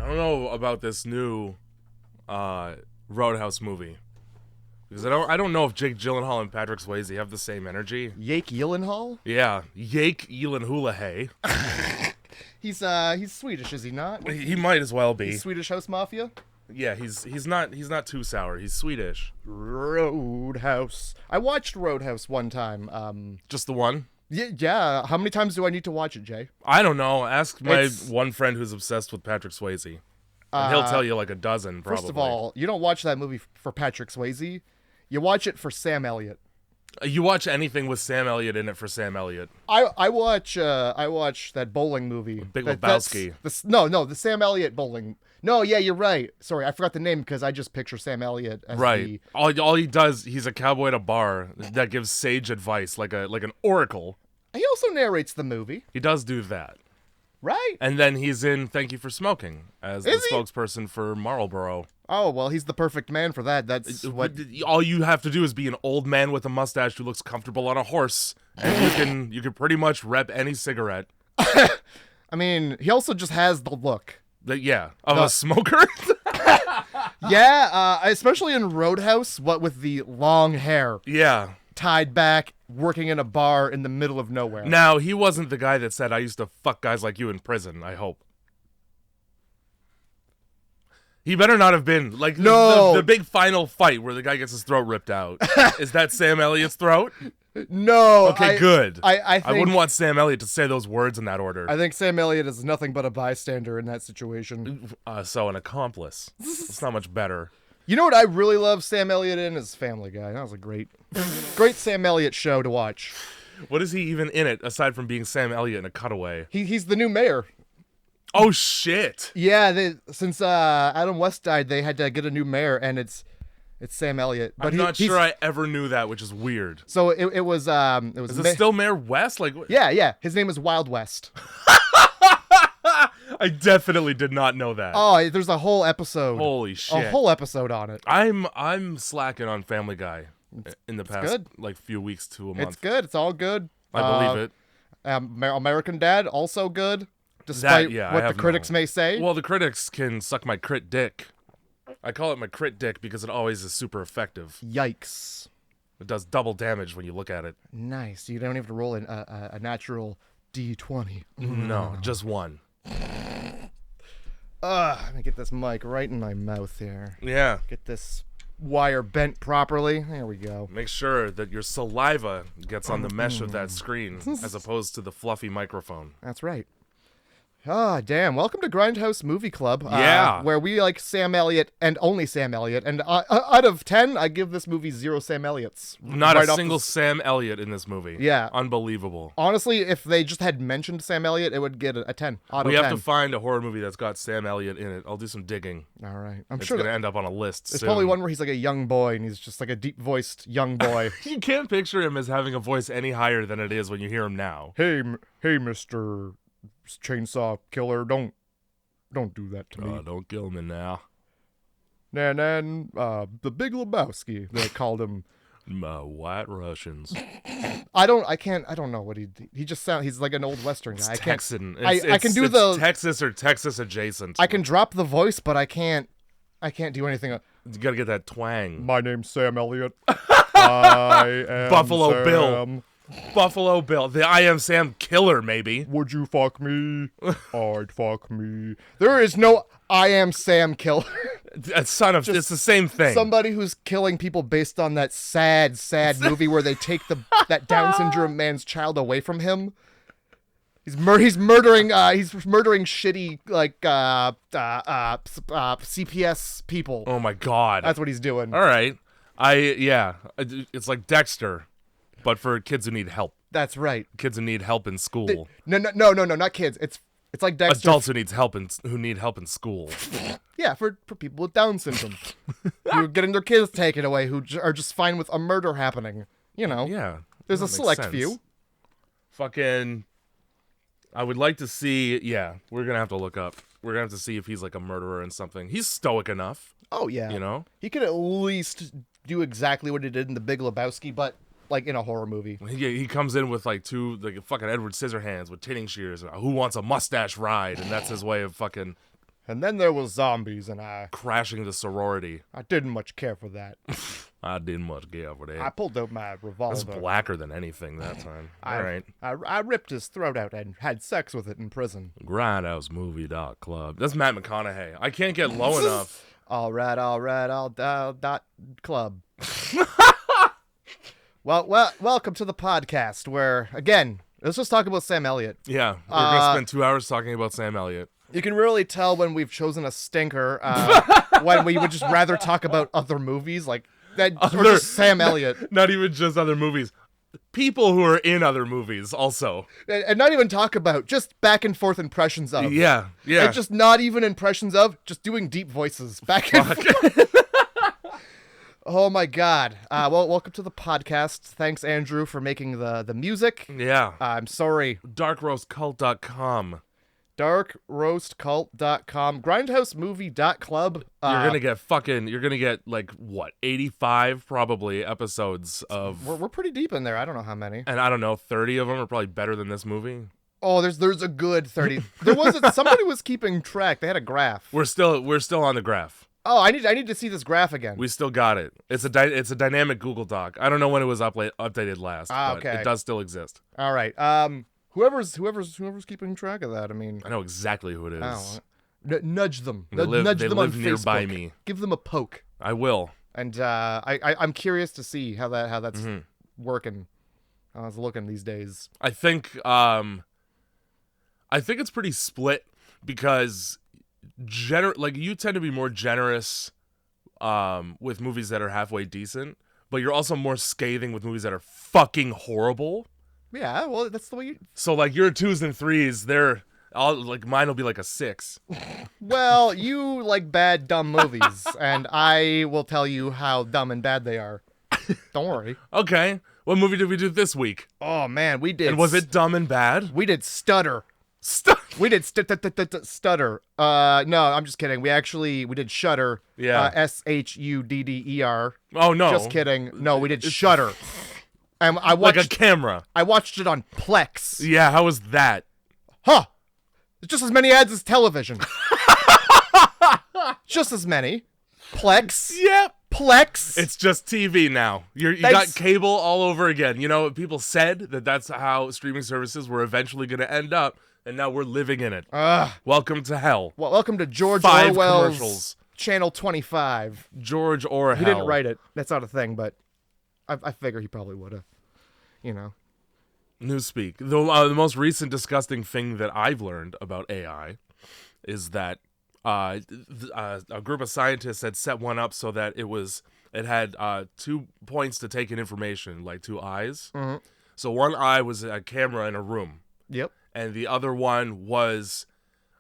I don't know about this new Roadhouse movie. Because I don't know if Jake Gyllenhaal and Patrick Swayze have the same energy. Jake Gyllenhaal? Yeah, Jake Gyllenhaal. He's Swedish, is he not? He might as well be. He's Swedish House Mafia? Yeah, he's not too sour. He's Swedish. Roadhouse. I watched Roadhouse one time. Just the one? Yeah. How many times do I need to watch it, Jay? I don't know. Ask my one friend who's obsessed with Patrick Swayze. And he'll tell you like a dozen, probably. First of all, you don't watch that movie for Patrick Swayze. You watch it for Sam Elliott. You watch anything with Sam Elliott in it for Sam Elliott. I watch that bowling movie. Big Lebowski. The Sam Elliott bowling. No, yeah, you're right. Sorry, I forgot the name because I just picture Sam Elliott as right. All he does, he's a cowboy at a bar that gives sage advice, like an oracle. He also narrates the movie. He does do that. Right. And then he's in Thank You for Smoking as the spokesperson for Marlboro. Oh, well, he's the perfect man for that. That's what... All you have to do is be an old man with a mustache who looks comfortable on a horse, and you can pretty much rep any cigarette. I mean, he also just has the look. Of a smoker? Yeah, especially in Roadhouse, what with the long hair. Yeah. Tied back, working in a bar in the middle of nowhere. Now, he wasn't the guy that said, I used to fuck guys like you in prison, I hope. He better not have been. Like, no. The big final fight where the guy gets his throat ripped out. Is that Sam Elliott's throat? No. Okay, good. I wouldn't want Sam Elliott to say those words in that order. I think Sam Elliott is nothing but a bystander in that situation. So an accomplice. It's not much better. You know what I really love Sam Elliott in is Family Guy. That was a great Sam Elliott show to watch. What is he even in it, aside from being Sam Elliott in a cutaway? He's the new mayor. Oh, shit. Yeah, since Adam West died, they had to get a new mayor, and it's Sam Elliott. But I'm not sure I ever knew that, which is weird. So it was... Is it still Mayor West? Like, Yeah. His name is Wild West. I definitely did not know that. Oh, there's a whole episode. Holy shit. A whole episode on it. I'm slacking on Family Guy in the past few weeks to a month. It's good. It's all good. I believe it. American Dad, also good. Despite what the critics may say. Well, the critics can suck my crit dick. I call it my crit dick because it always is super effective. Yikes. It does double damage when you look at it. Nice. You don't have to roll a natural D20. No, just one. I'm gonna get this mic right in my mouth here. Yeah. Get this wire bent properly. There we go. Make sure that your saliva gets on the mesh of that screen as opposed to the fluffy microphone. That's right. Ah, damn. Welcome to Grindhouse Movie Club. Yeah. Where we like Sam Elliott and only Sam Elliott. And out of 10, I give this movie 0 Sam Elliott's. Not a single Sam Elliott in this movie. Yeah. Unbelievable. Honestly, if they just had mentioned Sam Elliott, it would get a 10 out of 10. We have to find a horror movie that's got Sam Elliott in it. I'll do some digging. All right. It's going to end up on a list It's soon. probably one where he's like a young boy and he's just like a deep-voiced young boy. You can't picture him as having a voice any higher than it is when you hear him now. Hey, Mr. Chainsaw Killer, don't do that to me. Don't kill me now. And then the Big Lebowski, they called him. White Russians. I don't know what he just sounds. He's like an old Western guy. It's Texan. I can do the Texas or Texas adjacent. I can drop the voice, but I can't do anything. You gotta get that twang. My name's Sam Elliott. I am Buffalo Sam. Bill. Buffalo Bill. The I Am Sam killer, maybe. Would you fuck me? I'd fuck me. There is no I Am Sam killer. It's the same thing. Somebody who's killing people based on that sad movie where they take that Down syndrome man's child away from him. He's murdering shitty like CPS people. Oh my god. That's what he's doing. All right. It's like Dexter, but for kids who need help. That's right. Kids who need help in school. No, not kids. It's like Dexter. Adults who need help in school. Yeah, for people with Down syndrome who are getting their kids taken away, who are just fine with a murder happening. You know. Yeah. There's a select few. Fucking. I would like to see. Yeah, we're gonna have to look up. We're gonna have to see if he's like a murderer and something. He's stoic enough. Oh yeah. You know. He could at least do exactly what he did in The Big Lebowski, but like in a horror movie. He comes in with like two fucking Edward Scissorhands with tinning shears. Who wants a mustache ride? And that's his way of fucking And then there was zombies, and I Crashing the sorority. didn't much care for that. I didn't much care for that. I pulled out my revolver. That's blacker than anything that time. All right. I ripped his throat out and had sex with it in prison. Grindhousemovie.club. That's Matt McConaughey. I can't get low enough. All right, all dot club. well, welcome to the podcast where, again, let's just talk about Sam Elliott. Yeah, we're going to spend 2 hours talking about Sam Elliott. You can really tell when we've chosen a stinker, when we would just rather talk about other movies, like that, or just Sam Elliott. Not even just other movies. People who are in other movies also. And not even talk about, just back and forth impressions of. Yeah. And just not even impressions of, just doing deep voices. Back and forth. Oh my God. Well, welcome to the podcast. Thanks, Andrew, for making the music. Yeah. I'm sorry. Darkroastcult.com. Darkroastcult.com. Grindhousemovie.club. You're gonna get like what, 85 probably episodes of. We're pretty deep in there. I don't know how many. And I don't know, 30 of them are probably better than this movie. Oh, there's a good 30. Somebody was keeping track. They had a graph. We're still on the graph. Oh, I need to see this graph again. We still got it. It's a dynamic Google Doc. I don't know when it was updated last, but okay. it does still exist. All right. Whoever's keeping track of that. I mean, I know exactly who it is. Oh, nudge them. They nudge them on live nearby Facebook. me. Give them a poke. I will. And I'm curious to see how that's working. How it's looking these days. I think it's pretty split because you tend to be more generous with movies that are halfway decent, but you're also more scathing with movies that are fucking horrible. Yeah, well, that's the way you... So, like, your 2s and 3s, mine will be like a 6. Well, you like bad, dumb movies, and I will tell you how dumb and bad they are. Don't worry. Okay. What movie did we do this week? Oh, man, we did... And was it dumb and bad? We did Stutter. We did Stutter. No, I'm just kidding. We did Shudder. Yeah. Shudder. Oh, no. Just kidding. No, we did Shudder. And I watched, like a camera. I watched it on Plex. Yeah, how was that? Huh. It's just as many ads as television. Just as many. Plex. Yep. Plex. It's just TV now. You got cable all over again. You know, people said that's how streaming services were eventually going to end up, and now we're living in it. Welcome to hell. Well, welcome to George 5 Orwell's commercials. Channel 25. George Orwell. He didn't write it. That's not a thing, but I figure he probably would have. You know. Newspeak. The most recent disgusting thing that I've learned about AI is that a group of scientists had set one up so that it had 2 points to take in information, like 2 eyes. Mm-hmm. So one eye was a camera in a room. Yep. And the other one was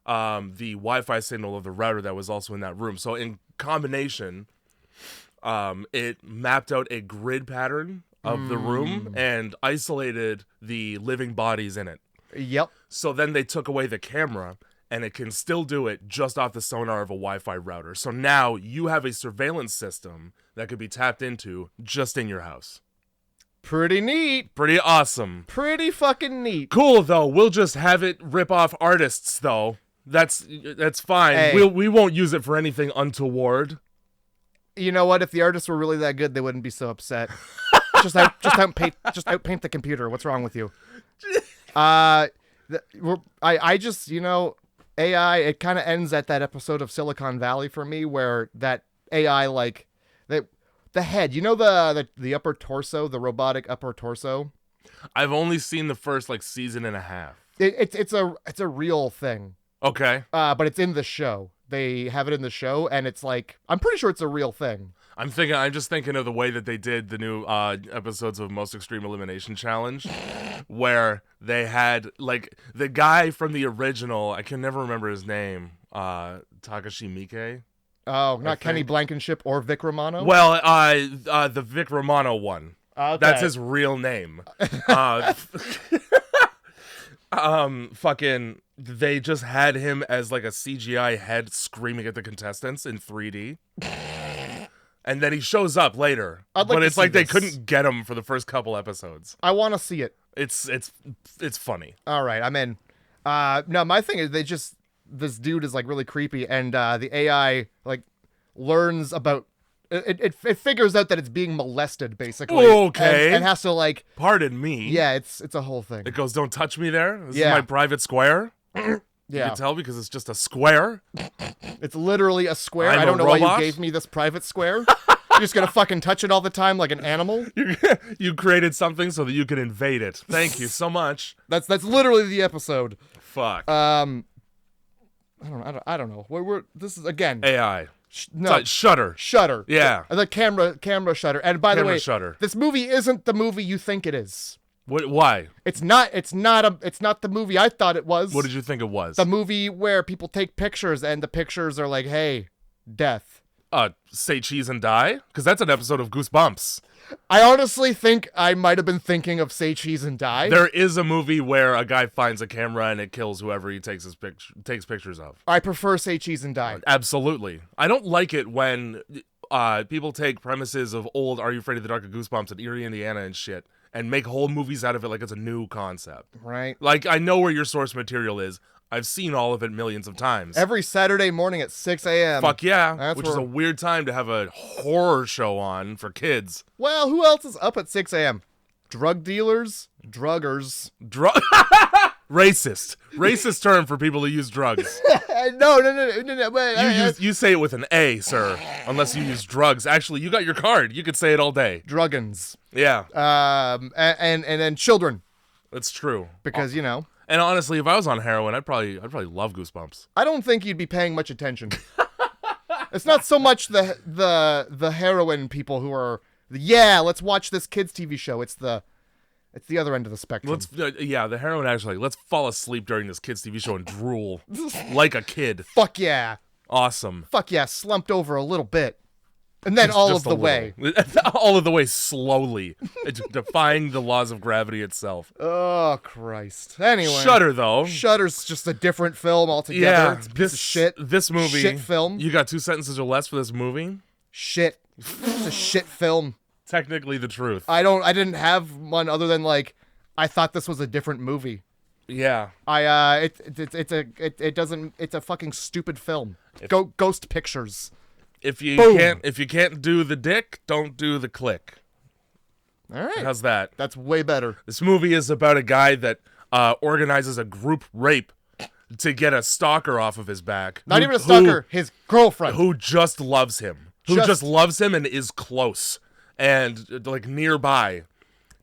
the Wi-Fi signal of the router that was also in that room. So in combination, it mapped out a grid pattern of the room and isolated the living bodies in it. Yep. So then they took away the camera, and it can still do it just off the sonar of a Wi-Fi router. So now you have a surveillance system that could be tapped into just in your house. Pretty neat. Pretty awesome. Pretty fucking neat. Cool, though. We'll just have it rip off artists, though. That's fine. Hey. We won't use it for anything untoward. You know what? If the artists were really that good, they wouldn't be so upset. just outpaint the computer. What's wrong with you? AI, it kind of ends at that episode of Silicon Valley for me, where that AI, like the head, you know, the upper torso, the robotic upper torso. I've only seen the first season and a half. It's a real thing. Okay. But it's in the show. They have it in the show, and it's like, I'm pretty sure it's a real thing. I'm just thinking of the way that they did the new episodes of Most Extreme Elimination Challenge, where they had the guy from the original. I can never remember his name. Takashi Miike. Oh, not Kenny Blankenship or Vic Romano. Well, the Vic Romano one. Okay. That's his real name. Fucking. They just had him as a CGI head screaming at the contestants in 3D. And then he shows up later. But it's like they couldn't get him for the first couple episodes. I want to see it. It's funny. All right, I'm in. No, my thing is this dude is like really creepy, and the AI like learns about it figures out that it's being molested basically. Okay. And has to like. Pardon me. Yeah, it's a whole thing. It goes, don't touch me there. This is Yeah. my private square. You Yeah, can tell because it's just a square. it's literally a square. I'm I don't a know why robot. you gave me this private square. You're just gonna fucking touch it all the time like an animal. You created something so that you could invade it. Thank you so much. That's literally the episode. Fuck. I don't know. This is again. AI. No, Shutter. Shutter. Yeah. The camera shutter. And by the Camera way, shutter. this movie isn't the movie you think it is. Why? It's not the movie I thought it was. What did you think it was? The movie where people take pictures and the pictures are like, "Hey, death." Say cheese and die? Because that's an episode of Goosebumps. I honestly think I might have been thinking of Say Cheese and Die. There is a movie where a guy finds a camera and it kills whoever he takes pictures of. I prefer Say Cheese and Die. Absolutely. I don't like it when people take premises of old Are You Afraid of the Dark of Goosebumps and Erie, Indiana and shit and make whole movies out of it like it's a new concept. Right. Like, I know where your source material is. I've seen all of it millions of times. Every Saturday morning at 6 a.m. Fuck yeah. That's Which is a weird time to have a horror show on for kids. Well, who else is up at 6 a.m.? Drug dealers? Druggers. Racist. Racist term for people who use drugs. No. You say it with an A, sir. Unless you use drugs. Actually, you got your card. You could say it all day. Druggins. Yeah. And then children. That's true. Because, you know. And honestly, if I was on heroin, I'd probably love Goosebumps. I don't think you'd be paying much attention. It's not so much the heroin people who are, let's watch this kids TV show. It's the other end of the spectrum. The heroin actually. Let's fall asleep during this kids TV show and drool like a kid. Fuck yeah. Awesome. Fuck yeah, slumped over a little bit. And then all of the way. All of the way slowly. Defying the laws of gravity itself. Oh, Christ. Anyway. Shudder, though. Shudder's just a different film altogether. Yeah, It's a piece of shit. This movie. Shit film. You got 2 sentences or less for this movie? Shit. It's a shit film. Technically the truth. I didn't have one other than like, I thought this was a different movie. Yeah. It's a fucking stupid film. Ghost Pictures. If you Boom. can't do the dick, don't do the click. All right. How's that? That's way better. This movie is about a guy that organizes a group rape to get a stalker off of his back. Not even a stalker, his girlfriend. Who just loves him. Who just loves him and is close and like nearby.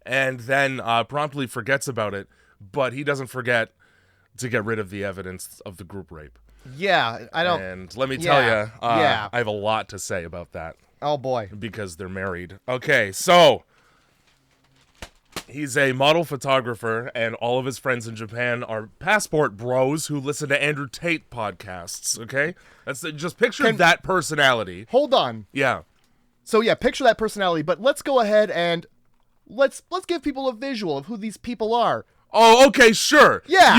And then promptly forgets about it, but he doesn't forget to get rid of the evidence of the group rape. Yeah, I don't. And let me tell you, yeah. I have a lot to say about that. Oh boy. Because they're married. Okay, so he's a model photographer, and all of his friends in Japan are passport bros who listen to Andrew Tate podcasts. Okay, just picture that personality. Hold on. Yeah. So yeah, picture that personality, but let's go ahead and let's give people a visual of who these people are. Oh, okay, sure. Yeah.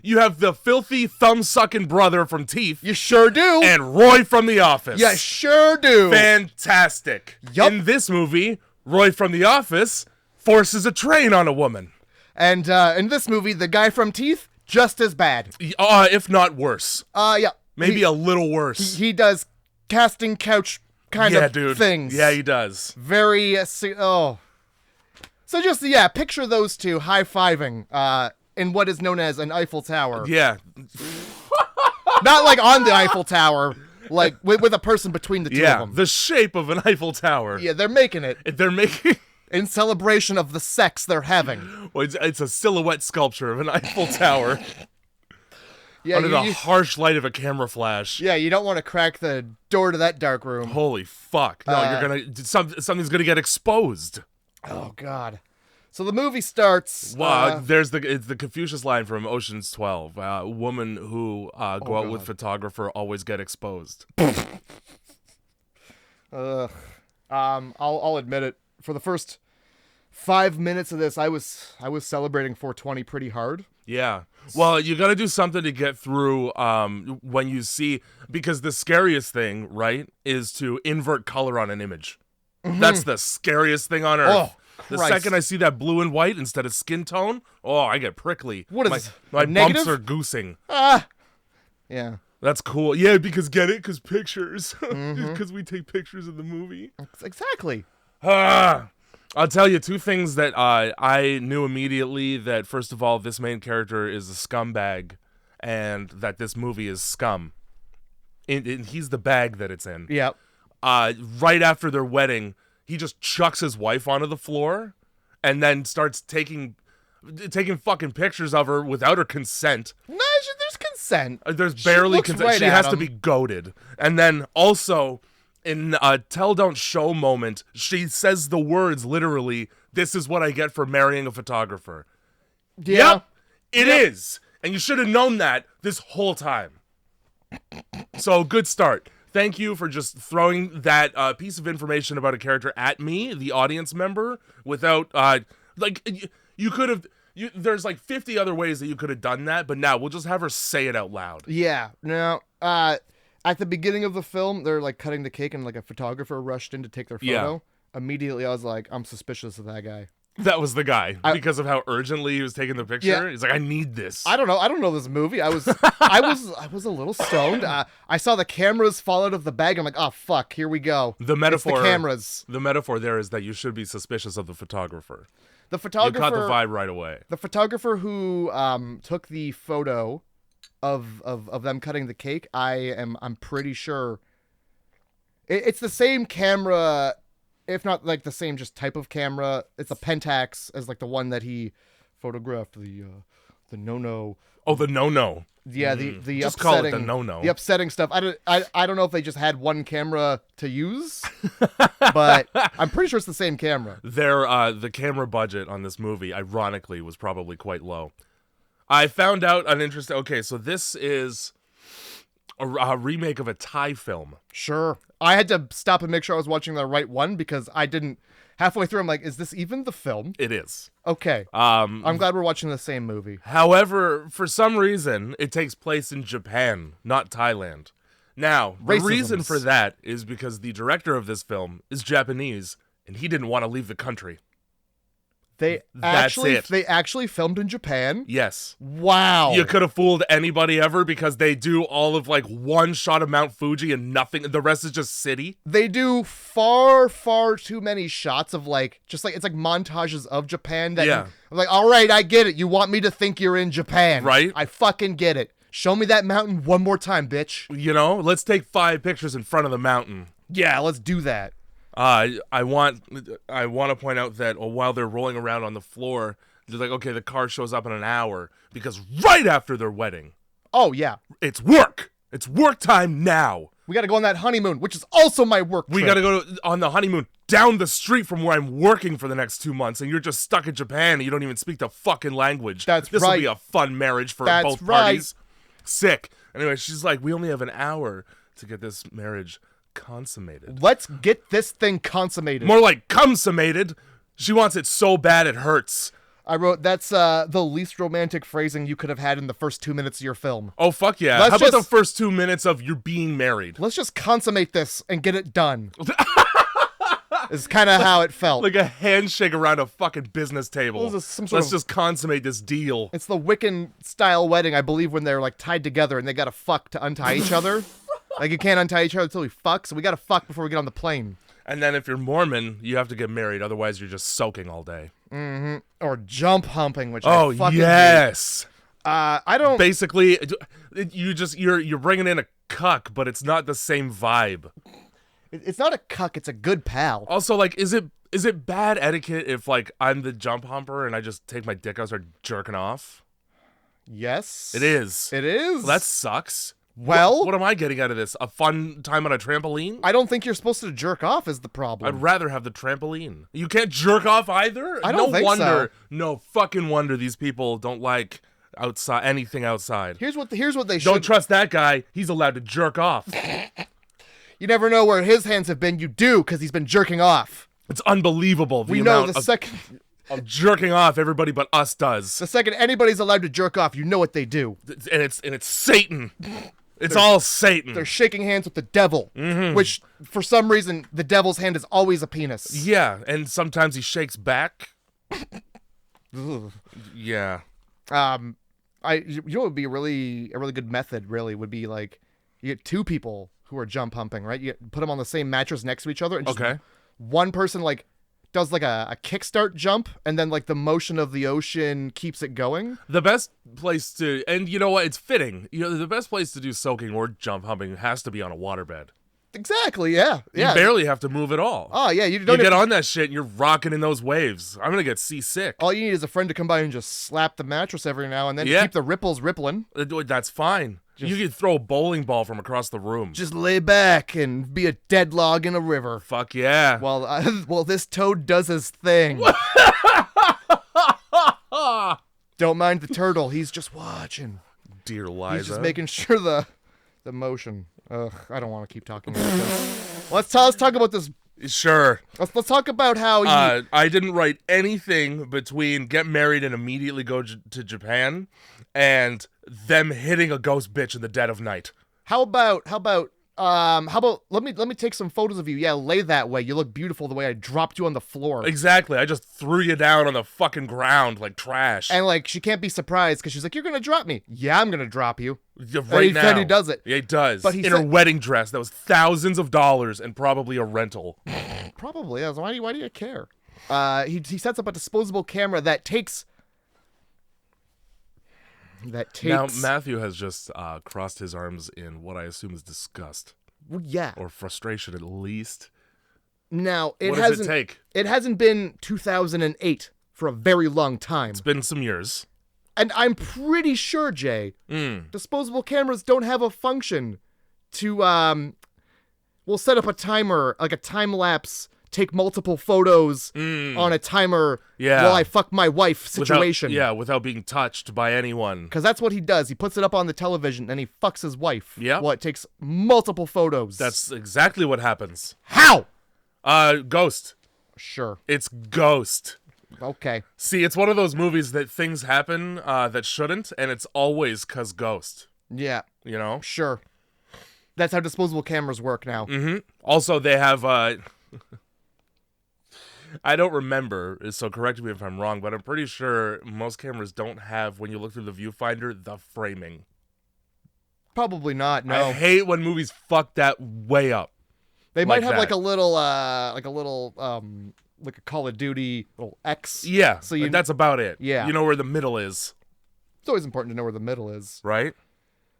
You have the filthy thumb-sucking brother from Teeth. You sure do. And Roy from The Office. You sure do. Fantastic. Yup. In this movie, Roy from The Office forces a train on a woman. And in this movie, the guy from Teeth, just as bad. If not worse. Yeah. Maybe a little worse. He does casting couch kind of dude. things. Yeah, he does. Very, So just, picture those two high-fiving in what is known as an Eiffel Tower. Yeah. Not like on the Eiffel Tower, like with a person between the two of them. The shape of an Eiffel Tower. Yeah, they're making it. They're making... In celebration of the sex they're having. Well, it's a silhouette sculpture of an Eiffel Tower. Yeah, under the harsh light of a camera flash. Yeah, you don't want to crack the door to that dark room. Holy fuck. No, you're going to... Something's going to get exposed. Oh, God. So the movie starts... Well, it's the Confucius line from Ocean's 12. Woman who go out with photographer always get exposed. I'll admit it. For the first 5 minutes of this, I was celebrating 420 pretty hard. Yeah. Well, you got to do something to get through when you see... Because the scariest thing, right, is to invert color on an image. Mm-hmm. That's the scariest thing on earth. Oh. The Christ. second I see that blue and white instead of skin tone, I get prickly. What is my negative? bumps are goosing. Yeah, Yeah. That's cool. Yeah, because get it? Because pictures. Because we take pictures of the movie. Exactly. I'll tell you two things that I knew immediately. That, first of all, this main character is a scumbag, and that this movie is scum. And he's the bag that it's in. Yep. Right after their wedding, he just chucks his wife onto the floor and then starts taking fucking pictures of her without her consent. No, there's consent. There's barely consent. Right she has to be goaded. And then also, in a tell don't show moment, she says the words literally, "This is what I get for marrying a photographer." Yeah. Yep, it is. And you should have known that this whole time. So, good start. Thank you for just throwing that piece of information about a character at me, the audience member, without, you could have, there's like 50 other ways that you could have done that, but now we'll just have her say it out loud. Yeah. Now, at the beginning of the film, they're like cutting the cake and like a photographer rushed in to take their photo. Yeah. Immediately, I was like, I'm suspicious of that guy. That was the guy, because of how urgently he was taking the picture. Yeah. He's like, I need this. I don't know this movie. I was a little stoned. I saw the cameras fall out of the bag. I'm like, oh fuck, here we go. The metaphor, it's the cameras. The metaphor there is that you should be suspicious of the photographer. The photographer. You caught the vibe right away. The photographer who took the photo of them cutting the cake. I'm pretty sure it's the same camera. If not like the same just type of camera, it's a Pentax as like the one that he photographed the no-no. Oh, the no-no. Yeah, the just upsetting, call it the no-no. The upsetting stuff. I don't know if they just had one camera to use, but I'm pretty sure it's the same camera. The camera budget on this movie, ironically, was probably quite low. I found out an interesting. Okay, so this is a remake of a Thai film. Sure. I had to stop and make sure I was watching the right one because I didn't. Halfway through, I'm like, is this even the film? It is. Okay. I'm glad we're watching the same movie. However, for some reason, it takes place in Japan, not Thailand. Now, the reason for that is because the director of this film is Japanese, and he didn't want to leave the country. They actually filmed in Japan? Yes. Wow. You could have fooled anybody ever because they do all of like one shot of Mount Fuji and nothing. The rest is just city. They do far, far too many shots of like, just like, it's like montages of Japan that I'm like, all right, I get it. You want me to think you're in Japan. Right? I fucking get it. Show me that mountain one more time, bitch. You know, let's take 5 pictures in front of the mountain. Yeah, let's do that. I want to point out that while they're rolling around on the floor, they're like, okay, the car shows up in an hour because right after their wedding. Oh, yeah. It's work. It's work time now. We got to go on that honeymoon, which is also my work trip. We got to go on the honeymoon down the street from where I'm working for the next 2 months, and you're just stuck in Japan and you don't even speak the fucking language. This will be a fun marriage for both parties. Sick. Anyway, she's like, we only have an hour to get this marriage consummated. Let's get this thing consummated. More like consummated. She wants it so bad it hurts. I wrote, that's the least romantic phrasing you could have had in the first 2 minutes of your film. Oh, fuck yeah. How about the first 2 minutes of you being married? Let's just consummate this and get it done. Is kind of how it felt. Like a handshake around a fucking business table. Let's just consummate this deal. It's the Wiccan-style wedding, I believe, when they're like tied together and they gotta fuck to untie each other. Like, you can't untie each other until we fuck, so we gotta fuck before we get on the plane. And then if you're Mormon, you have to get married, otherwise you're just soaking all day. Mm-hmm. Or jump humping, which I fucking yes. I don't... Basically, you're bringing in a cuck, but it's not the same vibe. It's not a cuck, it's a good pal. Also, like, is it bad etiquette if, like, I'm the jump humper and I just take my dick out and start jerking off? Yes. It is. It is? Well, that sucks. Well, what am I getting out of this? A fun time on a trampoline? I don't think you're supposed to jerk off is the problem. I'd rather have the trampoline. You can't jerk off either? I don't think so. No fucking wonder these people don't like anything outside. Here's what they should... Don't trust that guy. He's allowed to jerk off. You never know where his hands have been. You do, because he's been jerking off. It's unbelievable. We know the second... of jerking off, everybody but us does. The second anybody's allowed to jerk off, you know what they do. And it's Satan. It's all Satan. They're shaking hands with the devil, which, for some reason, the devil's hand is always a penis. Yeah, and sometimes he shakes back. Yeah. You know what would be a really good method, really, would be like, you get two people who are jump humping, right? You put them on the same mattress next to each other, and just one person, like, does like a kickstart jump, and then like the motion of the ocean keeps it going. The best place to, and you know what, it's fitting. You know, the best place to do soaking or jump humping has to be on a waterbed. Exactly, yeah. You barely have to move at all. Oh, yeah, you don't get on that shit and you're rocking in those waves. I'm gonna get seasick. All you need is a friend to come by and just slap the mattress every now and then to keep the ripples rippling. That's fine. You can throw a bowling ball from across the room. Just lay back and be a dead log in a river. Fuck yeah. Well, this toad does his thing. Don't mind the turtle. He's just watching. Dear Liza. He's just making sure the motion. Ugh, I don't want to keep talking about this. Let's talk about this. Sure. Let's talk about how I didn't write anything between get married and immediately go to Japan and them hitting a ghost bitch in the dead of night. How about let me take some photos of you. Yeah, lay that way. You look beautiful the way I dropped you on the floor. Exactly. I just threw you down on the fucking ground like trash. And like she can't be surprised because she's like, "You're gonna drop me." Yeah, I'm gonna drop you. Right now. Then he does it. Yeah, he does. But in her wedding dress that was thousands of dollars and probably a rental. Probably. Why do you care? He sets up a disposable camera that takes. Now, Matthew has just crossed his arms in what I assume is disgust. Well, yeah. Or frustration, at least. Now, what does it take? It hasn't been 2008 for a very long time. It's been some years. And I'm pretty sure, Jay, disposable cameras don't have a function to, we'll set up a timer, like a time-lapse, take multiple photos on a timer while I fuck my wife situation. Without being touched by anyone. Because that's what he does. He puts it up on the television and he fucks his wife. Yeah. While it takes multiple photos. That's exactly what happens. How? Ghost. Sure. It's Ghost. Okay. See, it's one of those movies that things happen that shouldn't, and it's always 'cause Ghost. Yeah. You know? Sure. That's how disposable cameras work now. Mm-hmm. Also, they have... I don't remember, so correct me if I'm wrong, but I'm pretty sure most cameras don't have, when you look through the viewfinder, the framing. Probably not, no. I hate when movies fuck that way up. They might have like a little like a Call of Duty little X. Yeah, so that's about it. Yeah. You know where the middle is. It's always important to know where the middle is. Right?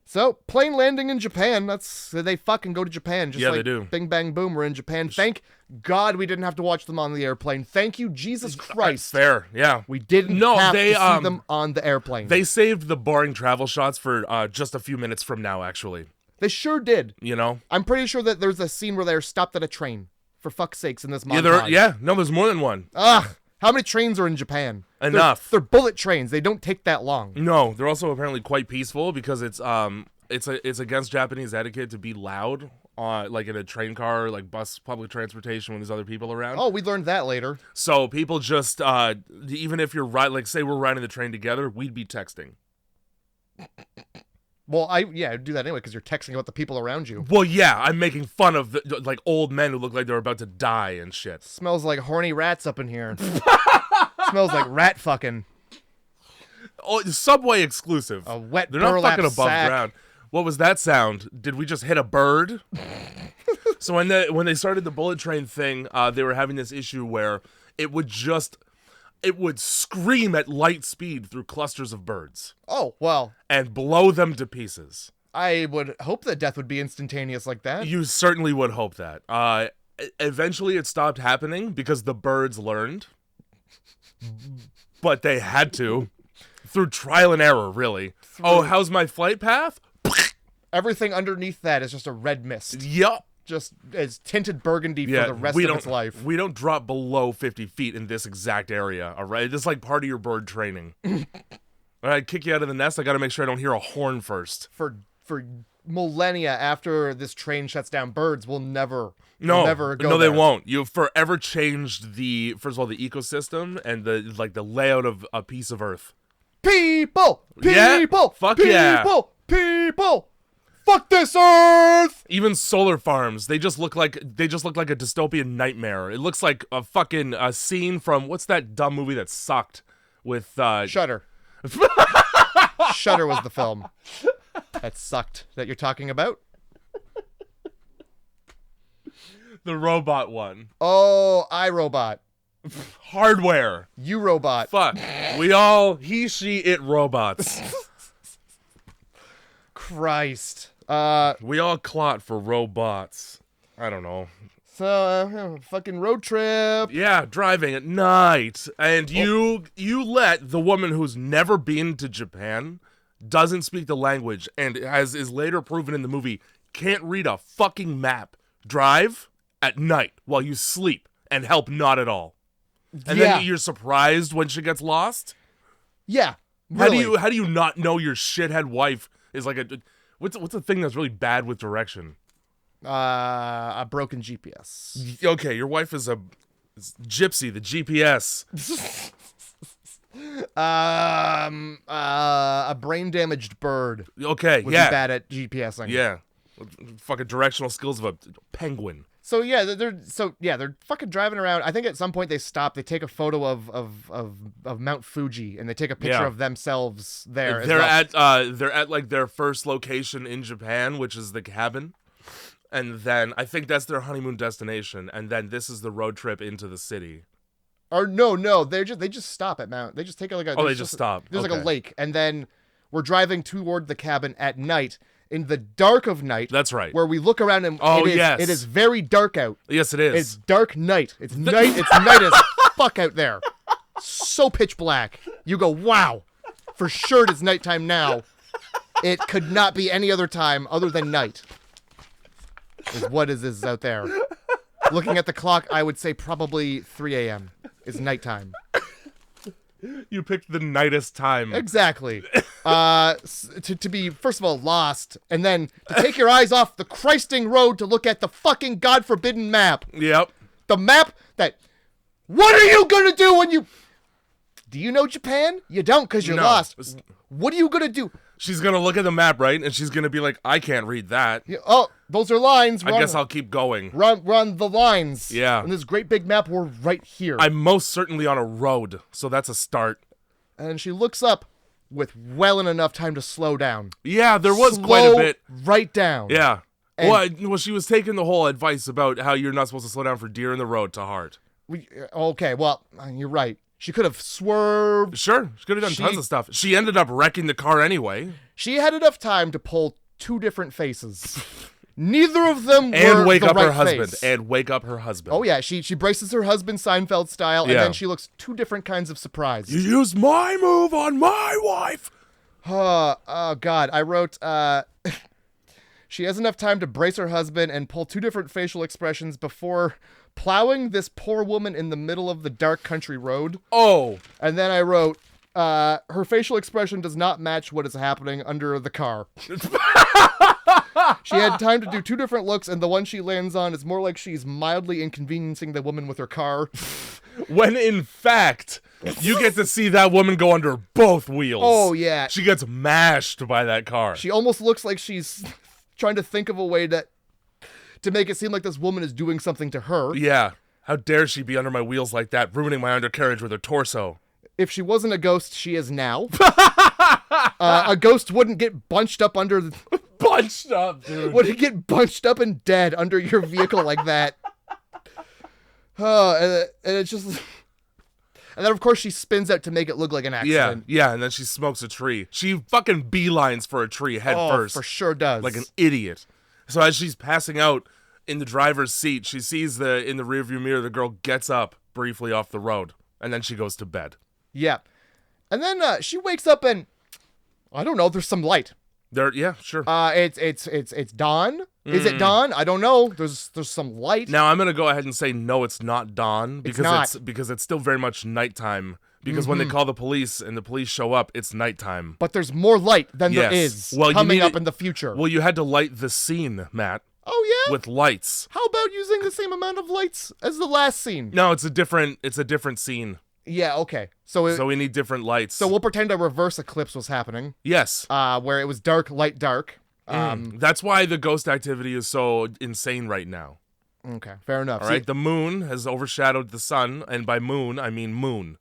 So, plane landing in Japan, they fucking go to Japan. Just like they do. Bing, bang, boom, we're in Japan. Thank God we didn't have to watch them on the airplane. Thank you, Jesus Christ. Fair, yeah. We didn't have to see them on the airplane. They saved the boring travel shots for just a few minutes from now, actually. They sure did. You know? I'm pretty sure that there's a scene where they're stopped at a train. For fuck's sakes, in this montage. No, there's more than one. Ugh. How many trains are in Japan? Enough. They're bullet trains. They don't take that long. No, they're also apparently quite peaceful because it's against Japanese etiquette to be loud, like in a train car, like bus, public transportation when there's other people around. Oh, we learned that later. So people just, even if you're like say we're riding the train together, we'd be texting. Well, I'd do that anyway because you're texting about the people around you. Well, yeah, I'm making fun of like old men who look like they're about to die and shit. Smells like horny rats up in here. Smells like rat fucking. Oh, Subway exclusive. A wet They're not fucking above sack. ground. What was that sound? Did we just hit a bird? So when they started the bullet train thing, they were having this issue where it would scream at light speed through clusters of birds. Oh, well. And blow them to pieces. I would hope that death would be instantaneous like that. You certainly would hope that. Eventually it stopped happening because the birds learned. But they had to. Through trial and error, really. Oh, how's my flight path? Everything underneath that is just a red mist. Yup. Just as tinted burgundy for the rest of its life. We don't drop below 50 feet in this exact area, all right? This is like part of your bird training. All right, kick you out of the nest, I gotta make sure I don't hear a horn first. For millennia after this train shuts down, birds will never go No, they there. won't. You've forever changed the ecosystem and the layout of a piece of Earth. People! Fuck yeah. Fuck this Earth! Even solar farms, they just look like a dystopian nightmare. It looks like a fucking scene from what's that dumb movie that sucked with Shudder. Shudder was the film. That sucked that you're talking about. The robot one. Oh, iRobot. Hardware. You robot. Fuck. We all, he, she, it robots. Christ. We all clot for robots. I don't know. So, fucking road trip. Yeah, driving at night. And you let the woman who's never been to Japan, doesn't speak the language, and as is later proven in the movie, can't read a fucking map, drive at night while you sleep and help not at all. And then you're surprised when she gets lost? Yeah. Really. How do you not know your shithead wife is like a what's a thing that's really bad with direction? A broken GPS. Okay, your wife is gypsy, the GPS. A brain damaged bird. Okay, would be bad at GPSing. Yeah. Fucking directional skills of a penguin. So they're fucking driving around. I think at some point they stop. They take a photo of Mount Fuji and they take a picture of themselves there. They're at like their first location in Japan, which is the cabin, and then I think that's their honeymoon destination. And then this is the road trip into the city. Or no, they just stop at Mount. They just take like a. Oh, they just stop. There's like a lake, and then we're driving toward the cabin at night. In the dark of night. That's right. Where we look around and it is very dark out. Yes, it is. It's dark night. It's night. It's night as fuck out there. So pitch black. You go, wow. For sure it is nighttime now. It could not be any other time other than night. Is what is out there. Looking at the clock, I would say probably 3 a.m. is nighttime. You picked the nightest time. Exactly. To be, first of all, lost, and then to take your eyes off the Christing road to look at the fucking God-forbidden map. Yep. The map that... What are you gonna do when you... Do you know Japan? You don't, because you're lost. What are you gonna do? She's gonna look at the map, right? And she's gonna be like, I can't read that. Yeah, oh, those are lines. I guess I'll keep going. Run the lines. Yeah. And this great big map, we're right here. I'm most certainly on a road, so that's a start. And she looks up with well enough time to slow down. Yeah, there was quite a bit. Right down. Yeah. Well, she was taking the whole advice about how you're not supposed to slow down for deer in the road to heart. Okay, well, you're right. She could have swerved. Sure, she could have done tons of stuff. She ended up wrecking the car anyway. She had enough time to pull two different faces. Neither of them and were wake the up right her husband. face. And wake up her husband. Oh yeah, she braces her husband Seinfeld style, and then she looks two different kinds of surprised. You used my move on my wife. Oh God, I wrote. She has enough time to brace her husband and pull two different facial expressions before plowing this poor woman in the middle of the dark country road. Oh. And then I wrote, her facial expression does not match what is happening under the car. She had time to do two different looks, and the one she lands on is more like she's mildly inconveniencing the woman with her car. When in fact, you get to see that woman go under both wheels. Oh, yeah. She gets mashed by that car. She almost looks like she's trying to think of a way to make it seem like this woman is doing something to her. Yeah. How dare she be under my wheels like that, ruining my undercarriage with her torso. If she wasn't a ghost, she is now. A ghost wouldn't get bunched up under... Bunched up, dude. Wouldn't get bunched up and dead under your vehicle like that. And it's just... And then, of course, she spins out to make it look like an accident. Yeah, and then she smokes a tree. She fucking beelines for a tree head first. For sure does. Like an idiot. So as she's passing out in the driver's seat, she sees in the rearview mirror, the girl gets up briefly off the road, and then she goes to bed. Yeah. And then she wakes up and, I don't know, there's some light. Yeah, sure. It's dawn. Is it dawn? I don't know. There's some light. Now I'm gonna go ahead and say no, it's not dawn because it's because it's still very much nighttime. Because when they call the police and the police show up, it's nighttime. But there's more light than there is coming up in the future. Well, you had to light the scene, Matt. Oh yeah. With lights. How about using the same amount of lights as the last scene? No, it's a different scene. Yeah, okay. So we need different lights. So we'll pretend a reverse eclipse was happening. Yes. Where it was dark, light, dark. That's why the ghost activity is so insane right now. Okay, fair enough. All right, the moon has overshadowed the sun, and by moon, I mean moon.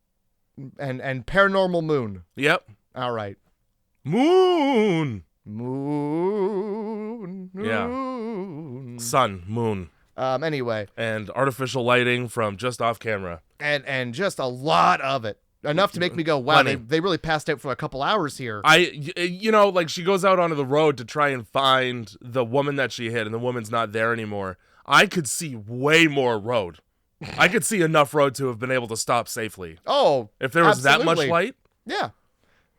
And paranormal moon. Yep. All right. Moon. Moon. Yeah. Moon. Sun, moon. Anyway. And artificial lighting from just off camera. And just a lot of it. Enough to make me go, wow, they really passed out for a couple hours here. Like she goes out onto the road to try and find the woman that she hit, and the woman's not there anymore. I could see way more road. I could see enough road to have been able to stop safely. Oh, if there was absolutely. that much light? Yeah.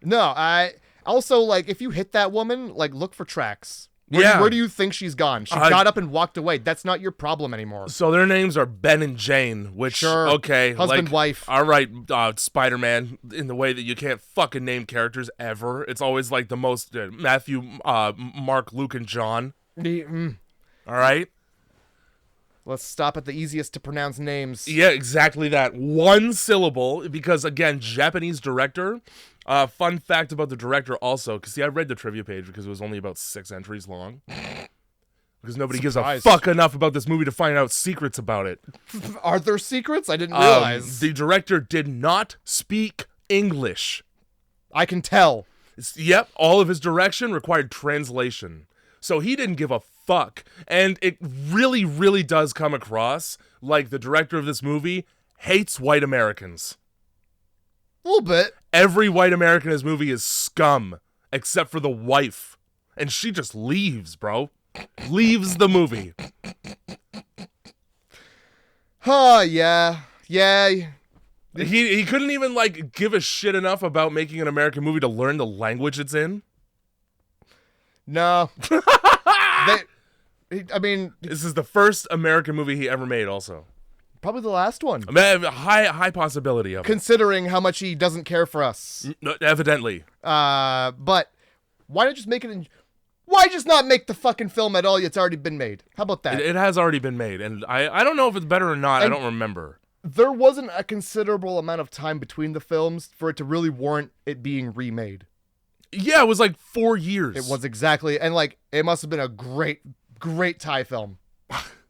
No, I also, like, if you hit that woman, like, look for tracks. Where do you think she's gone? She got up and walked away. That's not your problem anymore. So their names are Ben and Jane, which, sure. Okay. Husband, wife. All right, Spider-Man, in the way that you can't fucking name characters ever. It's always like the most, Matthew, Mark, Luke, and John. All right? Let's stop at the easiest to pronounce names. Yeah, exactly that. One syllable, because, again, Japanese director. Fun fact about the director also, because, see, I read the trivia page because it was only about 6 entries long. Because nobody gives a fuck enough about this movie to find out secrets about it. Are there secrets? I didn't realize. The director did not speak English. I can tell. Yep, all of his direction required translation. So he didn't give a fuck. And it really, really does come across like the director of this movie hates white Americans. A little bit. Every white American in this movie is scum, except for the wife. And she just leaves, bro. Leaves the movie. Yeah. He couldn't even, like, give a shit enough about making an American movie to learn the language it's in? No. I mean... This is the first American movie he ever made, also. Probably the last one. I mean, high possibility of it. Considering how much he doesn't care for us. Evidently. But why not just make it... Why just not make the fucking film at all? It's already been made. How about that? It has already been made, and I don't know if it's better or not. And I don't remember. There wasn't a considerable amount of time between the films for it to really warrant it being remade. Yeah, it was like 4 years. It was exactly, and like, it must have been a great Thai film.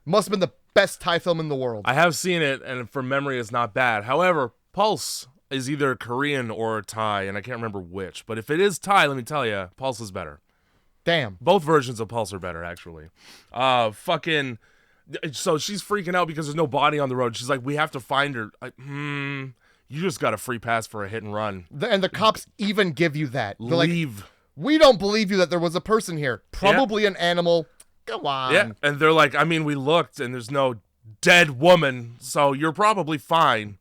Must have been the best Thai film in the world. I have seen it, and from memory, it's not bad. However, Pulse is either Korean or Thai, and I can't remember which. But if it is Thai, let me tell you, Pulse is better. Damn. Both versions of Pulse are better, actually. So she's freaking out because there's no body on the road. She's like, we have to find her. You just got a free pass for a hit and run. And the cops even give you that. They're Leave. Like, we don't believe you that there was a person here. Probably an animal. Go on. Yeah, and they're like, I mean, we looked, and there's no dead woman, so you're probably fine.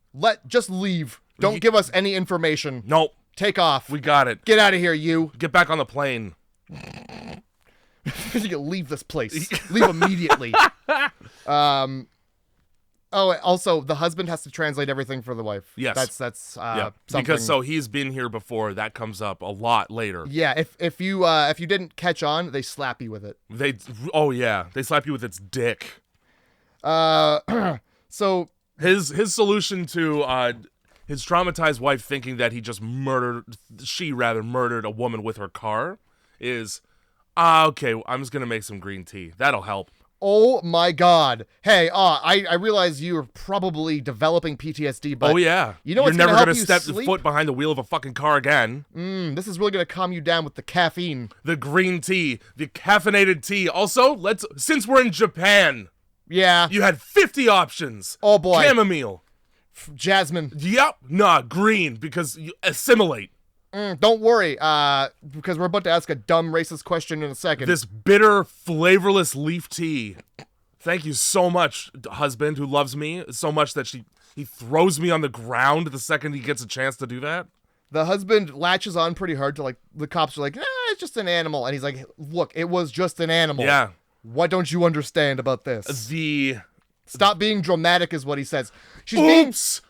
Just leave. Don't give us any information. Nope. Take off. We got it. Get out of here, you. Get back on the plane. You can leave this place. Leave immediately. Oh, also, the husband has to translate everything for the wife. Yes. That's something. Because he's been here before. That comes up a lot later. Yeah, if you didn't catch on, they slap you with it. They slap you with its dick. So his solution to his traumatized wife thinking that he just murdered a woman with her car is, okay, I'm just gonna make some green tea. That'll help. Oh my God! Hey, I realize you're probably developing PTSD, but you know what's you're never gonna gonna step foot behind the wheel of a fucking car again. This is really gonna calm you down with the caffeine, the green tea, the caffeinated tea. Also, since we're in Japan, you had 50 options. Oh boy, chamomile, jasmine. Yep, green because you assimilate. Don't worry, because we're about to ask a dumb racist question in a second. This bitter, flavorless leaf tea. Thank you so much, husband who loves me so much that he throws me on the ground the second he gets a chance to do that. The husband latches on pretty hard to, like, the cops are like, it's just an animal. And he's like, look, it was just an animal. Yeah. What don't you understand about this? Stop being dramatic is what he says. Oops!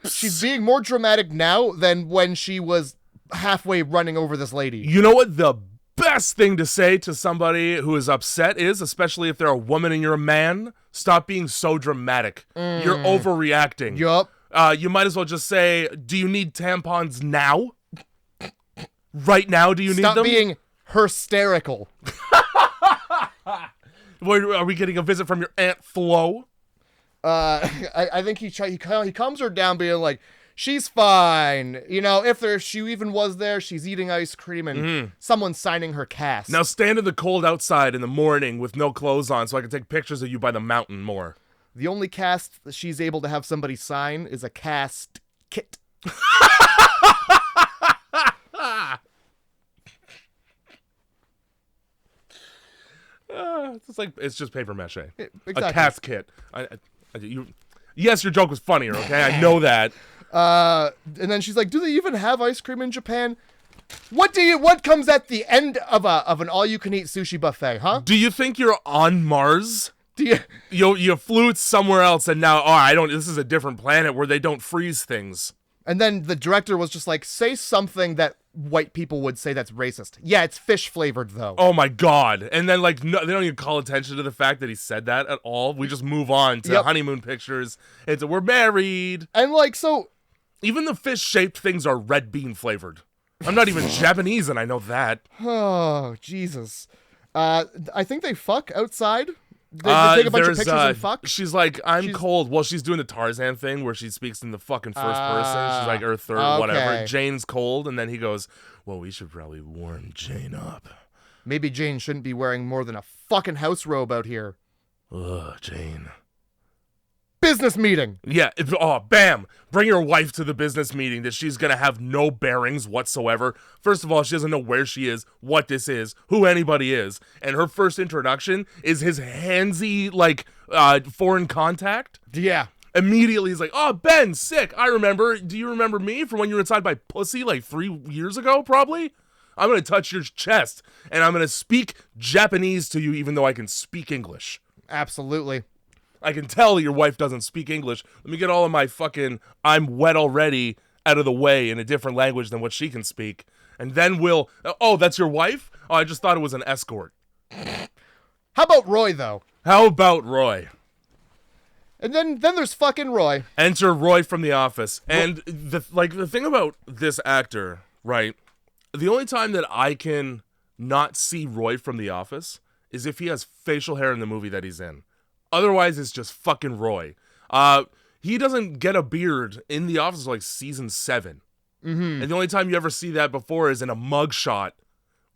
She's being more dramatic now than when she was halfway running over this lady. You know what the best thing to say to somebody who is upset is, especially if they're a woman and you're a man? Stop being so dramatic. You're overreacting. Yup. You might as well just say, do you need tampons now? Right now, do you need them? Stop being hysterical. Are we getting a visit from your Aunt Flo? I think he calms her down, being like, she's fine. You know, if she even was there, she's eating ice cream and someone's signing her cast. Now stand in the cold outside in the morning with no clothes on so I can take pictures of you by the mountain more. The only cast that she's able to have somebody sign is a cast kit. It's just paper mache. Exactly. A cast kit. Yes, your joke was funnier, okay? I know that. And then she's like, do they even have ice cream in Japan? What comes at the end of an all-you-can-eat sushi buffet, huh? Do you think you're on Mars? Do you flew somewhere else and now, this is a different planet where they don't freeze things. And then the director was just like, say something that white people would say that's racist. Yeah, it's fish flavored though. Oh my God. And then they don't even call attention to the fact that he said that at all. We just move on to honeymoon pictures. We're married. And so even the fish shaped things are red bean flavored. I'm not even Japanese and I know that. Oh, Jesus. I think they fuck outside. They take a bunch of pictures and fuck. She's like, I'm cold. Well, she's doing the Tarzan thing where she speaks in the fucking first person. She's like, or third, whatever. Jane's cold. And then he goes, well, we should probably warm Jane up. Maybe Jane shouldn't be wearing more than a fucking house robe out here. Ugh, Jane. Business meeting. Yeah. Bam. Bring your wife to the business meeting that she's going to have no bearings whatsoever. First of all, she doesn't know where she is, what this is, who anybody is. And her first introduction is his handsy, foreign contact. Yeah. Immediately he's like, oh, Ben, sick. I remember. Do you remember me from when you were inside my pussy 3 years ago, probably? I'm going to touch your chest and I'm going to speak Japanese to you even though I can speak English. Absolutely. I can tell your wife doesn't speak English. Let me get all of my fucking I'm wet already out of the way in a different language than what she can speak. And then we'll... Oh, that's your wife? Oh, I just thought it was an escort. How about Roy, though? How about Roy? And then there's fucking Roy. Enter Roy from The Office. And the thing about this actor, right? The only time that I can not see Roy from The Office is if he has facial hair in the movie that he's in. Otherwise, it's just fucking Roy. He doesn't get a beard in The Office until season 7. Mm-hmm. And the only time you ever see that before is in a mugshot.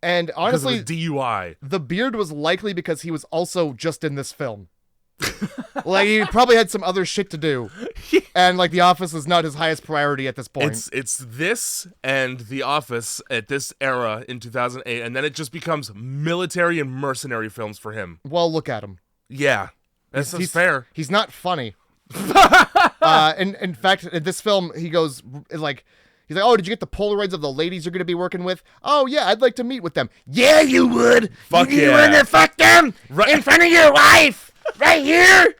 And honestly, because of a DUI. The beard was likely because he was also just in this film. He probably had some other shit to do. And The Office is not his highest priority at this point. It's this and The Office at this era in 2008. And then it just becomes military and mercenary films for him. Well, look at him. Yeah. That's fair. He's not funny. In fact, in this film, he goes he's like, oh, did you get the Polaroids of the ladies you're going to be working with? Oh, yeah, I'd like to meet with them. Yeah, you would. Fuck yeah. You want to fuck them in front of your wife right here?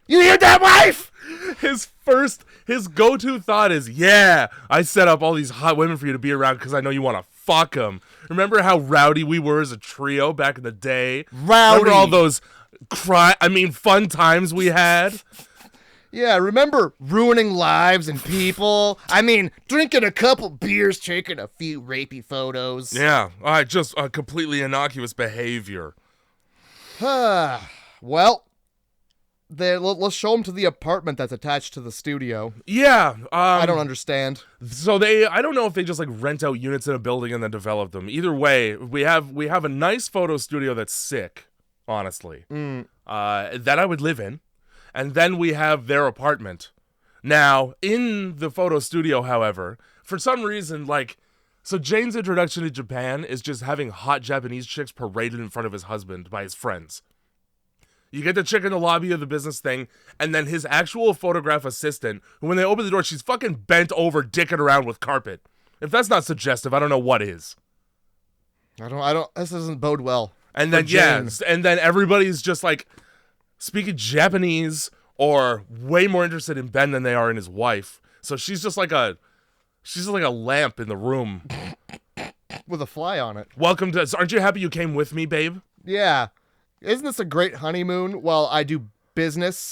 You hear that, wife? His go-to thought is, yeah, I set up all these hot women for you to be around because I know you want to fuck them. Remember how rowdy we were as a trio back in the day? Rowdy. Remember all those fun times we had? Yeah, remember ruining lives and people? Drinking a couple beers, taking a few rapey photos. Yeah, just completely innocuous behavior. Well, let's show them to the apartment that's attached to the studio. Yeah. I don't understand. So I don't know if they just rent out units in a building and then develop them. Either way, we have a nice photo studio that's sick, honestly, that I would live in. And then we have their apartment. Now, in the photo studio, however, for some reason, so Jane's introduction to Japan is just having hot Japanese chicks paraded in front of his husband by his friends. You get the chick in the lobby of the business thing, and then his actual photograph assistant, who when they open the door, she's fucking bent over, dicking around with carpet. If that's not suggestive, I don't know what is. I don't, this doesn't bode well. And then, and then everybody's just speaking Japanese or way more interested in Ben than they are in his wife. So she's just like a lamp in the room. With a fly on it. Welcome to, aren't you happy you came with me, babe? Yeah. Isn't this a great honeymoon while I do business?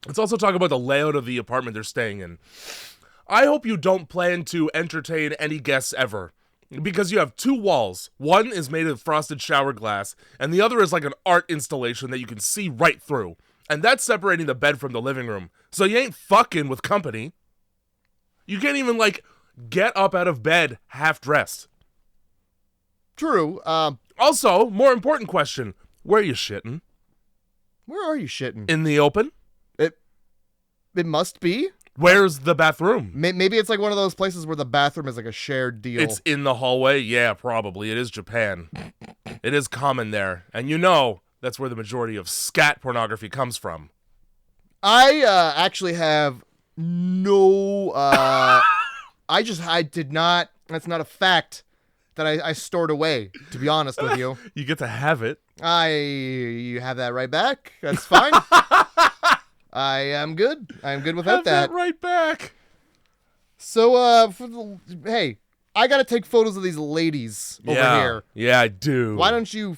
Let's also talk about the layout of the apartment they're staying in. I hope you don't plan to entertain any guests ever. Because you have 2 walls. One is made of frosted shower glass, and the other is like an art installation that you can see right through. And that's separating the bed from the living room. So you ain't fucking with company. You can't even, like, get up out of bed half-dressed. True. Also, more important question. Where are you shitting? Where are you shitting? In the open? It must be. Where's the bathroom? Maybe it's like one of those places where the bathroom is like a shared deal. It's in the hallway? Yeah, probably. It is Japan. It is common there. And you know that's where the majority of scat pornography comes from. I actually have no... I did not... That's not a fact that I stored away, to be honest with you. You get to have it. You have that right back. That's fine. I am good. I'm good without Have that right back. So, hey, I gotta take photos of these ladies over here. Yeah, I do. Why don't you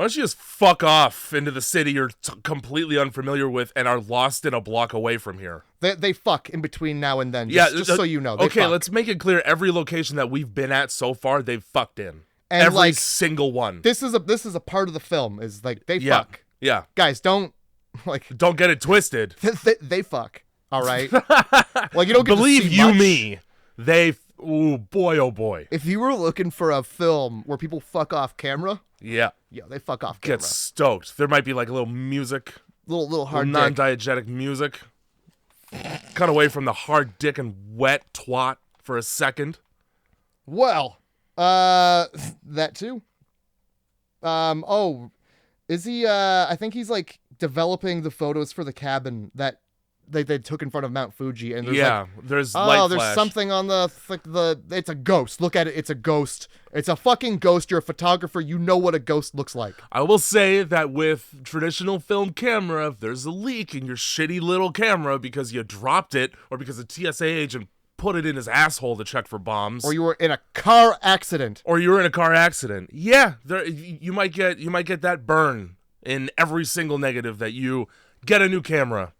just fuck off into the city you're completely unfamiliar with and are lost in a block away from here? They fuck in between now and then. Just so you know. They fuck. Let's make it clear. Every location that we've been at so far, they've fucked in. And every single one. This is a part of the film. Is like they fuck. Yeah. Guys, don't get it twisted. They fuck. All right. Like you don't get believe to see you much. me. Oh boy. If you were looking for a film where people fuck off camera, yeah, they fuck off camera. Get stoked. There might be like a little music, little hard non-diegetic music. Cut away from the hard dick and wet twat for a second. Well, that too. Is he? I think he's like developing the photos for the cabin that they took in front of Mount Fuji, and there's light there's flash. something on the it's a ghost. Look at it, it's a ghost. It's a fucking ghost. You're a photographer. You know what a ghost looks like. I will say that with traditional film camera, if there's a leak in your shitty little camera because you dropped it or because a TSA agent put it in his asshole to check for bombs, or you were in a car accident, yeah, you might get that burn in every single negative that you get a new camera.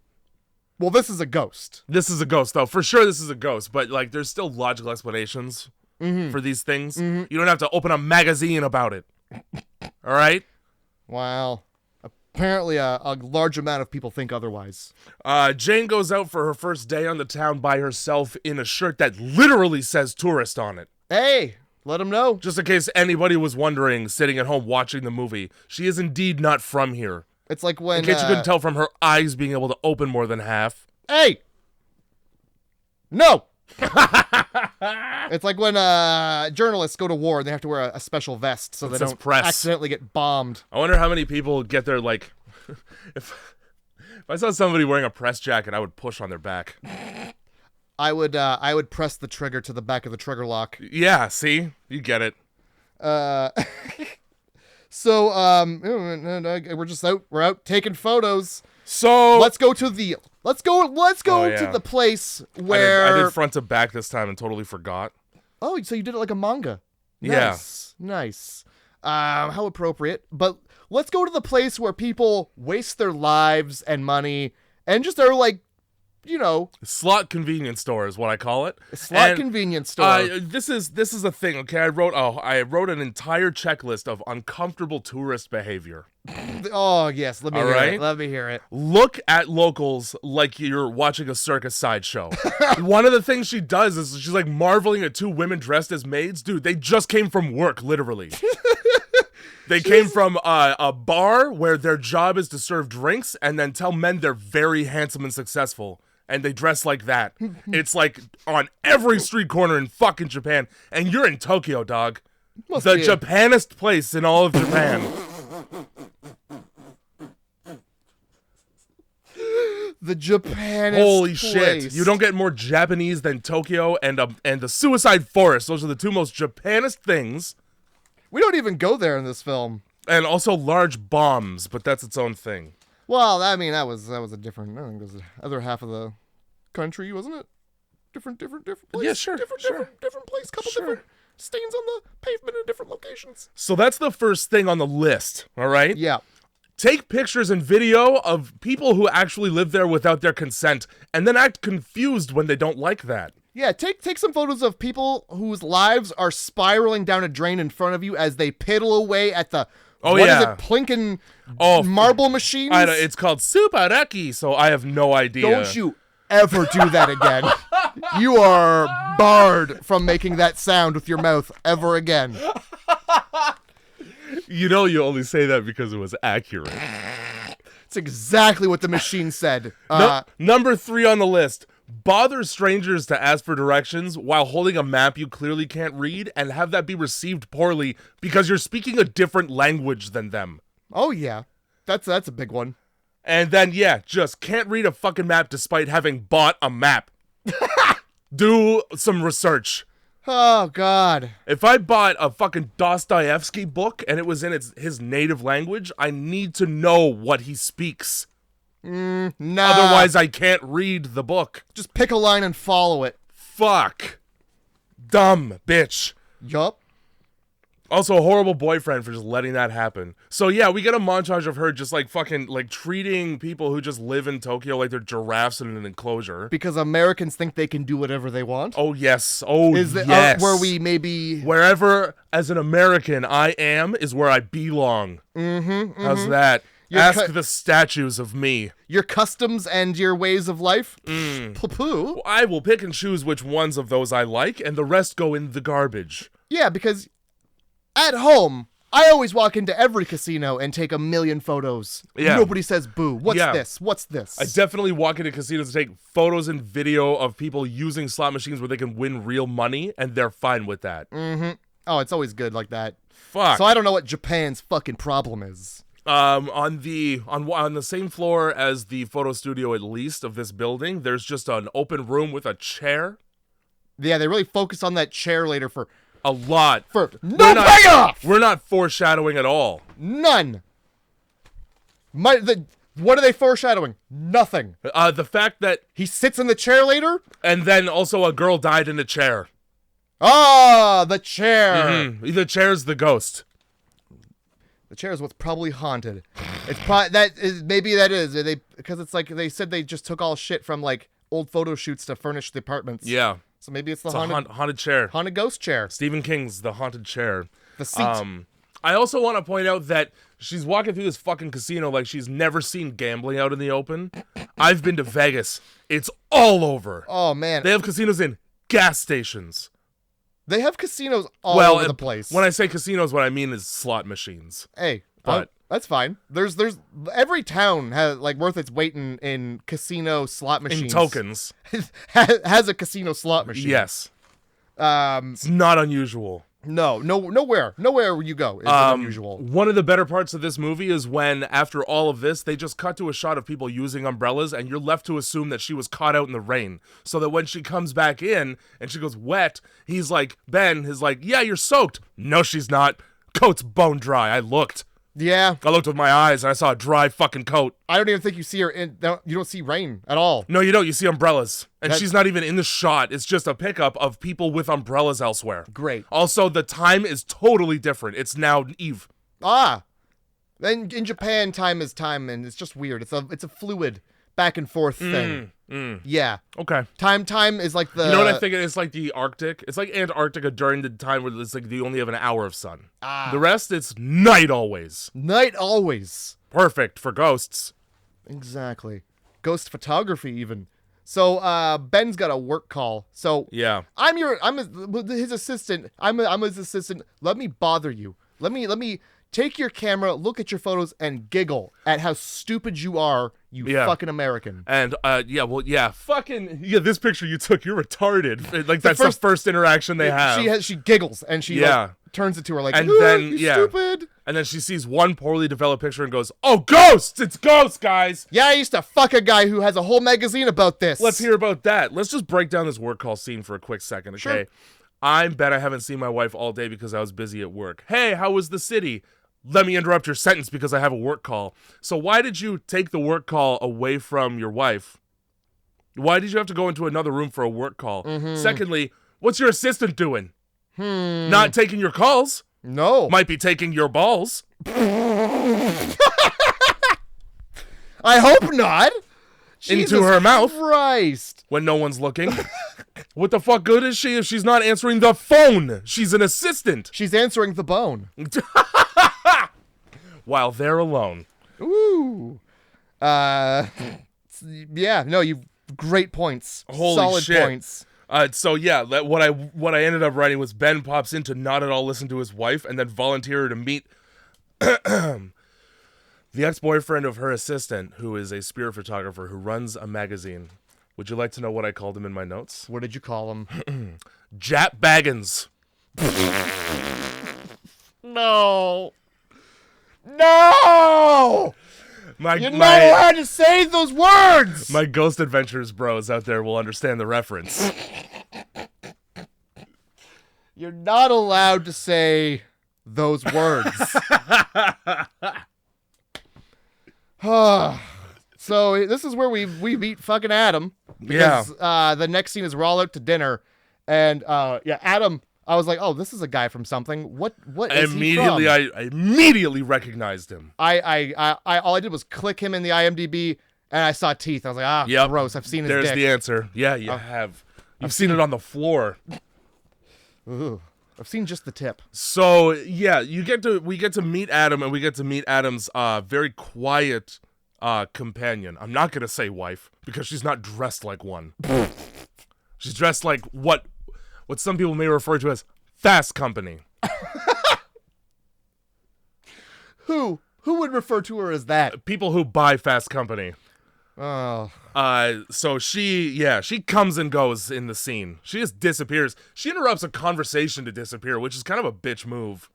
Well, this is a ghost. This is a ghost, though. For sure, this is a ghost. But, like, there's still logical explanations for these things. Mm-hmm. You don't have to open a magazine about it. All right? Wow. Apparently, a large amount of people think otherwise. Jane goes out for her first day on the town by herself in a shirt that literally says tourist on it. Hey, let them know. Just in case anybody was wondering, sitting at home watching the movie, she is indeed not from here. It's like when... In case you couldn't tell from her eyes being able to open more than half. Hey! No! It's like when journalists go to war and they have to wear a special vest so they don't accidentally get bombed. I wonder how many people get their, like... if I saw somebody wearing a press jacket, I would push on their back. I would press the trigger to the back of the trigger lock. Yeah, see? You get it. So, we're out taking photos. So let's go to the place where I did front to back this time and totally forgot. Oh, so you did it like a manga. Yeah. Nice. How appropriate. But let's go to the place where people waste their lives and money and just are like, slot convenience store is what I call it. Convenience store. This is a thing. Okay, I wrote an entire checklist of uncomfortable tourist behavior. Oh yes, let me hear it. Let me hear it. Look at locals like you're watching a circus sideshow. One of the things she does is she's like marveling at two women dressed as maids. Dude, they just came from work, literally. They came from a bar where their job is to serve drinks and then tell men they're very handsome and successful. And they dress like that. It's like on every street corner in fucking Japan. And you're in Tokyo, dog. The Japanest place in all of Japan. The Japanest Holy place. shit. You don't get more Japanese than Tokyo and the Suicide Forest. Those are the two most Japanest things. We don't even go there in this film. And also large bombs, but that's its own thing. Well, I mean, that was a different. I think it was the other half of the country, wasn't it? Different place. Yeah, sure. Different place. Couple different stains on the pavement in different locations. So that's the first thing on the list. All right. Yeah. Take pictures and video of people who actually live there without their consent, and then act confused when they don't like that. Yeah, take some photos of people whose lives are spiraling down a drain in front of you as they piddle away at the Oh, what yeah. is it, plinking Oh, marble machines? I know, it's called Subaraki, so I have no idea. Don't you ever do that again. You are barred from making that sound with your mouth ever again. You know you only say that because it was accurate. It's exactly what the machine said. Number 3 on the list. Bother strangers to ask for directions while holding a map you clearly can't read and have that be received poorly because you're speaking a different language than them. Oh, yeah. That's a big one. And then, yeah, just can't read a fucking map despite having bought a map. Do some research. Oh, God. If I bought a fucking Dostoevsky book and it was in his native language, I need to know what he speaks. Nah. Otherwise, I can't read the book. Just pick a line and follow it. Fuck. Dumb bitch. Yup. Also, a horrible boyfriend for just letting that happen. So yeah, we get a montage of her just like fucking like treating people who just live in Tokyo like they're giraffes in an enclosure. Because Americans think they can do whatever they want. Oh yes. Oh yes. Where we maybe... Wherever as an American I am is where I belong. Mm-hmm. How's that? Ask the statues of me. Your customs and your ways of life? Poo-poo. Well, I will pick and choose which ones of those I like, and the rest go in the garbage. Yeah, because at home, I always walk into every casino and take a million photos. Yeah. Nobody says boo. What's this? What's this? I definitely walk into casinos to take photos and video of people using slot machines where they can win real money, and they're fine with that. Mm-hmm. Oh, it's always good like that. Fuck. So I don't know what Japan's fucking problem is. On the same floor as the photo studio, at least, of this building, there's just an open room with a chair. Yeah, they really focus on that chair later for a lot. For no payoff! We're not foreshadowing at all. None. What are they foreshadowing? Nothing. The fact that he sits in the chair later? And then also a girl died in the chair. Ah, the chair. Mm-hmm. The chair's the ghost. The chair is what's probably haunted. It's because it's like they said they just took all shit from like old photo shoots to furnish the apartments. Yeah. So maybe it's the haunted chair. Haunted ghost chair. Stephen King's The Haunted Chair. The seat. I also want to point out that she's walking through this fucking casino like she's never seen gambling out in the open. I've been to Vegas. It's all over. Oh, man. They have casinos in gas stations. They have casinos all over the place. When I say casinos, what I mean is slot machines. Hey, but that's fine. There's every town has like worth its weight in casino slot machines. In tokens. has a casino slot machine. Yes. It's not unusual. Nowhere where you go is unusual. One of the better parts of this movie is when, after all of this, they just cut to a shot of people using umbrellas, and you're left to assume that she was caught out in the rain. So that when she comes back in, and she goes wet, Ben is like, yeah, you're soaked. No, she's not. Coat's bone dry. I looked. Yeah. I looked with my eyes, and I saw a dry fucking coat. I don't even think you see her you don't see rain at all. No, you don't. You see umbrellas. And she's not even in the shot. It's just a pickup of people with umbrellas elsewhere. Great. Also, the time is totally different. It's now eve. Then in Japan, time is time, and it's just weird. It's a fluid back and forth thing. Yeah. Okay. Time is like the... You know what I think? It's like the Arctic. It's like Antarctica during the time where it's like you only have an hour of sun. The rest, it's night always. Night always. Perfect for ghosts. Exactly. Ghost photography even. So Ben's got a work call. So yeah, I'm his assistant. I'm his assistant. Let me bother you. Let me take your camera, look at your photos, and giggle at how stupid you are, you fucking American. And this picture you took, you're retarded. Like that's the first interaction they have. She giggles and she turns it to her like, and then you stupid. And then she sees one poorly developed picture and goes, "Oh, ghosts! It's ghosts, guys!" Yeah, I used to fuck a guy who has a whole magazine about this. Let's hear about that. Let's just break down this work call scene for a quick second, okay? Sure. I bet I haven't seen my wife all day because I was busy at work. Hey, how was the city? Let me interrupt your sentence because I have a work call. So why did you take the work call away from your wife? Why did you have to go into another room for a work call? Secondly, what's your assistant doing? Not taking your calls. No. Might be taking your balls. I hope not. Into her mouth. Christ. When no one's looking. What the fuck good is she if she's not answering the phone? She's an assistant. She's answering the bone. while they're alone. Ooh. Yeah, no, you great points. Holy Solid shit. points. So yeah, what I ended up writing was Ben pops in to not at all listen to his wife and then volunteer her to meet the ex-boyfriend of her assistant, who is a spirit photographer who runs a magazine. Would you like to know what I called him in my notes? What did you call him? Jap Baggins. No. No! You're not allowed to say those words! My Ghost Adventures bros out there will understand the reference. You're not allowed to say those words. So this is where we meet fucking Adam. Because, the next scene is we're all out to dinner. And, Adam... I was like, oh, this is a guy from something. What is he from? I immediately recognized him. I all I did was click him in the IMDb, and I saw teeth. I was like, gross. I've seen his dick. There's the answer. Yeah, you have. You've seen it on the floor. Ooh, I've seen just the tip. So yeah, we get to meet Adam, and we get to meet Adam's very quiet companion. I'm not gonna say wife because she's not dressed like one. She's dressed like what some people may refer to as fast company. Who would refer to her as that? People who buy fast company. Oh. So she comes and goes in the scene. She just disappears. She interrupts a conversation to disappear, which is kind of a bitch move.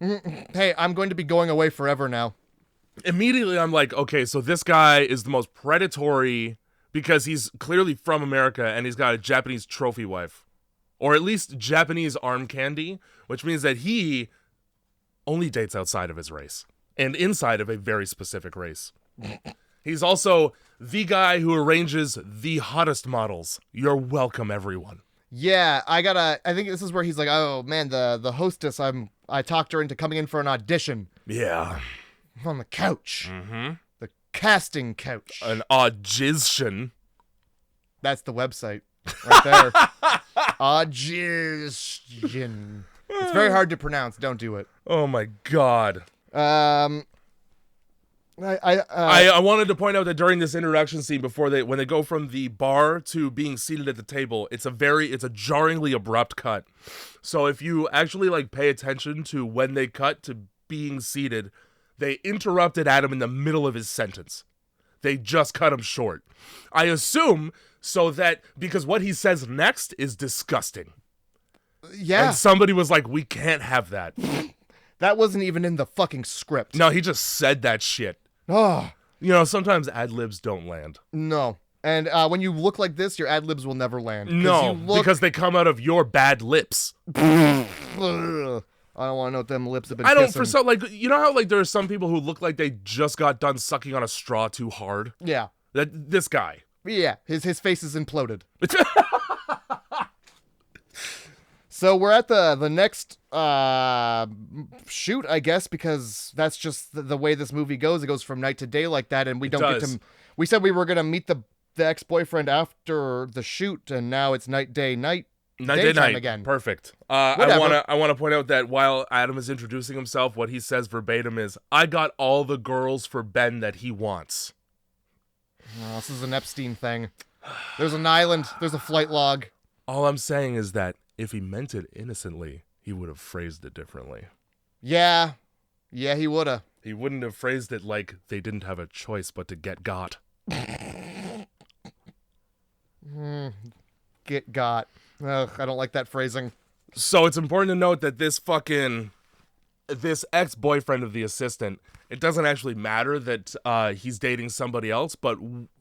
Hey, I'm going to be going away forever now. Immediately, I'm like, okay, so this guy is the most predatory because he's clearly from America and he's got a Japanese trophy wife. Or at least Japanese arm candy, which means that he only dates outside of his race and inside of a very specific race. He's also the guy who arranges the hottest models. You're welcome, everyone. Yeah, I think this is where he's like, oh man, the hostess, I talked her into coming in for an audition. Yeah. On the couch. Mm-hmm. The casting couch. An audition. That's the website. Right there. Audition. It's very hard to pronounce. Don't do it. Oh my god. I wanted to point out that during this introduction scene, when they go from the bar to being seated at the table, it's a jarringly abrupt cut. So if you actually pay attention to when they cut to being seated, they interrupted Adam in the middle of his sentence. They just cut him short. I assume so that because what he says next is disgusting. Yeah. And somebody was like, we can't have that. That wasn't even in the fucking script. No, he just said that shit. Oh. Sometimes ad-libs don't land. No. And when you look like this, your ad-libs will never land. No, because they come out of your bad lips. I don't want to know what them lips have been kissing. For some, you know how there are some people who look like they just got done sucking on a straw too hard? Yeah. This guy. Yeah, his face is imploded. So we're at the next shoot, I guess, because that's just the way this movie goes. It goes from night to day like that, and we don't get to. We said we were gonna meet the ex-boyfriend after the shoot, and now it's night day night. Night again. Perfect. I want to point out that while Adam is introducing himself, what he says verbatim is, "I got all the girls for Ben that he wants." Oh, this is an Epstein thing. There's an island. There's a flight log. All I'm saying is that if he meant it innocently, he would have phrased it differently. Yeah. Yeah, he would have. He wouldn't have phrased it like they didn't have a choice but to get got. Get got. Ugh, I don't like that phrasing. So it's important to note that this ex-boyfriend of the assistant, it doesn't actually matter that he's dating somebody else, but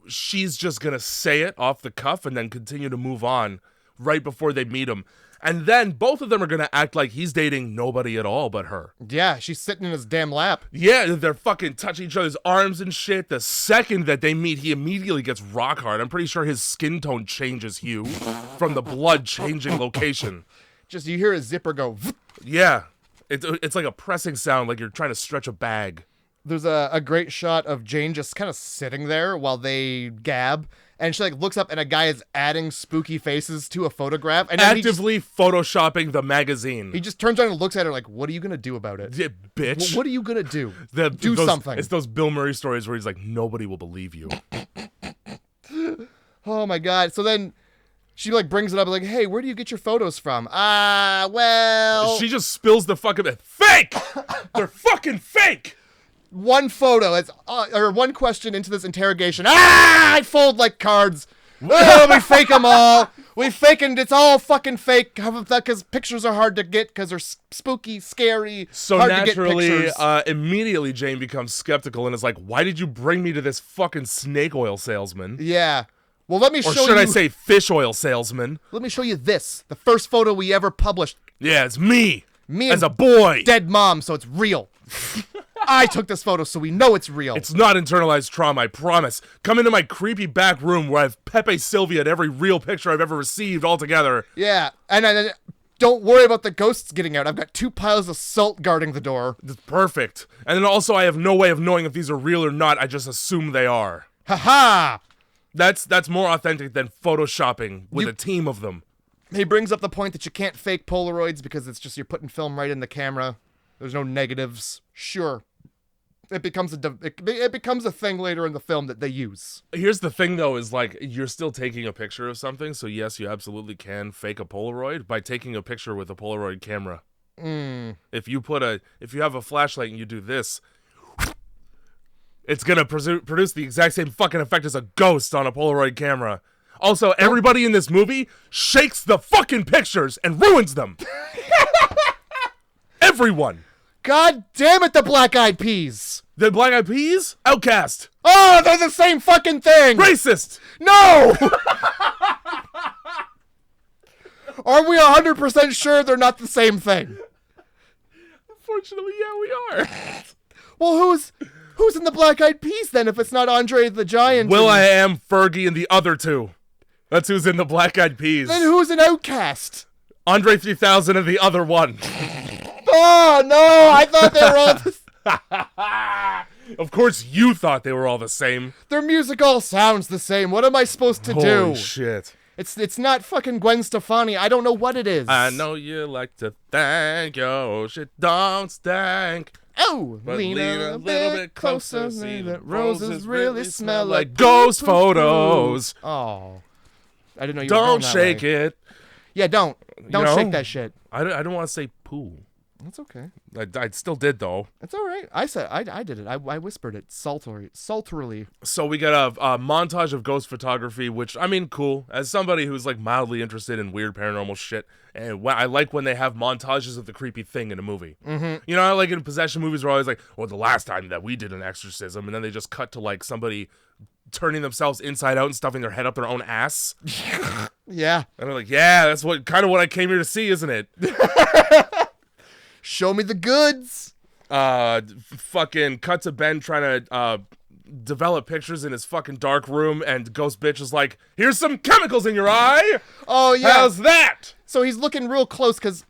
she's just going to say it off the cuff and then continue to move on right before they meet him. And then both of them are going to act like he's dating nobody at all but her. Yeah, she's sitting in his damn lap. Yeah, they're fucking touching each other's arms and shit. The second that they meet, he immediately gets rock hard. I'm pretty sure his skin tone changes hue from the blood changing location. Just you hear his zipper go. Yeah, it's like a pressing sound, like you're trying to stretch a bag. There's a great shot of Jane just kind of sitting there while they gab. and she like looks up and a guy is adding spooky faces to a photograph and then Actively photoshopping the magazine. he just turns around and looks at her like, what are you gonna do about it? Yeah, bitch. What are you gonna do? Do something. It's those Bill Murray stories where he's like, nobody will believe you. Oh my god. So then she like brings it up like, hey, where do you get your photos from? Well, She just spills the fucking fake. They're fucking fake. one photo, or one question into this interrogation. I fold like cards. Oh, we fake them all. We faking. It's all fucking fake because pictures are hard to get because they're spooky, scary. So hard naturally, to get pictures. Immediately Jane becomes skeptical and is like, "Why did you bring me to this fucking snake oil salesman?" Yeah. Well, let me show you. Or should I say fish oil salesman? Let me show you this. The first photo we ever published. Yeah, it's me. Me as and a boy. Dead mom, so it's real. I took this photo, so we know it's real. It's not internalized trauma, I promise. Come into my creepy back room where I've Pepe Sylvia at every real picture I've ever received all together. Yeah, and don't worry about the ghosts getting out. I've got 2 piles of salt guarding the door. It's perfect. And then also I have no way of knowing if these are real or not. I just assume they are. Ha-ha! That's more authentic than photoshopping with a team of them. He brings up the point that you can't fake Polaroids because it's just you're putting film right in the camera. There's no negatives. Sure. It becomes a thing later in the film that they use. Here's the thing, though, is like you're still taking a picture of something, so yes, you absolutely can fake a Polaroid by taking a picture with a Polaroid camera. If you have a flashlight and you do this, it's gonna produce the exact same fucking effect as a ghost on a Polaroid camera. Also, everybody in this movie shakes the fucking pictures and ruins them. Everyone. God damn it, the Black Eyed Peas! The Black Eyed Peas? Outcast. Oh, they're the same fucking thing! Racist. No! Are we 100% sure they're not the same thing? Unfortunately, yeah, we are. Well, who's in the Black Eyed Peas then if it's not Andre the Giant? Will.i.am, Fergie, and the other 2. That's who's in the Black Eyed Peas. Then who's an Outcast? Andre 3000 and the other one. Oh, no, I thought they were all Of course you thought they were all the same. Their music all sounds the same. What am I supposed to do? Holy shit. It's not fucking Gwen Stefani. I don't know what it is. I know you like to thank your shit don't stank. Oh, But lean a little bit closer, see that roses really smell like ghost photos. Oh, I didn't know you were going Don't that shake way. it. Yeah, don't know? shake that shit. I don't want to say poo. That's okay. I still did, though. It's all right. I said I did it. I whispered it sultrily. So we got a montage of ghost photography, which, I mean, cool. As somebody who's, like, mildly interested in weird paranormal shit, and I like when they have montages of the creepy thing in a movie. Mm-hmm. You know, I like in possession movies, we're always like, well, the last time that we did an exorcism, and then they just cut to, like, somebody turning themselves inside out and stuffing their head up their own ass. Yeah. And they're like, yeah, that's what I came here to see, isn't it? Show me the goods. Fucking cut to Ben trying to develop pictures in his fucking dark room, and Ghost Bitch is like, here's some chemicals in your eye. Oh yeah. How's that? So he's looking real close because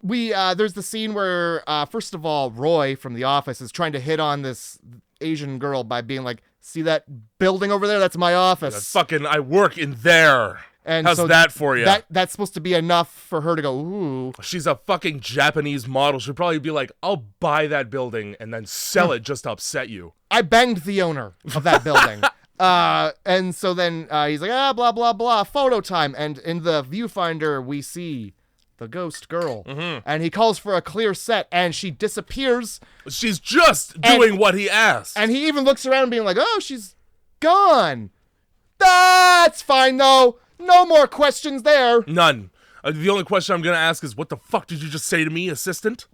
there's the scene where first of all Roy from The Office is trying to hit on this Asian girl by being like, see that building over there? That's my office. I work in there. And how's so that for you? That's supposed to be enough for her to go, ooh. She's a fucking Japanese model. She'd probably be like, I'll buy that building and then sell it just to upset you. I banged the owner of that building. And so then he's like, blah, blah, blah, photo time. And in the viewfinder, we see the ghost girl. Mm-hmm. And he calls for a clear set, and she disappears. She's just doing what he asked. And he even looks around being like, oh, she's gone. That's fine, though. No more questions there. None. The only question I'm going to ask is, what the fuck did you just say to me, assistant?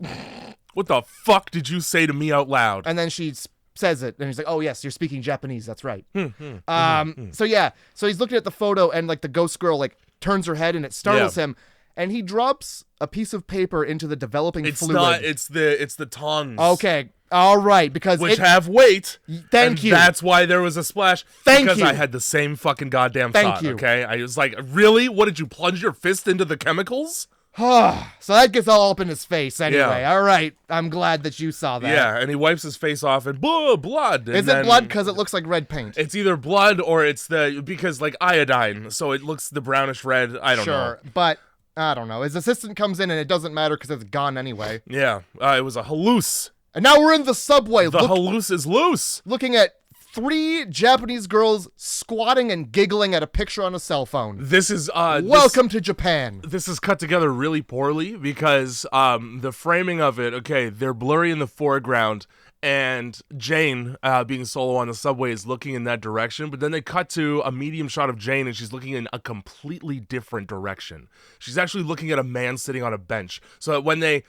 What the fuck did you say to me out loud? And then she says it, and he's like, oh, yes, you're speaking Japanese. That's right. So, yeah. So he's looking at the photo, and, like, the ghost girl, like, turns her head, and it startles him. And he drops a piece of paper into the developing fluid. It's the tongs. Okay. All right, because which have weight. Thank you. That's why there was a splash. Thank because you. I had the same fucking goddamn Thank thought. you. Okay, I was like, really? What did you plunge your fist into the chemicals? So that gets all up in his face anyway. Yeah. All right. I'm glad that you saw that. Yeah, and he wipes his face off and blood. Is it blood? Because it looks like red paint. It's either blood or it's because like iodine, so it looks the brownish red. I don't know. Sure, but I don't know. His assistant comes in and it doesn't matter because it's gone anyway. Yeah, it was a halluce. And now we're in the subway. The halluce is loose. Looking at 3 Japanese girls squatting and giggling at a picture on a cell phone. This is Welcome to Japan. This is cut together really poorly because the framing of it, okay, they're blurry in the foreground and Jane being solo on the subway is looking in that direction, but then they cut to a medium shot of Jane and she's looking in a completely different direction. She's actually looking at a man sitting on a bench. So that when they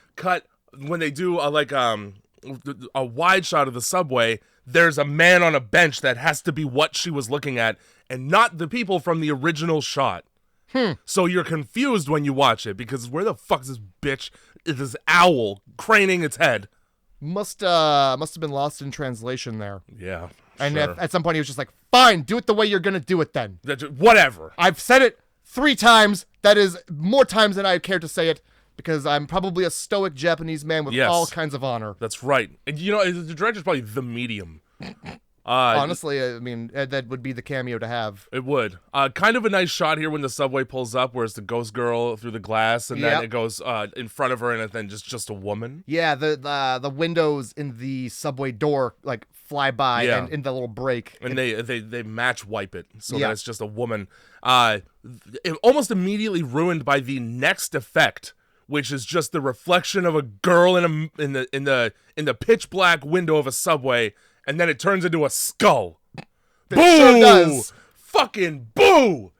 do a wide shot of the subway, there's a man on a bench that has to be what she was looking at and not the people from the original shot. So you're confused when you watch it because where the fuck is this owl craning its head? Must have been lost in translation there. Yeah. And sure. at some point he was just like, fine, do it the way you're going to do it then. Whatever. I've said it 3 times. That is more times than I care to say it because I'm probably a stoic Japanese man with all kinds of honor. That's right. And you know, the director's probably the medium. Honestly, I mean, that would be the cameo to have. It would. Kind of a nice shot here when the subway pulls up, where it's the ghost girl through the glass, and then it goes in front of her, and then just a woman. Yeah, the windows in the subway door like fly by and in the little break, and they match wipe it so that it's just a woman. It almost immediately ruined by the next effect, which is just the reflection of a girl in the pitch black window of a subway. And then it turns into a skull. It sure does. Fucking boo!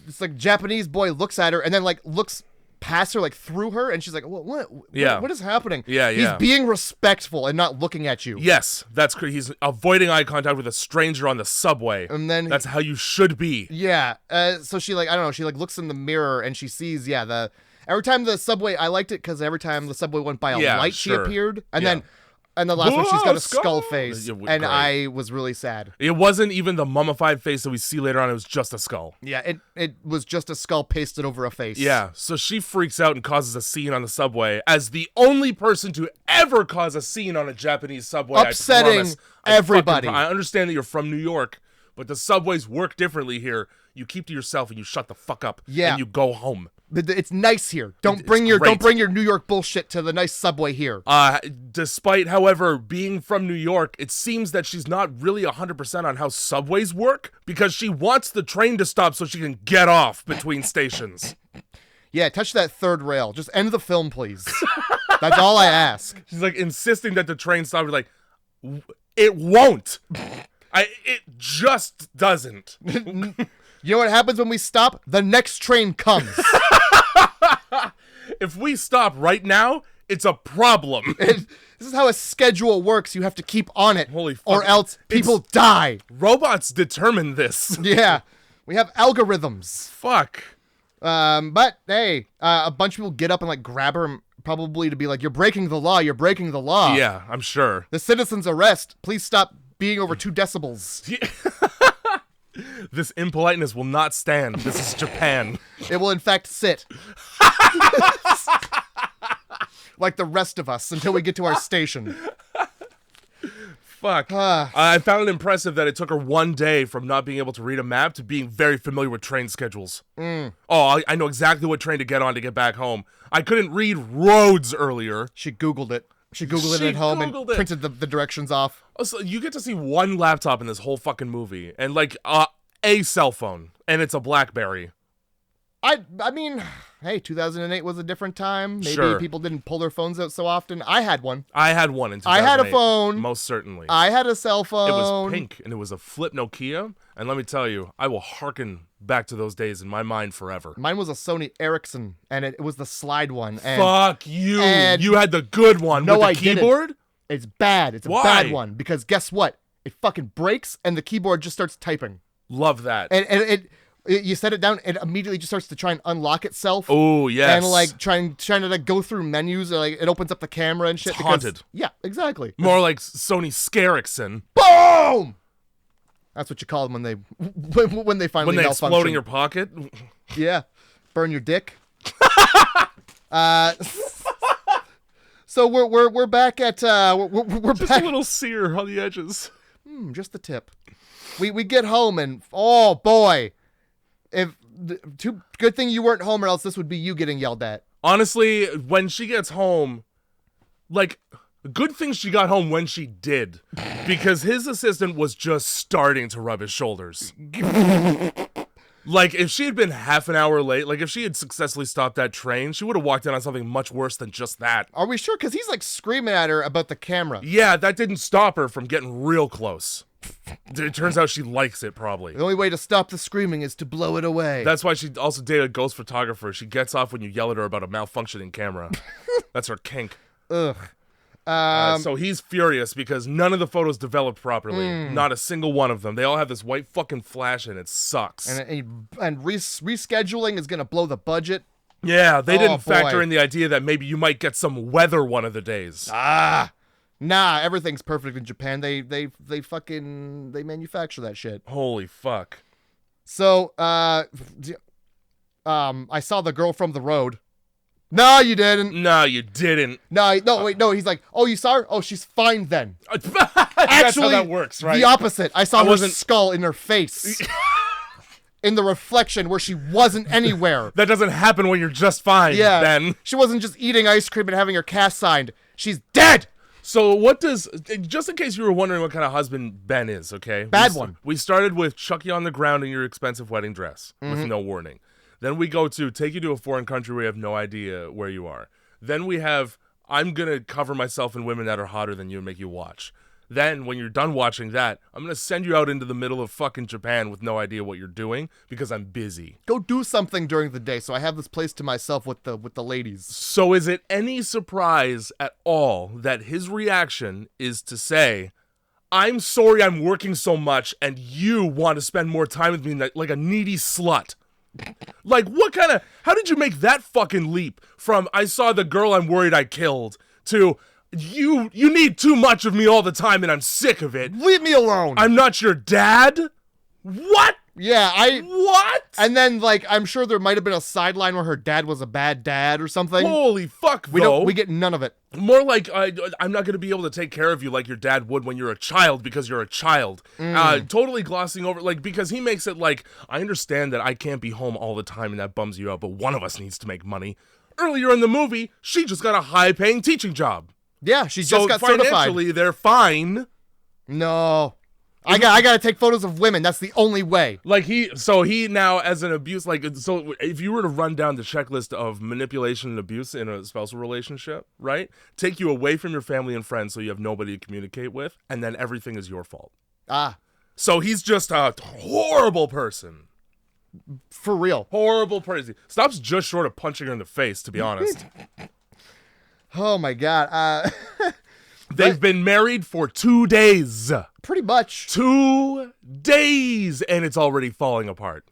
It's like Japanese boy looks at her and then like looks past her, like through her, and she's like, "What? What is happening?" Yeah. He's being respectful and not looking at you. Yes, that's he's avoiding eye contact with a stranger on the subway. And then that's how you should be. Yeah. So she like I don't know. She like looks in the mirror and she sees every time the subway. I liked it because every time the subway went by a light, she appeared, and then. And the last one, she's got a skull face, and great. I was really sad. It wasn't even the mummified face that we see later on. It was just a skull. Yeah, it was just a skull pasted over a face. Yeah, so she freaks out and causes a scene on the subway as the only person to ever cause a scene on a Japanese subway. Upsetting everybody. I understand that you're from New York, but the subways work differently here. You keep to yourself and you shut the fuck up. Yeah. And you go home. It's nice here. Don't bring your New York bullshit to the nice subway here. Despite, however, being from New York, it seems that she's not really 100% on how subways work because she wants the train to stop so she can get off between stations. Yeah, touch that third rail. Just end the film, please. That's all I ask. She's like insisting that the train stop. Like, it won't. It just doesn't. You know what happens when we stop? The next train comes. If we stop right now, it's a problem. This is how a schedule works. You have to keep on it. Holy fuck. Or else people die. Robots determine this. Yeah. We have algorithms. Fuck. But, hey, a bunch of people get up and, like, grab her probably to be like, you're breaking the law. You're breaking the law. Yeah, I'm sure. The citizen's arrest. Please stop being over 2 decibels. This impoliteness will not stand. This is Japan. It will, in fact, sit. Like the rest of us until we get to our station. Fuck. I found it impressive that it took her 1 day from not being able to read a map to being very familiar with train schedules. Oh, I know exactly what train to get on to get back home. I couldn't read roads earlier. She Googled it. She Googled it at home and printed the directions off. So you get to see one laptop in this whole fucking movie, and like a cell phone, and it's a BlackBerry. I mean, hey, 2008 was a different time. Maybe people didn't pull their phones out so often. I had one. I had one in 2008. I had a phone. Most certainly. I had a cell phone. It was pink, and it was a flip Nokia. And let me tell you, I will hearken back to those days in my mind forever. Mine was a Sony Ericsson, and it was the slide one. And, fuck you. You had the good one with the keyboard? Didn't. It's bad. It's a bad one. Because guess what? It fucking breaks, and the keyboard just starts typing. Love that. And you set it down, it immediately just starts to try and unlock itself. Oh, yes. And like trying to like go through menus, like it opens up the camera and shit. It's haunted. Yeah, exactly. More like Sony Scarickson. Boom! That's what you call them when they finally when they malfunction. explode in your pocket. Yeah, burn your dick. So we're back at we're Just back. a little sear on the edges. Just the tip. We get home and oh boy, good thing you weren't home or else this would be you getting yelled at. Honestly, when she gets home, like, good thing she got home when she did, because his assistant was just starting to rub his shoulders. Like, if she had been half an hour late, like, if she had successfully stopped that train, she would have walked in on something much worse than just that. Are we sure? Because he's like screaming at her about the camera. Yeah, that didn't stop her from getting real close. It turns out she likes it, probably. The only way to stop the screaming is to blow it away. That's why she also dated a ghost photographer. She gets off when you yell at her about a malfunctioning camera. That's her kink. Ugh. So he's furious because none of the photos developed properly. Not a single one of them. They all have this white fucking flash and it sucks. And rescheduling is going to blow the budget. Yeah, they didn't factor boy. in the idea that maybe you might get some weather one of the days. Nah, everything's perfect in Japan. They manufacture that shit. Holy fuck. So, I saw the girl from the road. No, you didn't. No, you didn't. No. He's like, oh, you saw her? Oh, she's fine then. That's Actually, how that works, right? The opposite. I saw her wasn't- skull in her face. In the reflection where she wasn't anywhere. That doesn't happen when you're just fine, Yeah. Ben. She wasn't just eating ice cream and having her cast signed. She's dead. So what does, just in case you were wondering what kind of husband Ben is, okay? Bad one. We started with chuck you on the ground in your expensive wedding dress with no warning. Then we go to take you to a foreign country where you have no idea where you are. Then we have, I'm going to cover myself in women that are hotter than you and make you watch. Then, when you're done watching that, I'm going to send you out into the middle of fucking Japan with no idea what you're doing because I'm busy. Go do something during the day so I have this place to myself with the ladies. So is it any surprise at all that his reaction is to say, I'm sorry I'm working so much and you want to spend more time with me like a needy slut? Like, how did you make that fucking leap from I saw the girl I'm worried I killed to you need too much of me all the time and I'm sick of it. Leave me alone. I'm not your dad? What? Yeah, What? And then, like, I'm sure there might have been a sideline where her dad was a bad dad or something. Holy fuck, though. We get none of it. More like, I'm not going to be able to take care of you like your dad would when you're a child because you're a child. Totally glossing over, like, because he makes it like, I understand that I can't be home all the time and that bums you out, but one of us needs to make money. Earlier in the movie, she just got a high-paying teaching job. Yeah, she just got certified. So financially, they're fine. No. I gotta take photos of women. That's the only way. Like he now as an abuse, like, so if you were to run down the checklist of manipulation and abuse in a spousal relationship, right? Take you away from your family and friends so you have nobody to communicate with, and then everything is your fault. So he's just a horrible person. For real. Horrible person. Stops just short of punching her in the face, to be honest. Oh my God. They've been married for 2 days. Pretty much. 2 days, and it's already falling apart.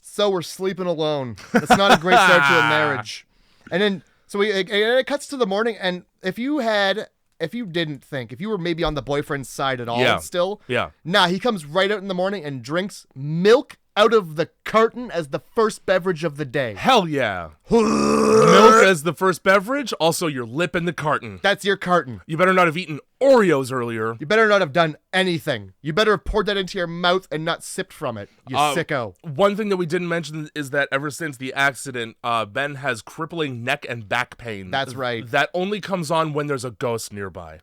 So we're sleeping alone. It's not a great start to a marriage. And then, so it cuts to the morning, and if you were maybe on the boyfriend's side at all still, he comes right out in the morning and drinks milk out of the carton as the first beverage of the day. Hell yeah. Milk as the first beverage, also your lip in the carton. That's your carton. You better not have eaten Oreos earlier. You better not have done anything. You better have poured that into your mouth and not sipped from it, you sicko. One thing that we didn't mention is that ever since the accident, Ben has crippling neck and back pain. That's right. That only comes on when there's a ghost nearby.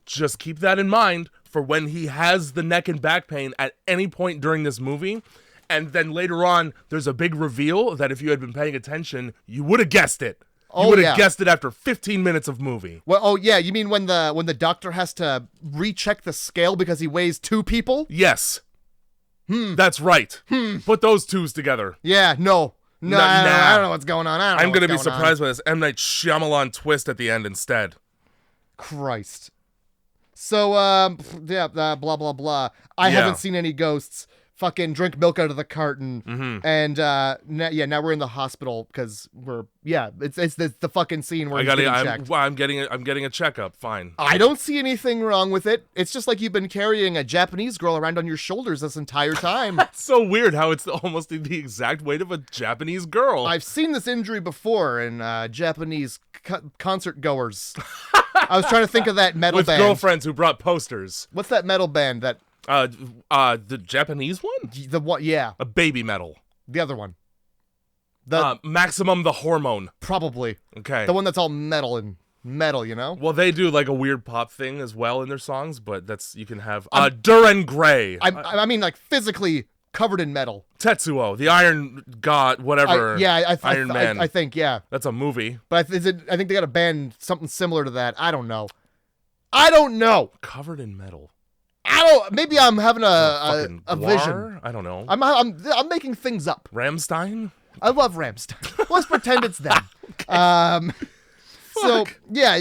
Just keep that in mind for when he has the neck and back pain at any point during this movie. And then later on, there's a big reveal that if you had been paying attention, you would have guessed it. You would have guessed it after 15 minutes of movie. Well, you mean when the doctor has to recheck the scale because he weighs 2 people? Yes. That's right. Put those twos together. Yeah, no. I don't know what's going on. I'm going to be surprised by this M. Night Shyamalan twist at the end instead. Christ. So, blah, blah, blah. I haven't seen any ghosts. fucking drink milk out of the carton. Mm-hmm. And now we're in the hospital because it's the fucking scene where he's getting checked. I'm getting a checkup. Fine. I don't see anything wrong with it. It's just like you've been carrying a Japanese girl around on your shoulders this entire time. It's so weird how it's almost the exact weight of a Japanese girl. I've seen this injury before in Japanese concert goers. I was trying to think of that metal With band. girlfriends who brought posters. What's that metal band that... The Japanese one? The one, yeah. A baby metal. The other one. Maximum the Hormone. Probably. Okay. The one that's all metal, you know? Well, they do like a weird pop thing as well in their songs, but you can have Duran Gray. I mean, like, physically covered in metal. Tetsuo, the Iron God, whatever. Iron Man. I think, yeah. That's a movie. But I think they got a band something similar to that. I don't know. Covered in metal. Maybe I'm having a vision. I don't know. I'm making things up. Rammstein? I love Rammstein. Let's pretend it's them. So yeah,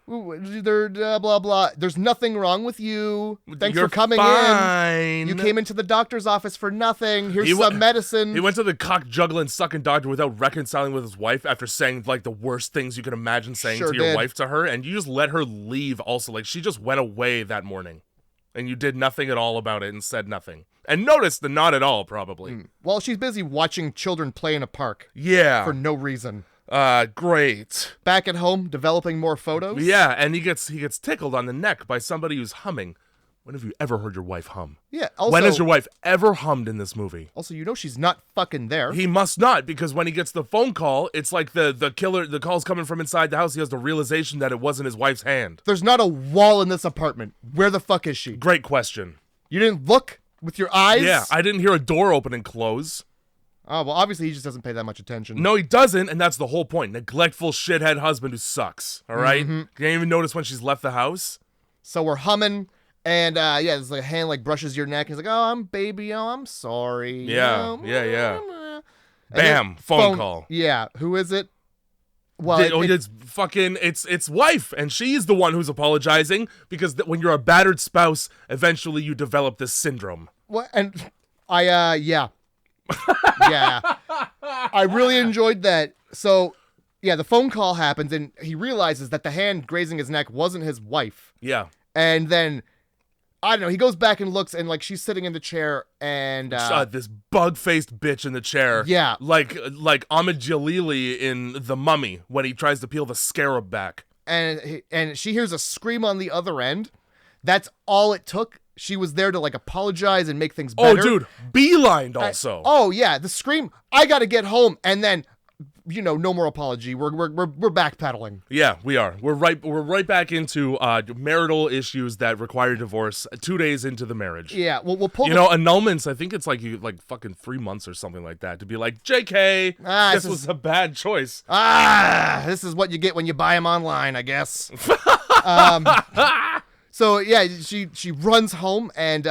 they're blah blah. There's nothing wrong with you. Thanks for coming in. You came into the doctor's office for nothing. Here's some medicine. He went to the cock juggling sucking doctor without reconciling with his wife after saying like the worst things you could imagine saying to your wife to her, and you just let her leave. Also, like she just went away that morning. And you did nothing at all about it and said nothing. And noticed the not at all, probably. Well, she's busy watching children play in a park. Yeah. For no reason. Great. Back at home, developing more photos? Yeah, and he gets tickled on the neck by somebody who's humming. When have you ever heard your wife hum? Yeah, also... When has your wife ever hummed in this movie? Also, you know she's not fucking there. He must not, because when he gets the phone call, it's like the killer, the call's coming from inside the house, he has the realization that it wasn't his wife's hand. There's not a wall in this apartment. Where the fuck is she? Great question. You didn't look with your eyes? Yeah, I didn't hear a door open and close. Oh, well, obviously he just doesn't pay that much attention. No, he doesn't, and that's the whole point. Neglectful shithead husband who sucks, all right? Mm-hmm. Can't even notice when she's left the house. So we're humming, and there's like a hand like brushes your neck. He's like, "Oh, I'm baby. Oh, I'm sorry." Yeah, you know? Yeah. Bam, phone call. Yeah, who is it? Well, it's wife, and she's the one who's apologizing because when you're a battered spouse, eventually you develop this syndrome. What? And yeah. I really enjoyed that. So, yeah, the phone call happens, and he realizes that the hand grazing his neck wasn't his wife. Yeah. And then, I don't know, he goes back and looks, and, like, she's sitting in the chair, and... this bug-faced bitch in the chair. Yeah. Like Ahmed Jalili in The Mummy, when he tries to peel the scarab back. And she hears a scream on the other end. That's all it took. She was there to, like, apologize and make things better. Oh, dude, beelined also. Yeah, the scream, I gotta get home, and then... no more apology. We're backpedaling. Yeah, we are. We're right back into marital issues that require divorce 2 days into the marriage. Yeah, we'll pull. Annulments. I think it's like fucking 3 months or something like that to be like, JK, this was a bad choice. This is what you get when you buy them online, I guess. So yeah, she runs home and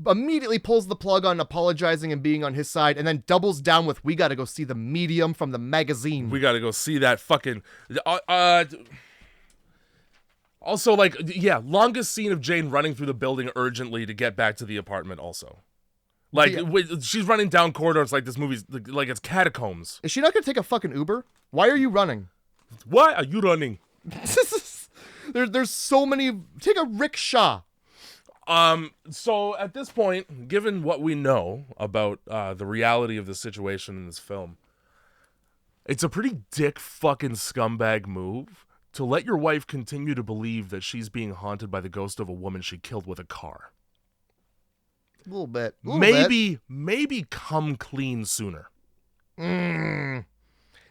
immediately pulls the plug on apologizing and being on his side, and then doubles down with, "We gotta go see the medium from the magazine. We gotta go see that fucking also, like, yeah, longest scene of Jane running through the building urgently to get back to the apartment also. Like, she's running down corridors like this movie's like it's catacombs. Is she not gonna take a fucking Uber? Why are you running? Why are you running? There's so many. Take a rickshaw. So at this point, given what we know about the reality of the situation in this film, it's a pretty dick fucking scumbag move to let your wife continue to believe that she's being haunted by the ghost of a woman she killed with a car. A little bit. Maybe come clean sooner.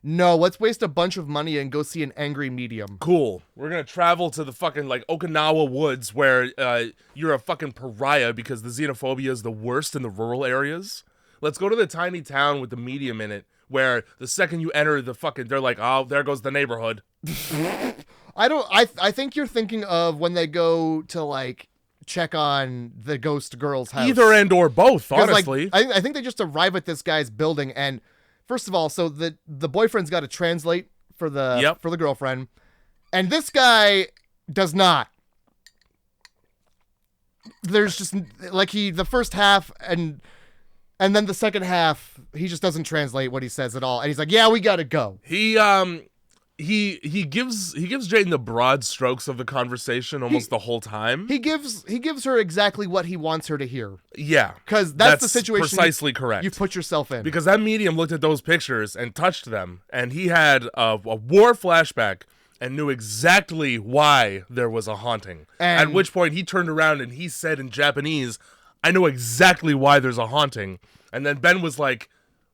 No, let's waste a bunch of money and go see an angry medium. Cool. We're gonna travel to the fucking, like, Okinawa woods where you're a fucking pariah because the xenophobia is the worst in the rural areas. Let's go to the tiny town with the medium in it where the second you enter the fucking, they're like, "Oh, there goes the neighborhood." I think you're thinking of when they go to, like, check on the ghost girl's house. Either and or both, honestly. Like, I think they just arrive at this guy's building, and first of all, so the boyfriend's got to translate for the girlfriend, and this guy does not. there's just like the first half and then the second half, he just doesn't translate what he says at all. And he's like, yeah, we got to go. He gives Jane the broad strokes of the conversation almost the whole time. He gives her exactly what he wants her to hear. Yeah. Because that's the situation precisely correct. You put yourself in. Because that medium looked at those pictures and touched them, and he had a war flashback and knew exactly why there was a haunting. And at which point he turned around and he said in Japanese, I know exactly why there's a haunting. And then Ben was like,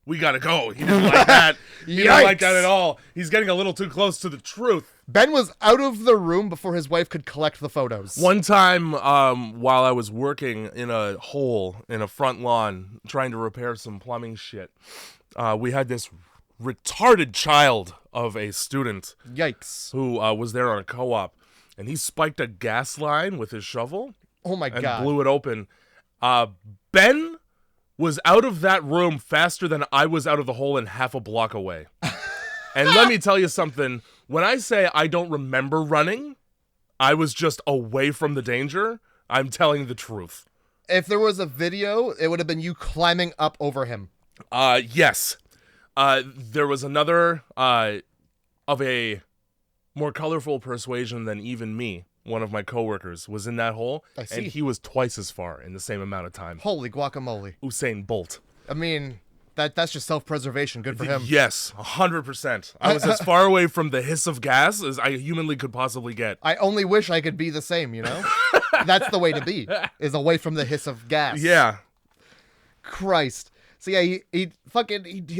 we gotta go. He didn't like that. He didn't like that at all. He's getting a little too close to the truth. Ben was out of the room before his wife could collect the photos. One time, while I was working in a hole in a front lawn, trying to repair some plumbing shit, we had this retarded child of a student. Yikes. Who was there on a co-op, and he spiked a gas line with his shovel. Oh my God. And blew it open. Ben was out of that room faster than I was out of the hole and half a block away. And let me tell you something. When I say I don't remember running, I was just away from the danger. I'm telling the truth. If there was a video, it would have been you climbing up over him. Yes. There was another of a more colorful persuasion than even me. One of my coworkers was in that hole, and he was twice as far in the same amount of time. Holy guacamole. Usain Bolt. I mean, that's just self-preservation. Good for him. Yes, 100%. I was as far away from the hiss of gas as I humanly could possibly get. I only wish I could be the same, you know? That's the way to be, is away from the hiss of gas. Yeah. Christ. So yeah, he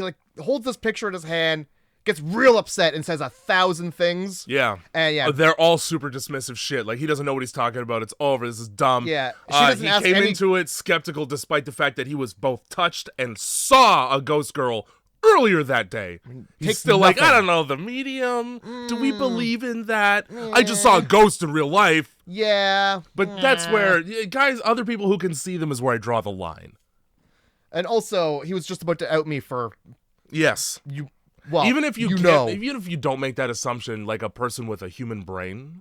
like holds this picture in his hand, gets real upset and says 1,000 things. Yeah. And yeah. They're all super dismissive shit. Like, he doesn't know what he's talking about. It's over. This is dumb. Yeah. He came into it skeptical despite the fact that he was both touched and saw a ghost girl earlier that day. He's still like, I don't know, the medium? Do we believe in that? I just saw a ghost in real life. Yeah. But that's where, guys, other people who can see them is where I draw the line. And also, he was just about to out me for... Yes. Well, even if you don't make that assumption, like a person with a human brain,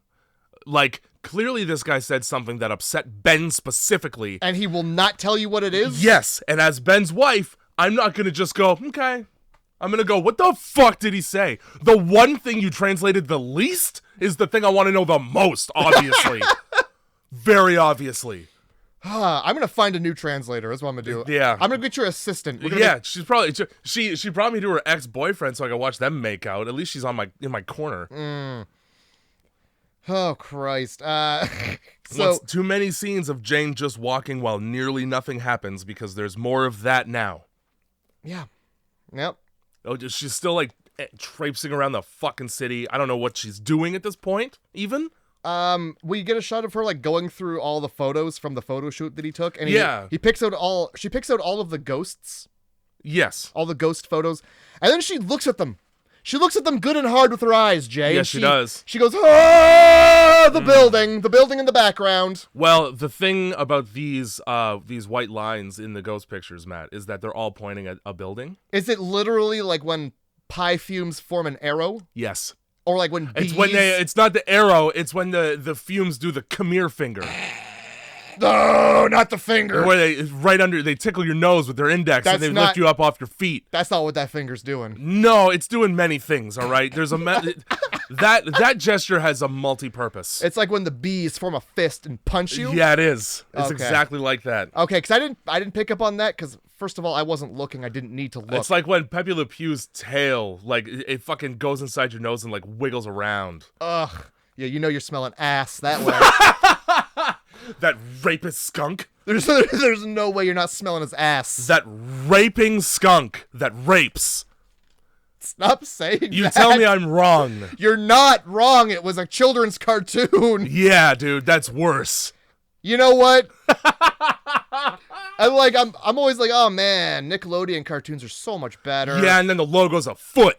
like clearly this guy said something that upset Ben specifically, and he will not tell you what it is. Yes, and as Ben's wife, I'm not gonna just go, okay. I'm gonna go, what the fuck did he say? The one thing you translated the least is the thing I want to know the most. Obviously, very obviously. I'm gonna find a new translator. That's what I'm gonna do. Yeah, I'm gonna get your assistant. She's probably she brought me to her ex-boyfriend so I could watch them make out. At least she's in my corner. Oh Christ! So too many scenes of Jane just walking while nearly nothing happens because there's more of that now. Yeah. Yep. Oh, she's still like traipsing around the fucking city. I don't know what she's doing at this point. Even. We get a shot of her like going through all the photos from the photo shoot that he took, and she picks out all of the ghosts. Yes. All the ghost photos, and then she looks at them. She looks at them good and hard with her eyes, Jay. Yes, she does. She goes, "Ah, the building in the background." Well, the thing about these white lines in the ghost pictures, Matt, is that they're all pointing at a building. Is it literally like when pie fumes form an arrow? Yes. Or like when bees... It's not the arrow, it's when the fumes do the come here finger. No, not the finger. Where they tickle your nose with their index and they lift you up off your feet. That's not what that finger's doing. No, it's doing many things, all right? There's that gesture has a multi-purpose. It's like when the bees form a fist and punch you? Yeah, it is. It's exactly like that. Okay, cuz I didn't pick up on that cuz first of all, I wasn't looking. I didn't need to look. It's like when Pepe Le Pew's tail, like, it fucking goes inside your nose and, like, wiggles around. Ugh. Yeah, you know you're smelling ass that way. That rapist skunk. There's no way you're not smelling his ass. That raping skunk that rapes. Stop saying that. You tell me I'm wrong. You're not wrong. It was a children's cartoon. Yeah, dude, that's worse. You know what? I'm always like, oh man, Nickelodeon cartoons are so much better. Yeah, and then the logo's a foot.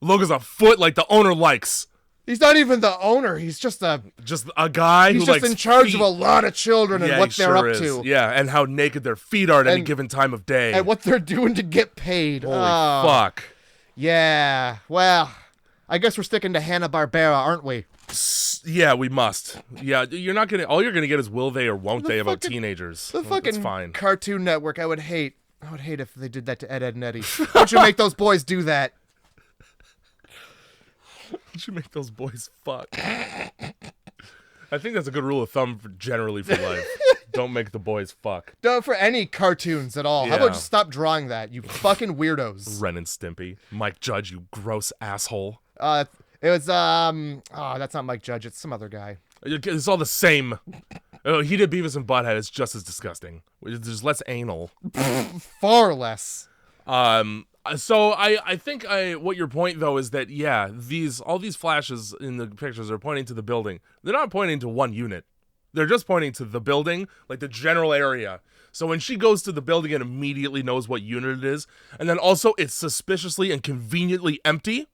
Logo's a foot like the owner likes. He's not even the owner. He's just a guy who likes in charge feet. of a lot of children and what they're up to. Yeah, and how naked their feet are at any given time of day. And what they're doing to get paid. Holy fuck. Yeah. Well, I guess we're sticking to Hanna-Barbera, aren't we? Yeah, we must. Yeah, you're not gonna. All you're gonna get is will they or won't they about teenagers. The fucking That's fine. Cartoon Network. I would hate if they did that to Ed, Edd and Eddie. Why don't you make those boys do that? You should make those boys fuck. I think that's a good rule of thumb generally for life. Don't make the boys fuck. No, for any cartoons at all. Yeah. How about just stop drawing that, you fucking weirdos? Ren and Stimpy. Mike Judge, you gross asshole. It was that's not Mike Judge. It's some other guy. It's all the same. He did Beavis and Butthead. It's just as disgusting. There's less anal. Far less. So I think what your point though is that all these flashes in the pictures are pointing to the building. They're not pointing to one unit. They're just pointing to the building, like the general area. So when she goes to the building and immediately knows what unit it is, and then also it's suspiciously and conveniently empty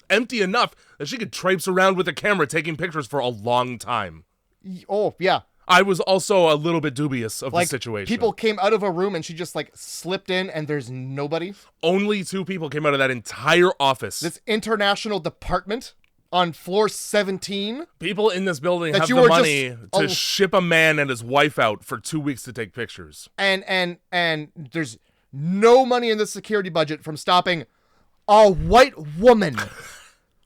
enough that she could traipse around with a camera taking pictures for a long time. Oh, yeah. I was also a little bit dubious of the situation. People came out of a room and she just slipped in and there's nobody. Only 2 people came out of that entire office. This international department on floor 17. People in this building have the money to ship a man and his wife out for 2 weeks to take pictures. And there's no money in the security budget from stopping a white woman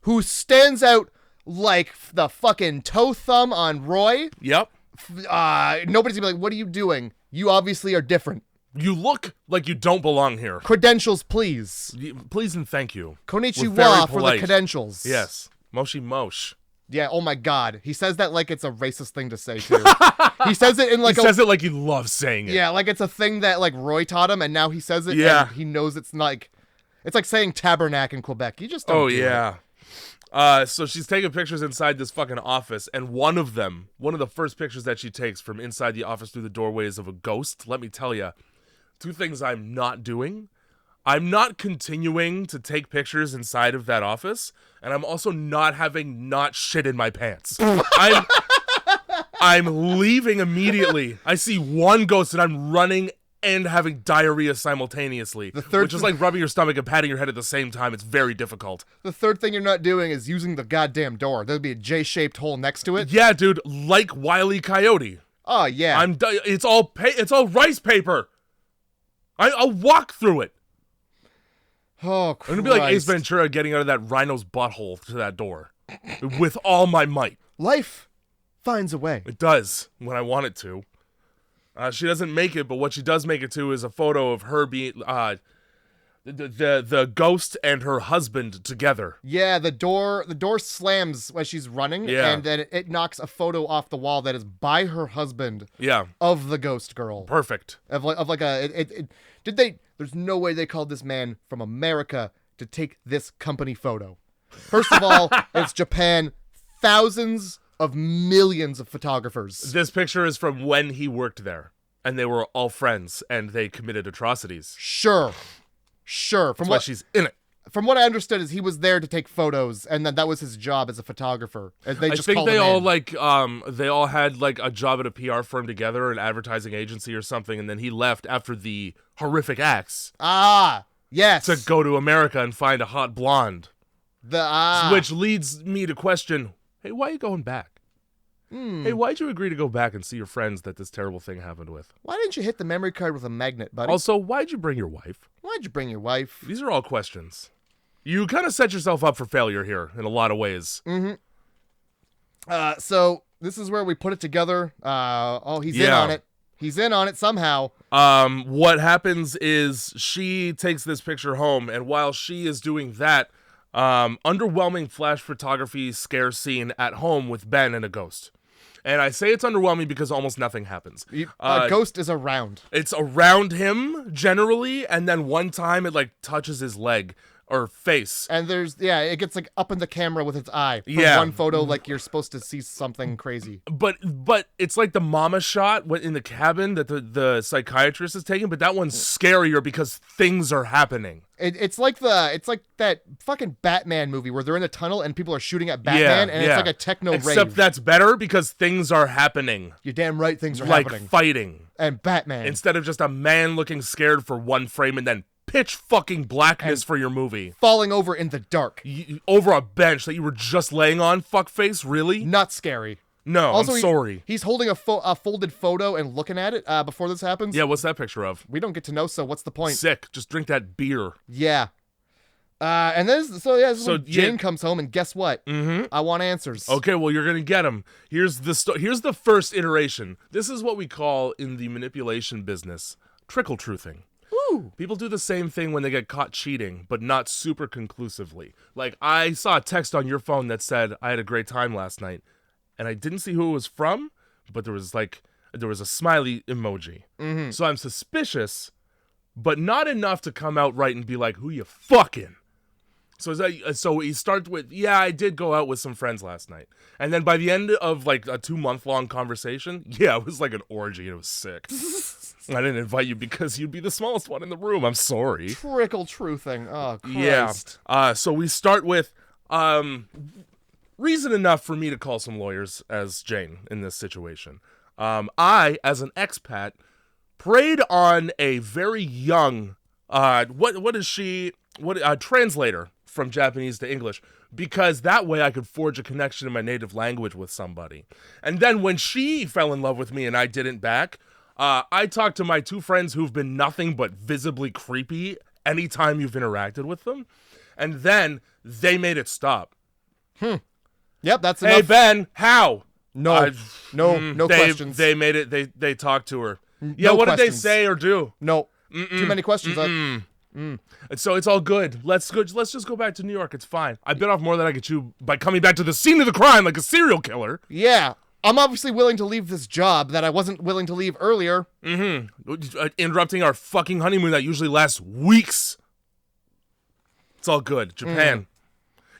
who stands out like the fucking toe thumb on Roy. Yep. Nobody's gonna be like, what are you doing? You obviously are different. You look like you don't belong here. Credentials, please. Please and thank you. Konnichiwa for the credentials. Yes. Moshi Mosh. Yeah, oh my god. He says that like it's a racist thing to say, too. He says it in he says it like he loves saying it. Yeah, like it's a thing that Roy taught him, and now he says it, yeah. And he knows it's like saying tabernacle in Quebec. You just don't do it. So she's taking pictures inside this fucking office, and one of the first pictures that she takes from inside the office through the doorways of a ghost. Let me tell you, 2 things I'm not doing. I'm not continuing to take pictures inside of that office, and I'm also not having shit in my pants. I'm leaving immediately. I see one ghost and I'm running and having diarrhea simultaneously, which is like rubbing your stomach and patting your head at the same time. It's very difficult. The third thing you're not doing is using the goddamn door. There'll be a J-shaped hole next to it. Yeah, dude, like Wile E. Coyote. Oh yeah. It's all rice paper. I'll walk through it. Oh, Christ. I'm gonna be like Ace Ventura getting out of that rhino's butthole to that door with all my might. Life finds a way. It does when I want it to. She doesn't make it, but what she does make it to is a photo of her being the ghost and her husband together. Yeah, the door slams as she's running, and then it knocks a photo off the wall that is by her husband. Yeah, of the ghost girl. Perfect. There's no way they called this man from America to take this company photo. First of all, it's Japan. Thousands of millions of photographers. This picture is from when he worked there, and they were all friends, and they committed atrocities. Sure. That's why she's in it. From what I understood, is he was there to take photos, and then that was his job as a photographer. And they just I think called they him all in. they all had like a job at a PR firm together, an advertising agency or something, and then he left after the horrific acts. Yes. To go to America and find a hot blonde. Which leads me to question, hey, why are you going back? Hey, why'd you agree to go back and see your friends that this terrible thing happened with? Why didn't you hit the memory card with a magnet, buddy? Also, why'd you bring your wife? These are all questions. You kind of set yourself up for failure here in a lot of ways. Mm-hmm. So this is where we put it together. He's in on it. He's in on it somehow. What happens is she takes this picture home, and while she is doing that, underwhelming flash photography scare scene at home with Ben and a ghost. And I say it's underwhelming because almost nothing happens. A ghost is around. It's around him generally, and then one time it touches his leg or face. And it gets up in the camera with its eye. For one photo, you're supposed to see something crazy. But it's like the mama shot in the cabin that the psychiatrist is taking, but that one's scarier because things are happening. It's like that fucking Batman movie where they're in a tunnel and people are shooting at Batman, and it's like a techno rave. Except that's better because things are happening. You're damn right, things are happening. Like fighting. And Batman. Instead of just a man looking scared for one frame and then pitch fucking blackness for your movie. Falling over in the dark. Over a bench that you were just laying on, fuckface, really? Not scary. No, also, I'm sorry. He's holding a folded photo and looking at it before this happens. Yeah, what's that picture of? We don't get to know, so what's the point? Sick. Just drink that beer. Yeah. And this is when Jane comes home, and guess what? I want answers. Okay, well, you're gonna get them. Here's the first iteration. This is what we call in the manipulation business trickle truthing. Ooh. People do the same thing when they get caught cheating, but not super conclusively. Like, I saw a text on your phone that said, I had a great time last night, and I didn't see who it was from, but there was a smiley emoji. Mm-hmm. So I'm suspicious, but not enough to come out right and be like, who you fucking? So he starts with, yeah, I did go out with some friends last night. And then by the end of like a 2-month-long conversation, yeah, it was like an orgy and it was sick. I didn't invite you because you'd be the smallest one in the room. I'm sorry. Trickle truthing. Oh, Christ. Yeah. So we start with reason enough for me to call some lawyers as Jane in this situation. I, as an expat, preyed on a very young, translator from Japanese to English, because that way I could forge a connection in my native language with somebody. And then when she fell in love with me and I didn't back, I talked to my 2 friends who've been nothing but visibly creepy anytime you've interacted with them, and then they made it stop. Yep, that's enough. Hey, Ben, how? No questions. They made it, they talked to her. Yeah, No what questions. did they say or do? No. Too many questions. And so it's all good. Let's just go back to New York. It's fine. I bit off more than I could chew by coming back to the scene of the crime like a serial killer. Yeah. I'm obviously willing to leave this job that I wasn't willing to leave earlier. Interrupting our fucking honeymoon that usually lasts weeks. It's all good. Japan.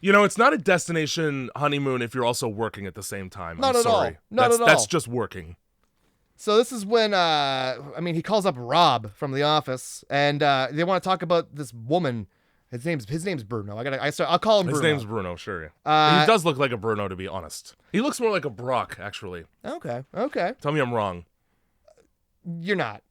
You know, it's not a destination honeymoon if you're also working at the same time. Not I'm at sorry. all. Not at all. That's just working. So this is when, he calls up Rob from the office, and they want to talk about this woman. His name's Bruno. I'll call him Bruno. His name's Bruno, sure. Yeah. He does look like a Bruno, to be honest. He looks more like a Brock, actually. Okay. Tell me I'm wrong. You're not.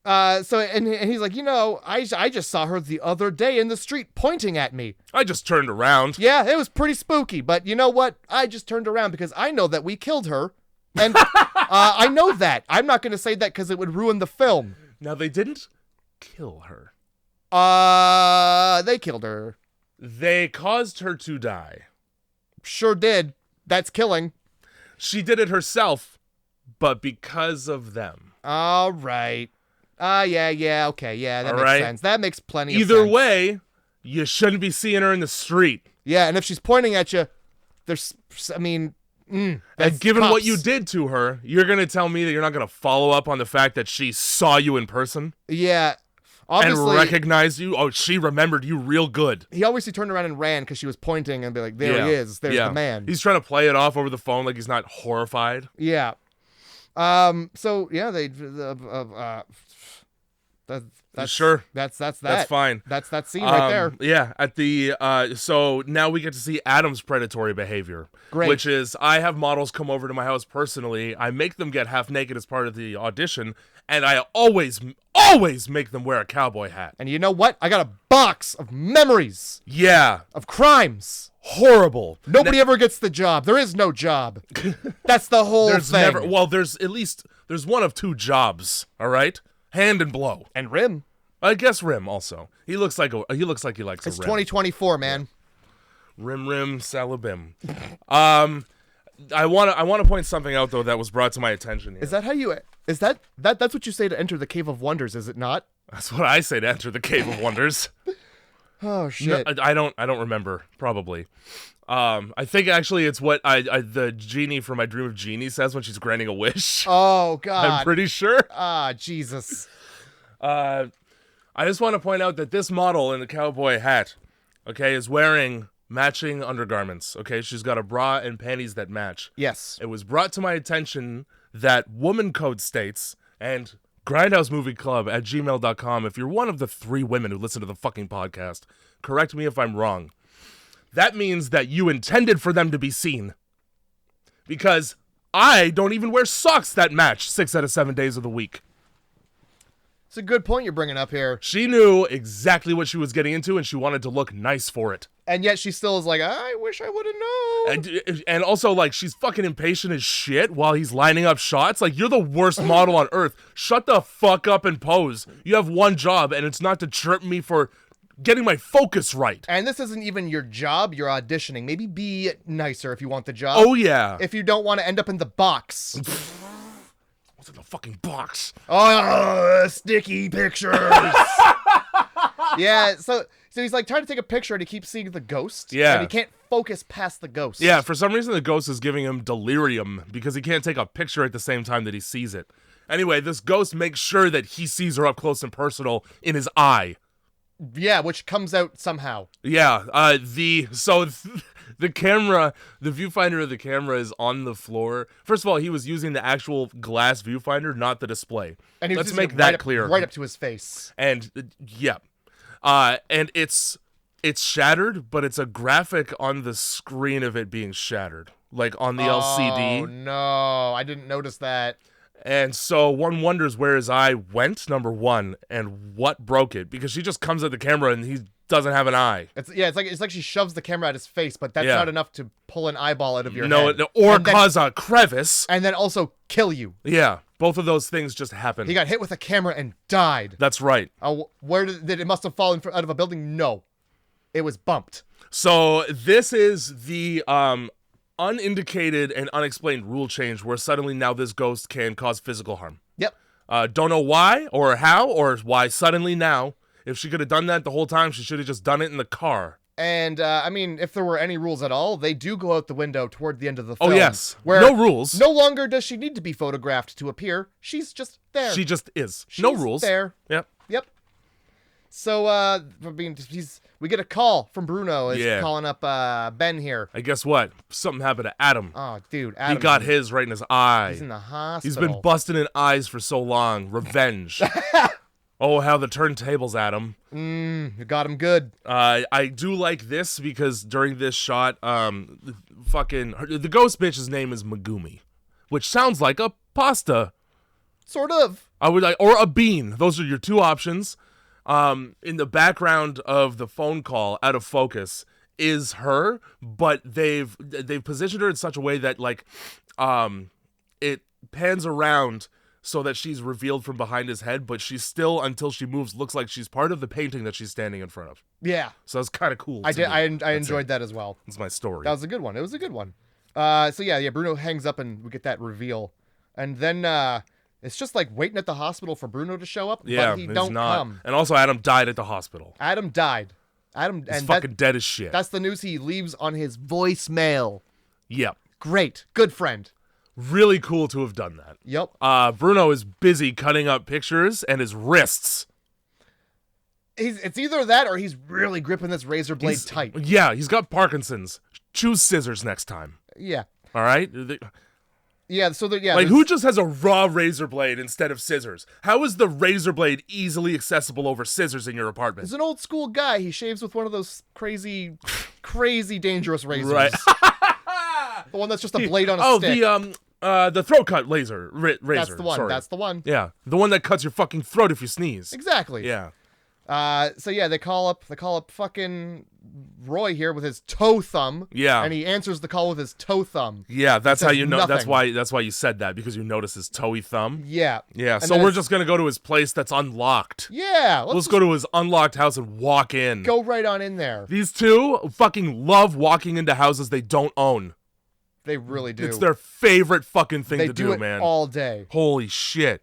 And he's like, I just saw her the other day in the street pointing at me. I just turned around. Yeah, it was pretty spooky, but you know what? I just turned around because I know that we killed her. And I know that. I'm not going to say that because it would ruin the film. Now, they didn't kill her. They killed her. They caused her to die. Sure did. That's killing. She did it herself, but because of them. All right. Yeah, okay, yeah, that makes sense. That makes plenty of sense. Either way, you shouldn't be seeing her in the street. Yeah, and if she's pointing at you, and given cops. what you did to her, you're going to tell me that you're not going to follow up on the fact that she saw you in person? Yeah. Obviously, and recognized you? Oh, she remembered you real good. He obviously turned around and ran because she was pointing and be like, there he is. There's the man. He's trying to play it off over the phone like he's not horrified. Yeah. So, yeah, that's sure. That's that. That's fine. That's that scene right there. Yeah. At the so now we get to see Adam's predatory behavior. Great. Which is I have models come over to my house personally. I make them get half naked as part of the audition, and I always make them wear a cowboy hat. And you know what? I got a box of memories. Yeah. Of crimes. Horrible. Nobody ever gets the job. There is no job. That's the whole thing. There's one of 2 jobs, all right? Hand and blow. And Rim. I guess Rim also. He looks like he likes a rim. It's 2024, man. Rim salabim. I want to point something out though that was brought to my attention here. Is that how you that's what you say to enter the Cave of Wonders, is it not? That's what I say to enter the Cave of Wonders. Oh shit. No, I don't remember, probably. I think actually it's what the genie from My Dream of Jeannie says when she's granting a wish. Oh god. I'm pretty sure. Jesus. I just want to point out that this model in the cowboy hat, okay, is wearing matching undergarments. Okay, she's got a bra and panties that match. Yes. It was brought to my attention that woman code states, and grindhousemovieclub@gmail.com, if you're one of the 3 women who listen to the fucking podcast, correct me if I'm wrong. That means that you intended for them to be seen. Because I don't even wear socks that match 6 out of 7 days of the week. It's a good point you're bringing up here. She knew exactly what she was getting into, and she wanted to look nice for it. And yet she still is like, I wish I would have known. And also, like, she's fucking impatient as shit while he's lining up shots. Like, you're the worst model on earth. Shut the fuck up and pose. You have one job, and it's not to chirp me for getting my focus right. And this isn't even your job. You're auditioning. Maybe be nicer if you want the job. Oh, yeah. If you don't want to end up in the box. What's in the fucking box? Oh, sticky pictures. Yeah, so he's like trying to take a picture and he keeps seeing the ghost. Yeah. And he can't focus past the ghost. Yeah, for some reason the ghost is giving him delirium because he can't take a picture at the same time that he sees it. Anyway, this ghost makes sure that he sees her up close and personal in his eye. Yeah, which comes out somehow. Yeah, the camera, the viewfinder of the camera is on the floor. First of all, he was using the actual glass viewfinder, not the display. And he was Let's using make it that clear. Right up to his face. And yeah. And it's shattered, but it's a graphic on the screen of it being shattered, like on the LCD. Oh no, I didn't notice that. And so one wonders where his eye went, number one, and what broke it, because she just comes at the camera and he doesn't have an eye. It's like she shoves the camera at his face, but that's not enough to pull an eyeball out of your head. Or cause a crevice. And then also kill you. Yeah, both of those things just happened. He got hit with a camera and died. That's right. Where did it must have fallen out of a building? No. It was bumped. So this is the unindicated and unexplained rule change where suddenly now this ghost can cause physical harm. Yep. Don't know why or how or why suddenly now. If she could have done that the whole time, she should have just done it in the car. And, I mean, if there were any rules at all, they do go out the window toward the end of the film. Oh, yes. Where no rules. No longer does she need to be photographed to appear. She's just there. She just is. She's no rules. there. Yep. So, I mean, we get a call from Bruno. He's calling up Ben here. And guess what? Something happened to Adam. Oh, dude, Adam. He got his right in his eye. He's in the hospital. He's been busting in eyes for so long. Revenge. Oh, how the turntables, Adam. You got him good. I do like this because during this shot, the ghost bitch's name is Megumi, which sounds like a pasta. Sort of. I would like, or a bean. Those are your two options. In the background of the phone call, out of focus, is her, but they've positioned her in such a way that it pans around so that she's revealed from behind his head, but she's still, until she moves, looks like she's part of the painting that she's standing in front of. Yeah. So it's kind of cool. I enjoyed that as well. It's my story. That was a good one. It was a good one. So yeah, Bruno hangs up and we get that reveal. And then it's just like waiting at the hospital for Bruno to show up, but he don't come. And also Adam died at the hospital. Adam died. He's fucking dead as shit. That's the news he leaves on his voicemail. Yep. Great. Good friend. Really cool to have done that. Yep. Bruno is busy cutting up pictures and his wrists. It's either that or he's really gripping this razor blade tight. Yeah, he's got Parkinson's. Choose scissors next time. Yeah. All right? Yeah, so who just has a raw razor blade instead of scissors? How is the razor blade easily accessible over scissors in your apartment? He's an old school guy. He shaves with one of those crazy dangerous razors. Right. The one that's just a blade on a stick. The throat cut razor. That's the one. Sorry. That's the one. Yeah, the one that cuts your fucking throat if you sneeze. Exactly. Yeah. So yeah, they call up fucking Roy here with his toe thumb. Yeah. And he answers the call with his toe thumb. Yeah, that's how you know. Nothing. That's why you said that, because you notice his toey thumb. Yeah. Yeah. So we're just gonna go to his place that's unlocked. Yeah. Let's go to his unlocked house and walk in. Go right on in there. These two fucking love walking into houses they don't own. They really do. It's their favorite fucking thing to do, it man. All day. Holy shit.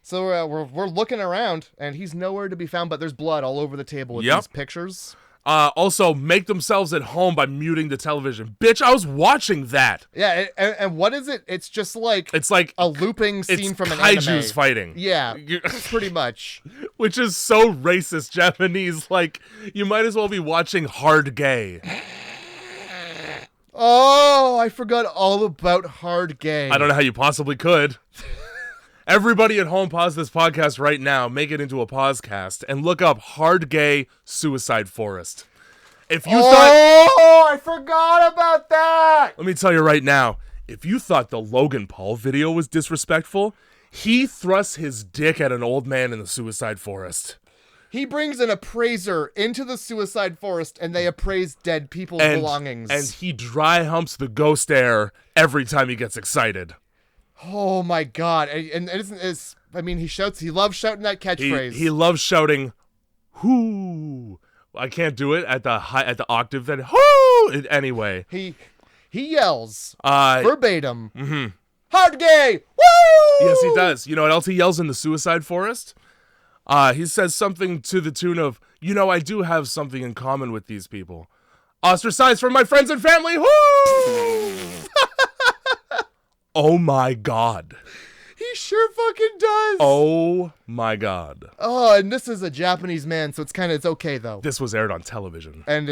So we're looking around, and he's nowhere to be found, but there's blood all over the table with these pictures. Also, make themselves at home by muting the television. Bitch, I was watching that. Yeah, and what is it? It's just like... It's like a looping scene from an anime. Kaiju's fighting. Yeah, pretty much. Which is so racist Japanese. Like, you might as well be watching Hard Gay. Oh, I forgot all about Hard Gay. I don't know how you possibly could. Everybody at home, pause this podcast right now, make it into a pausecast, and look up Hard Gay Suicide Forest. If you thought... I forgot about that! Let me tell you right now, if you thought the Logan Paul video was disrespectful, He thrusts his dick at an old man in the suicide forest. He brings an appraiser into the suicide forest, and they appraise dead people's belongings. And he dry humps the ghost air every time he gets excited. Oh my god! And it's I mean, he loves shouting that catchphrase. He loves shouting, "Whoo!" I can't do it at the octave. Then, "Whoo!" Anyway, he yells verbatim. Mm-hmm. Hard gay! Woo! Yes, he does. You know what else he yells in the suicide forest? He says something to the tune of, I do have something in common with these people. Ostracized from my friends and family. Woo! Oh my god. He sure fucking does. Oh my god. Oh, and this is a Japanese man, so it's okay though. This was aired on television. And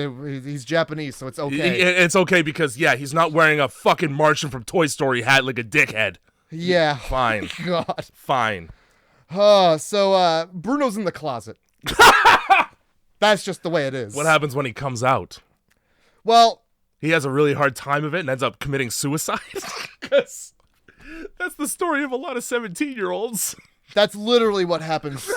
he's Japanese, so it's okay. It's okay because, he's not wearing a fucking Martian from Toy Story hat like a dickhead. Yeah. Fine. God. Fine. So Bruno's in the closet. That's just the way it is. What happens when he comes out? Well, he has a really hard time of it and ends up committing suicide. Because that's the story of a lot of 17-year-olds. That's literally what happens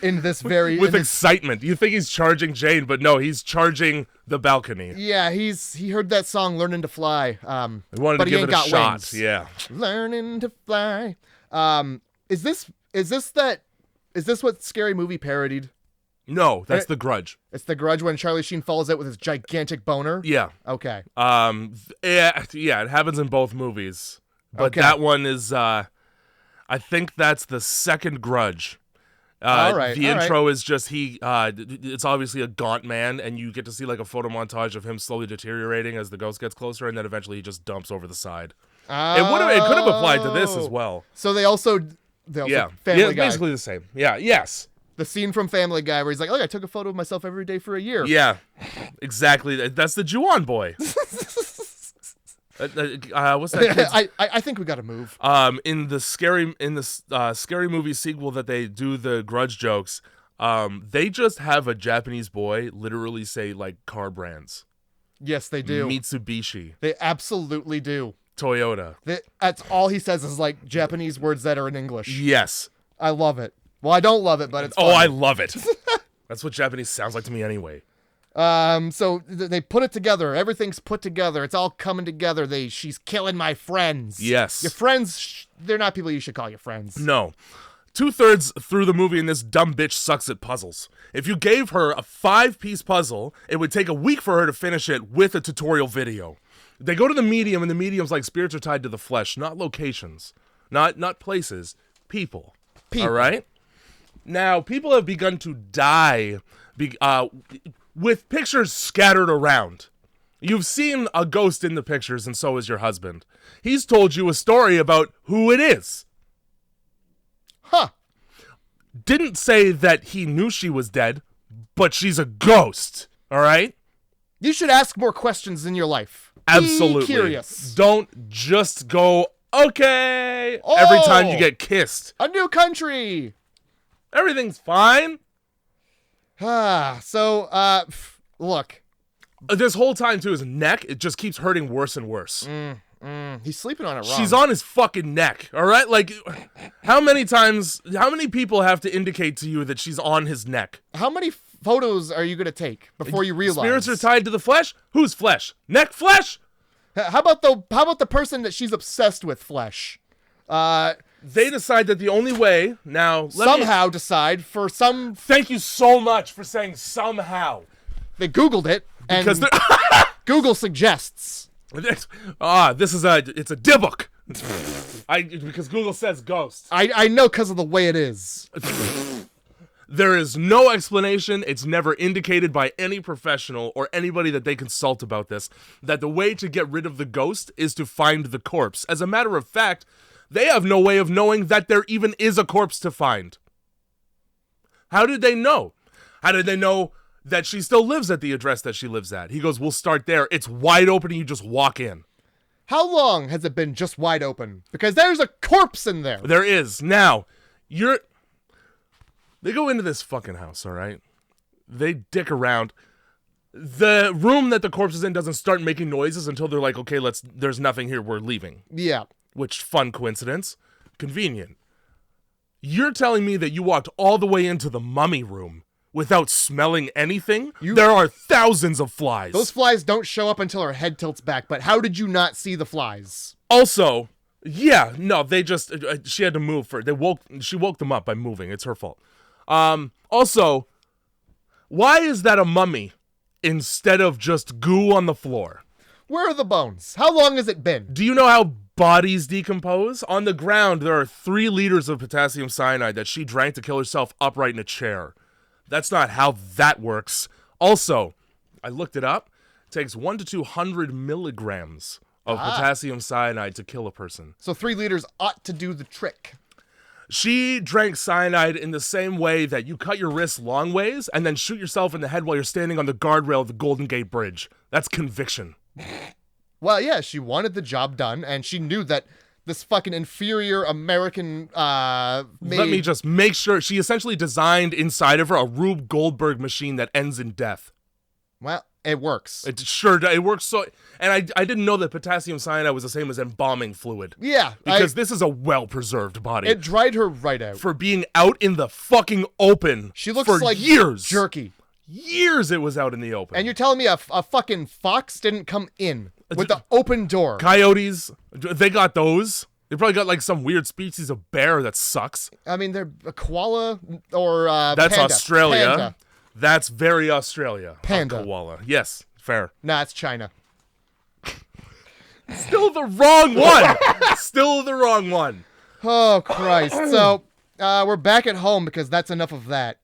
in this very... With excitement. You think he's charging Jane, but no, he's charging the balcony. Yeah, he heard that song, Learning to Fly. He wanted to give it a shot. Wings. Yeah. Learning to Fly. Is this what Scary Movie parodied? No, that's The Grudge. It's The Grudge when Charlie Sheen falls out with his gigantic boner? Yeah. Okay. Yeah, it happens in both movies. But that one is, I think that's the second Grudge. All right. The intro is just it's obviously a gaunt man, and you get to see like a photo montage of him slowly deteriorating as the ghost gets closer, and then eventually he just dumps over the side. It could have applied to this as well. So they also Family Guy. Basically the same. Yeah, yes. The scene from Family Guy where he's like, "Oh, I took a photo of myself every day for a year." Yeah, exactly. That's the Juwan boy. What's that? I think we got to move. In the scary movie sequel that they do the Grudge jokes, they just have a Japanese boy literally say like car brands. Yes, they do. Mitsubishi. They absolutely do. Toyota. That's all he says is like Japanese words that are in English. Yes. I love it. Well, I don't love it, but it's funny. Oh, I love it. That's what Japanese sounds like to me anyway. So they put it together. Everything's put together. It's all coming together. She's killing my friends. Yes. Your friends, they're not people you should call your friends. No. 2/3 through the movie, and this dumb bitch sucks at puzzles. If you gave her a 5-piece puzzle, it would take a week for her to finish it with a tutorial video. They go to the medium, and the medium's like spirits are tied to the flesh, not locations, not places, people. All right? Now, people have begun to die with pictures scattered around. You've seen a ghost in the pictures, and so is your husband. He's told you a story about who it is. Huh. Didn't say that he knew she was dead, but she's a ghost. All right? You should ask more questions in your life. Absolutely. Be curious. Don't just go, okay, every time you get kissed. A new country. Everything's fine. So, look. This whole time, too, his neck, it just keeps hurting worse and worse. He's sleeping on it wrong. She's on his fucking neck, all right? Like, how many people have to indicate to you that she's on his neck? How many photos are you going to take before you realize? Spirits are tied to the flesh? Whose flesh? Neck flesh? How about the person that she's obsessed with flesh? They decide that the only way decide for some. Thank you so much for saying somehow. They Googled it because Google suggests. This is it's a dibbook. Because Google says ghost. I know because of the way it is. There is no explanation. It's never indicated by any professional or anybody that they consult about this that the way to get rid of the ghost is to find the corpse. As a matter of fact, they have no way of knowing that there even is a corpse to find. How did they know? How did they know that she still lives at the address that she lives at? He goes, we'll start there. It's wide open and you just walk in. How long has it been just wide open? Because there's a corpse in there. There is. Now, they go into this fucking house, all right? They dick around. The room that the corpse is in doesn't start making noises until they're like, okay, there's nothing here, we're leaving. Yeah. Which, fun coincidence. Convenient. You're telling me that you walked all the way into the mummy room without smelling anything? There are thousands of flies. Those flies don't show up until her head tilts back, but how did you not see the flies? Also, yeah, no, they just, she had to move for, she woke them up by moving. It's her fault. Also, why is that a mummy instead of just goo on the floor? Where are the bones? How long has it been? Do you know how bodies decompose? On the ground, there are 3 liters of potassium cyanide that she drank to kill herself upright in a chair. That's not how that works. Also, I looked it up. It takes 100 to 200 milligrams of potassium cyanide to kill a person. So 3 liters ought to do the trick. She drank cyanide in the same way that you cut your wrists long ways and then shoot yourself in the head while you're standing on the guardrail of the Golden Gate Bridge. That's conviction. Well, yeah, she wanted the job done, and she knew that this fucking inferior American Let me just make sure. She essentially designed inside of her a Rube Goldberg machine that ends in death. Well, it works. It works so... And I didn't know that potassium cyanide was the same as embalming fluid. Yeah. Because this is a well-preserved body. It dried her right out. For being out in the fucking open She looks for like years. jerky. Years it was out in the open. And you're telling me a fucking fox didn't come in with the open door? Coyotes, they got those. They probably got like some weird species of bear that sucks. I mean, they're a koala or That's panda. Australia. Panda. That's very Australia. Panda. Koala. Yes, fair. Nah, it's China. Still the wrong one. Still the wrong one. Oh, Christ. So, we're back at home because that's enough of that.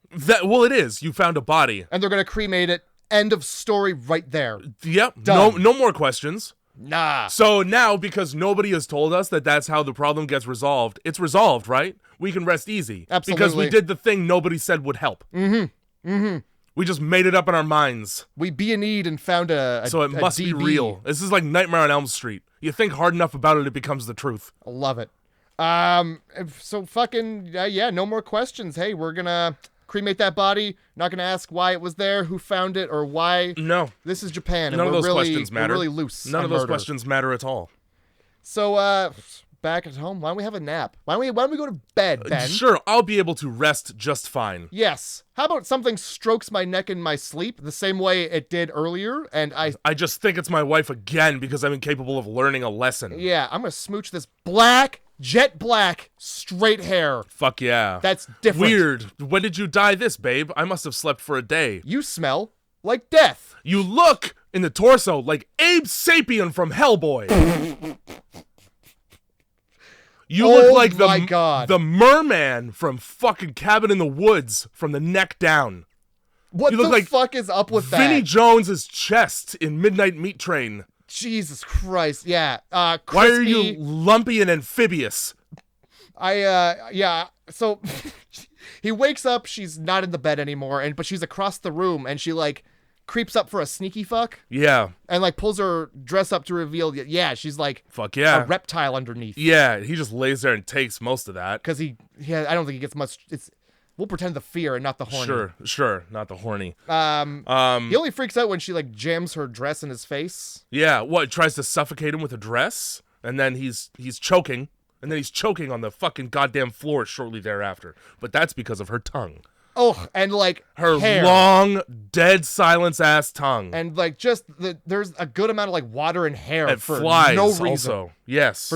Well, it is. You found a body. And they're going to cremate it. End of story right there. Yep. Done. No more questions. Nah. So now, because nobody has told us that that's how the problem gets resolved, it's resolved, right? We can rest easy. Absolutely. Because we did the thing nobody said would help. Mm-hmm. Mm-hmm. We just made it up in our minds. We B&I'd and found a So it must be real. This is like Nightmare on Elm Street. You think hard enough about it, it becomes the truth. I love it. So fucking, yeah, no more questions. Hey, we're gonna cremate that body. Not gonna ask why it was there, who found it, or why. No. This is Japan, and None of those really, questions matter. we're really loose. None of those questions matter at all. So, back at home, why don't we have a nap? Why don't we go to bed, Ben? Sure, I'll be able to rest just fine. Yes. How about something strokes my neck in my sleep the same way it did earlier, and I just think it's my wife again because I'm incapable of learning a lesson. Yeah, I'm gonna smooch this black, jet black, straight hair. Fuck yeah. That's different. Weird. When did you dye this, babe? I must have slept for a day. You smell like death. You look in the torso like Abe Sapien from Hellboy. You look like the merman from fucking Cabin in the Woods from the neck down. What you look the like fuck is up with Vinnie that? Jones's chest in Midnight Meat Train. Jesus Christ, yeah. Why are you lumpy and amphibious? Yeah, so he wakes up, she's not in the bed anymore, but she's across the room, and she, like, creeps up for a sneaky fuck. Yeah. And, like, pulls her dress up to reveal, yeah, she's, like, fuck yeah, a reptile underneath. Yeah, he just lays there and takes most of that. Because I don't think he gets much, we'll pretend the fear and not the horny. Sure, not the horny. He only freaks out when she, like, jams her dress in his face. Yeah, what, tries to suffocate him with a dress? And then he's choking. And then he's choking on the fucking goddamn floor shortly thereafter. But that's because of her tongue. Oh, and like her hair. Long, dead silence ass tongue. And like just there's a good amount of like water and hair and for flies no reason. Also. Yes.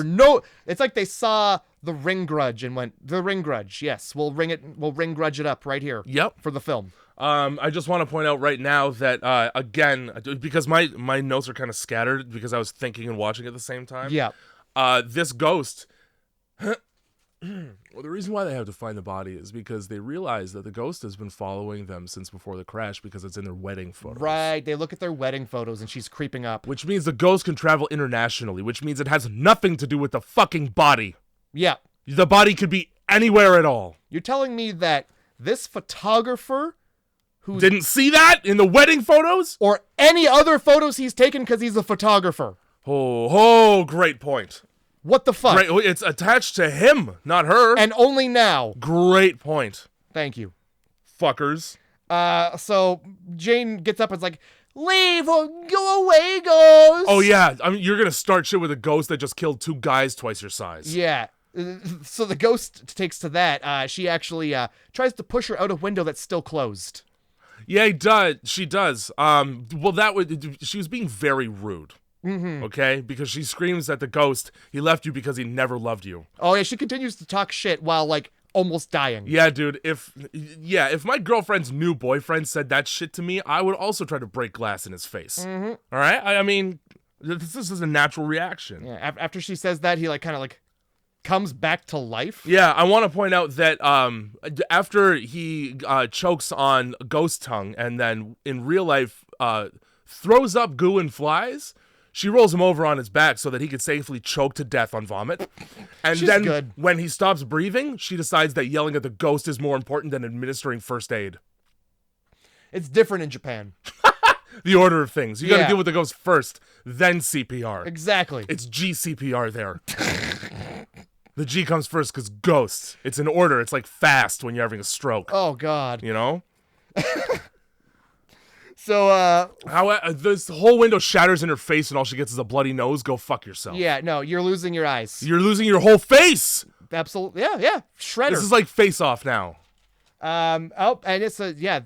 It's like they saw The Ring Grudge and went, The Ring Grudge, yes, we'll ring grudge it up right here. Yep. For the film. I just want to point out right now that again, because my notes are kind of scattered because I was thinking and watching at the same time. Yeah. This ghost. Well, the reason why they have to find the body is because they realize that the ghost has been following them since before the crash because it's in their wedding photos. Right, they look at their wedding photos and she's creeping up. Which means the ghost can travel internationally, which means it has nothing to do with the fucking body. Yeah. The body could be anywhere at all. You're telling me that this photographer who didn't see that in the wedding photos? Or any other photos he's taken because he's a photographer. Oh, great point. What the fuck? Great. It's attached to him, not her. And only now. Great point. Thank you. Fuckers. So Jane gets up and is like, leave or go away, ghost. Oh, yeah. I mean, you're going to start shit with a ghost that just killed 2 guys twice your size. Yeah. So the ghost takes to that. She actually tries to push her out a window that's still closed. Yeah, he does. She does. Well, she was being very rude. Mm-hmm. Okay, because she screams at the ghost, "He left you because he never loved you." Oh yeah, she continues to talk shit while like almost dying. Yeah, dude. If my girlfriend's new boyfriend said that shit to me, I would also try to break glass in his face. Mm-hmm. All right. I mean, this is a natural reaction. Yeah. After she says that, he like kind of like comes back to life. Yeah, I want to point out that after he chokes on ghost tongue and then in real life throws up goo and flies, she rolls him over on his back so that he could safely choke to death on vomit. And She's then good. When he stops breathing, she decides that yelling at the ghost is more important than administering first aid. It's different in Japan. The order of things. You got to Yeah. deal with the ghost first, then CPR. Exactly. It's GCPR there. The G comes first because ghosts. It's an order. It's like fast when you're having a stroke. Oh God. You know? So This whole window shatters in her face and all she gets is a bloody nose. Go fuck yourself. yeah, no, you're losing your eyes. You're losing your whole face. Absolutely. Yeah. Shredder. This is like Face Off now. And it's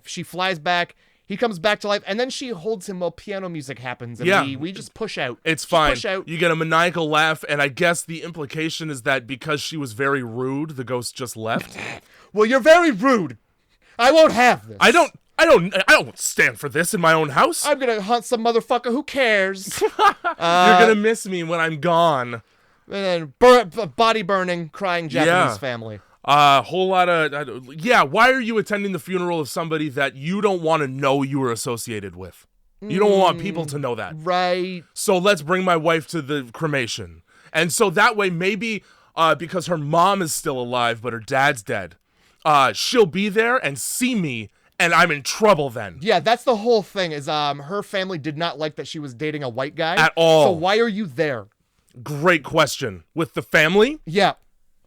she flies back. He comes back to life, and then she holds him while piano music happens, and we just push out. It's Just fine. Push out. You get a maniacal laugh, and I guess the implication is that because she was very rude, the ghost just left. Well, you're very rude. I won't have this. I don't stand for this in my own house. I'm gonna hunt some motherfucker. Who cares? You're gonna miss me when I'm gone. And then body burning, crying Japanese family. Whole lot of why are you attending the funeral of somebody that you don't want to know you were associated with? You don't want people to know that. Right. So let's bring my wife to the cremation. And so that way maybe because her mom is still alive but her dad's dead, she'll be there and see me and I'm in trouble then. Yeah, that's the whole thing is her family did not like that she was dating a white guy. At all. So why are you there? Great question. With the family? Yeah.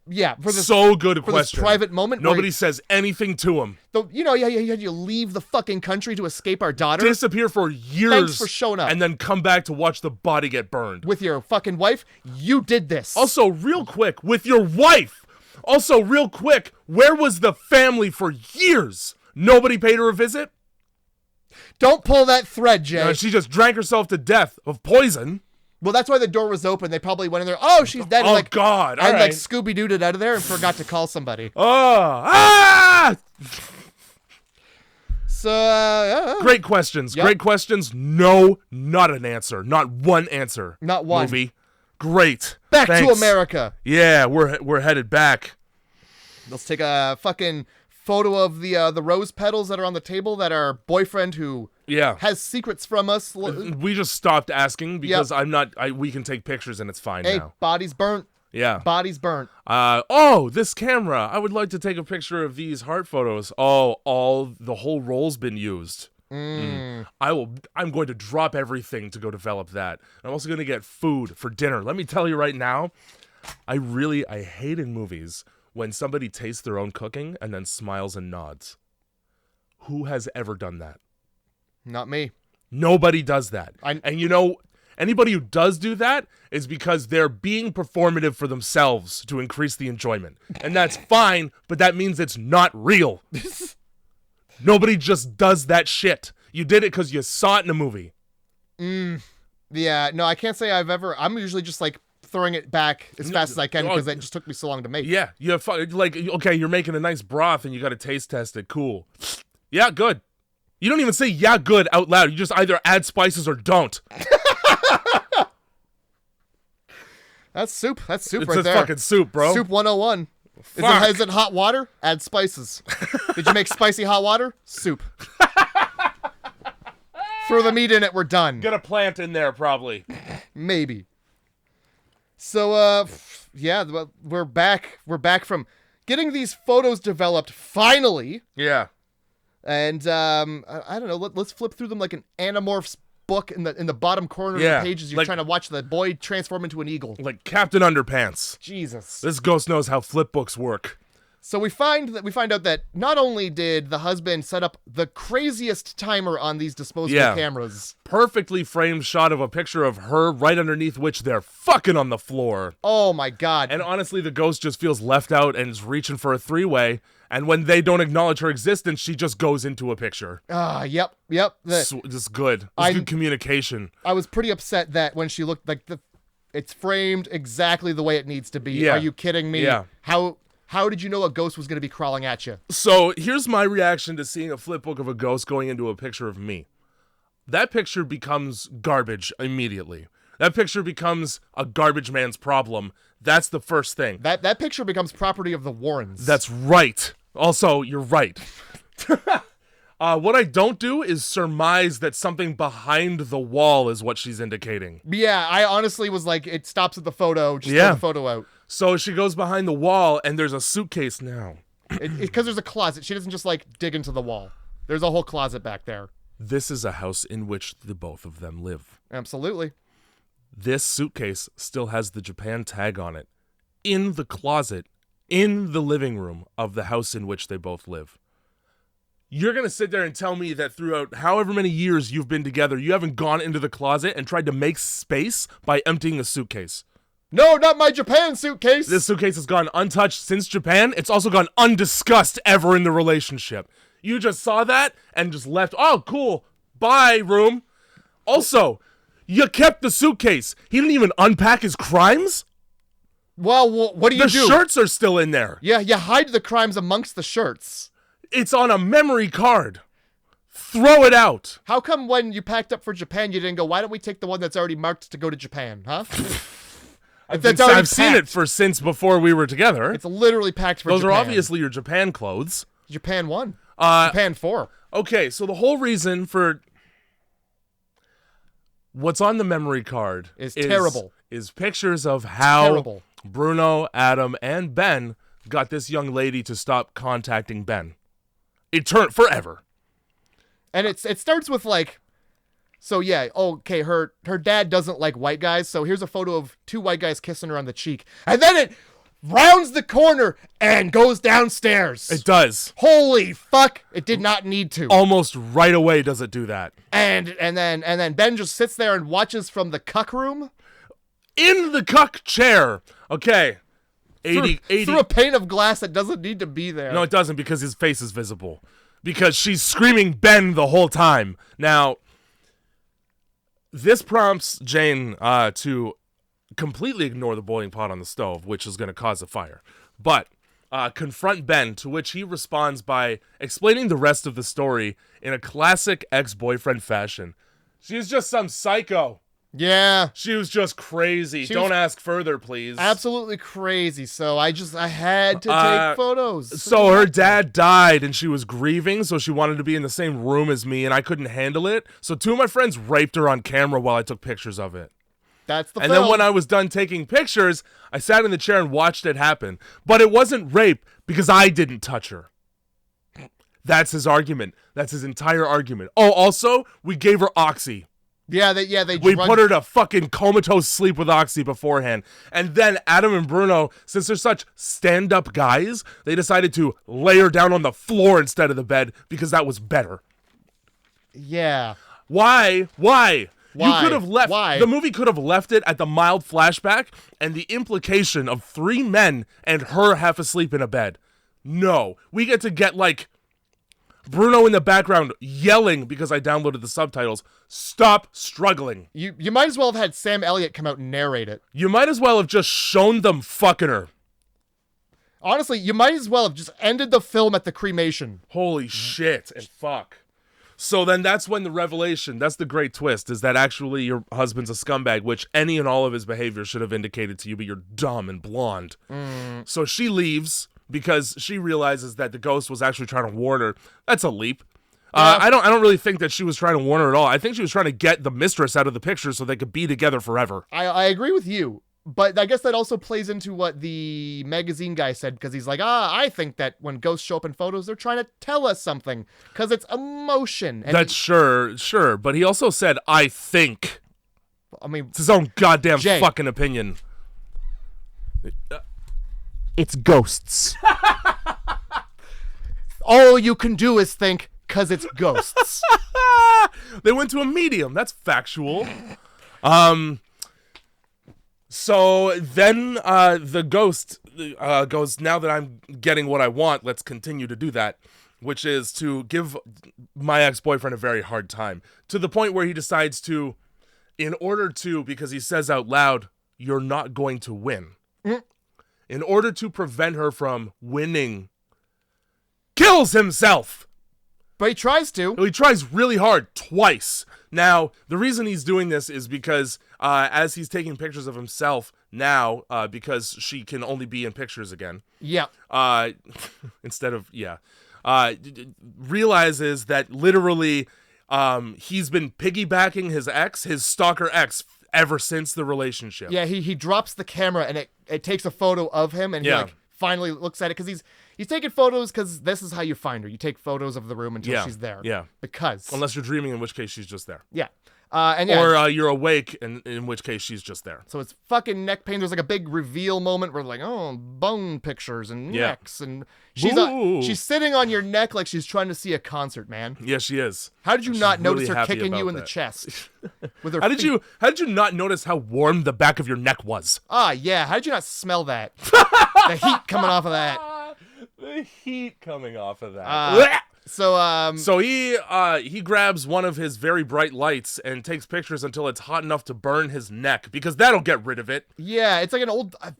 Yeah, for this, so good a for question. this private moment. Nobody says anything to him. You leave the fucking country to escape our daughter Disappear for years. Thanks for showing up. And then come back to watch the body get burned. with your fucking wife. You did this. Also, real quick, with your wife. Also, real quick, where was the family for years? Nobody paid her a visit? Don't pull that thread, Jay. She just drank herself to death of poison. Well, that's why the door was open. They probably went in there. Oh, she's dead. Oh, God. All and right. like Scooby-Dooed it out of there and forgot to call somebody. So, Great questions. Yep. Great questions. No, not an answer. Not one answer. Not one. Movie. Great. Back Thanks. to America. Yeah, we're headed back. Let's take a fucking photo of the rose petals that are on the table that our boyfriend who Yeah. has secrets from us. We just stopped asking because we can take pictures and it's fine Hey, now. body's burnt. Yeah. Body's burnt. This camera. I would like to take a picture of these heart photos. Oh, the whole roll's been used. I'm going to drop everything to go develop that. I'm also going to get food for dinner. Let me tell you right now, I hate in movies when somebody tastes their own cooking and then smiles and nods. Who has ever done that? Not me. Nobody does that. And you know, anybody who does do that is because they're being performative for themselves to increase the enjoyment. And that's fine, but that means it's not real. Nobody just does that shit. You did it because you saw it in a movie. Yeah, no, I can't say I've ever. I'm usually just like throwing it back as fast as I can because it just took me so long to make. Yeah, okay, you're making a nice broth and you got to taste test it. Cool. Yeah, good. You don't even say "yeah, good" out loud. You just either add spices or don't. That's soup. That's soup It's right a there. fucking soup, bro. Soup 101. Is it hot water? Add spices. Did you make spicy hot water? Soup. Throw the meat in it. We're done. Get a plant in there, probably. Maybe. So, we're back. We're back from getting these photos developed finally. Yeah. And I don't know. Let's flip through them like an Animorphs book in the bottom corner of the pages. You're trying to watch the boy transform into an eagle. Like Captain Underpants. Jesus. This ghost knows how flip books work. So we find out that not only did the husband set up the craziest timer on these disposable cameras. Perfectly framed shot of a picture of her right underneath which they're fucking on the floor. Oh my God. And honestly, the ghost just feels left out and is reaching for a three-way. And when they don't acknowledge her existence, she just goes into a picture. Yep. This is good. It's good communication. I was pretty upset that when she looked like it's framed exactly the way it needs to be. Yeah. Are you kidding me? Yeah. How did you know a ghost was going to be crawling at you? So here's my reaction to seeing a flip book of a ghost going into a picture of me. That picture becomes garbage immediately. That picture becomes a garbage man's problem. That's the first thing. That picture becomes property of the Warrens. That's right. Also, you're right. What I don't do is surmise that something behind the wall is what she's indicating. Yeah, I honestly was like, it stops at the photo. Just throw the photo out. So she goes behind the wall, and there's a suitcase now. Because there's a closet. She doesn't just, like, dig into the wall. There's a whole closet back there. This is a house in which the both of them live. Absolutely. This suitcase still has the Japan tag on it. In the closet, in the living room of the house in which they both live. You're going to sit there and tell me that throughout however many years you've been together, you haven't gone into the closet and tried to make space by emptying a suitcase. No, not my Japan suitcase. This suitcase has gone untouched since Japan. It's also gone undiscussed ever in the relationship. You just saw that and just left. Oh, cool. Bye, room. Also, you kept the suitcase. He didn't even unpack his crimes? Well, what do you do? The shirts are still in there. Yeah, you hide the crimes amongst the shirts. It's on a memory card. Throw it out. How come when you packed up for Japan, you didn't go, why don't we take the one that's already marked to go to Japan, huh? I've seen it since before we were together. It's literally packed for Those Japan. are obviously your Japan clothes. Japan 1. Japan 4. Okay, so the whole reason for what's on the memory card is terrible. Is pictures of how Bruno, Adam, and Ben got this young lady to stop contacting Ben. It turned forever. And it starts with like, so yeah, okay, her dad doesn't like white guys, so here's a photo of 2 white guys kissing her on the cheek. And then it rounds the corner and goes downstairs. It does. Holy fuck, it did not need to. Almost right away does it do that. And then Ben just sits there and watches from the cuck room. In the cuck chair. Okay. 80 through a pane of glass that doesn't need to be there. No, it doesn't, because his face is visible. Because she's screaming Ben the whole time. Now, this prompts Jane to completely ignore the boiling pot on the stove, which is going to cause a fire. But confront Ben, to which he responds by explaining the rest of the story in a classic ex-boyfriend fashion. She's just some psycho. Yeah. She was just crazy. Don't ask further, please. Absolutely crazy. So I had to take photos. So her dad died and she was grieving, so she wanted to be in the same room as me, and I couldn't handle it. So 2 of my friends raped her on camera while I took pictures of it. That's the film. And then when I was done taking pictures, I sat in the chair and watched it happen. But it wasn't rape because I didn't touch her. That's his argument. That's his entire argument. Oh, also, we gave her Oxy. Yeah, we put her to fucking comatose sleep with Oxy beforehand. And then Adam and Bruno, since they're such stand-up guys, they decided to lay her down on the floor instead of the bed because that was better. Yeah. Why? You could have left. Why? The movie could have left it at the mild flashback and the implication of 3 men and her half asleep in a bed. No. We get like Bruno in the background yelling because I downloaded the subtitles. Stop struggling. You might as well have had Sam Elliott come out and narrate it. You might as well have just shown them fucking her. Honestly, you might as well have just ended the film at the cremation. Holy shit and fuck. So then that's when the revelation, that's the great twist, is that actually your husband's a scumbag, which any and all of his behavior should have indicated to you, but you're dumb and blonde. So she leaves because she realizes that the ghost was actually trying to warn her. That's a leap. Yeah. I don't really think that she was trying to warn her at all. I think she was trying to get the mistress out of the picture so they could be together forever. I agree with you. But I guess that also plays into what the magazine guy said, because he's like, I think that when ghosts show up in photos, they're trying to tell us something, because it's emotion. And that's sure. But he also said, I think. I mean, it's his own goddamn fucking opinion. It's ghosts. all you can do is think, because it's ghosts. They went to a medium. That's factual. So then the ghost goes, now that I'm getting what I want, let's continue to do that, which is to give my ex-boyfriend a very hard time, to the point where he decides to, in order to, because he says out loud, you're not going to win. In order to prevent her from winning, kills himself. But he tries to. He tries really hard, twice. Now, the reason he's doing this is because as he's taking pictures of himself now, because she can only be in pictures again. Yeah. Instead of, realizes that literally he's been piggybacking his stalker ex, ever since the relationship. Yeah, he drops the camera and it takes a photo of him and he finally looks at it because he's taking photos because this is how you find her. You take photos of the room until she's there. Yeah. Because. Unless you're dreaming, in which case she's just there. Yeah. Or you're awake, in which case she's just there. So it's fucking neck pain. There's like a big reveal moment where like, oh, bone pictures and necks. And she's sitting on your neck like she's trying to see a concert, man. Yeah, she is. How did you not notice her kicking you in the chest with her feet? How did you not notice how warm the back of your neck was? Yeah. How did you not smell that? The heat coming off of that. The heat coming off of that. So he grabs one of his very bright lights and takes pictures until it's hot enough to burn his neck, because that'll get rid of it. Yeah, it's like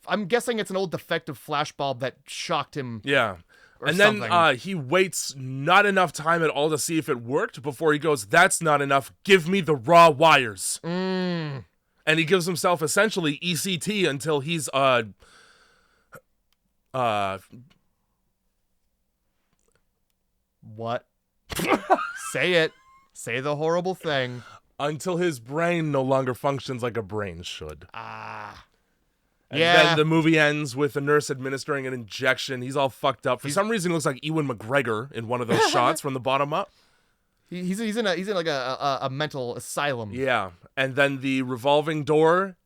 I'm guessing it's an old defective flashbulb that shocked him. Yeah. And then he waits not enough time at all to see if it worked before he goes, that's not enough, give me the raw wires. And he gives himself essentially ECT until he's what? Say it. Say the horrible thing. Until his brain no longer functions like a brain should. And yeah. then the movie ends with the nurse administering an injection. He's all fucked up. For some reason, he looks like Ewan McGregor in one of those shots from the bottom up. He's in like a mental asylum. Yeah. And then the revolving door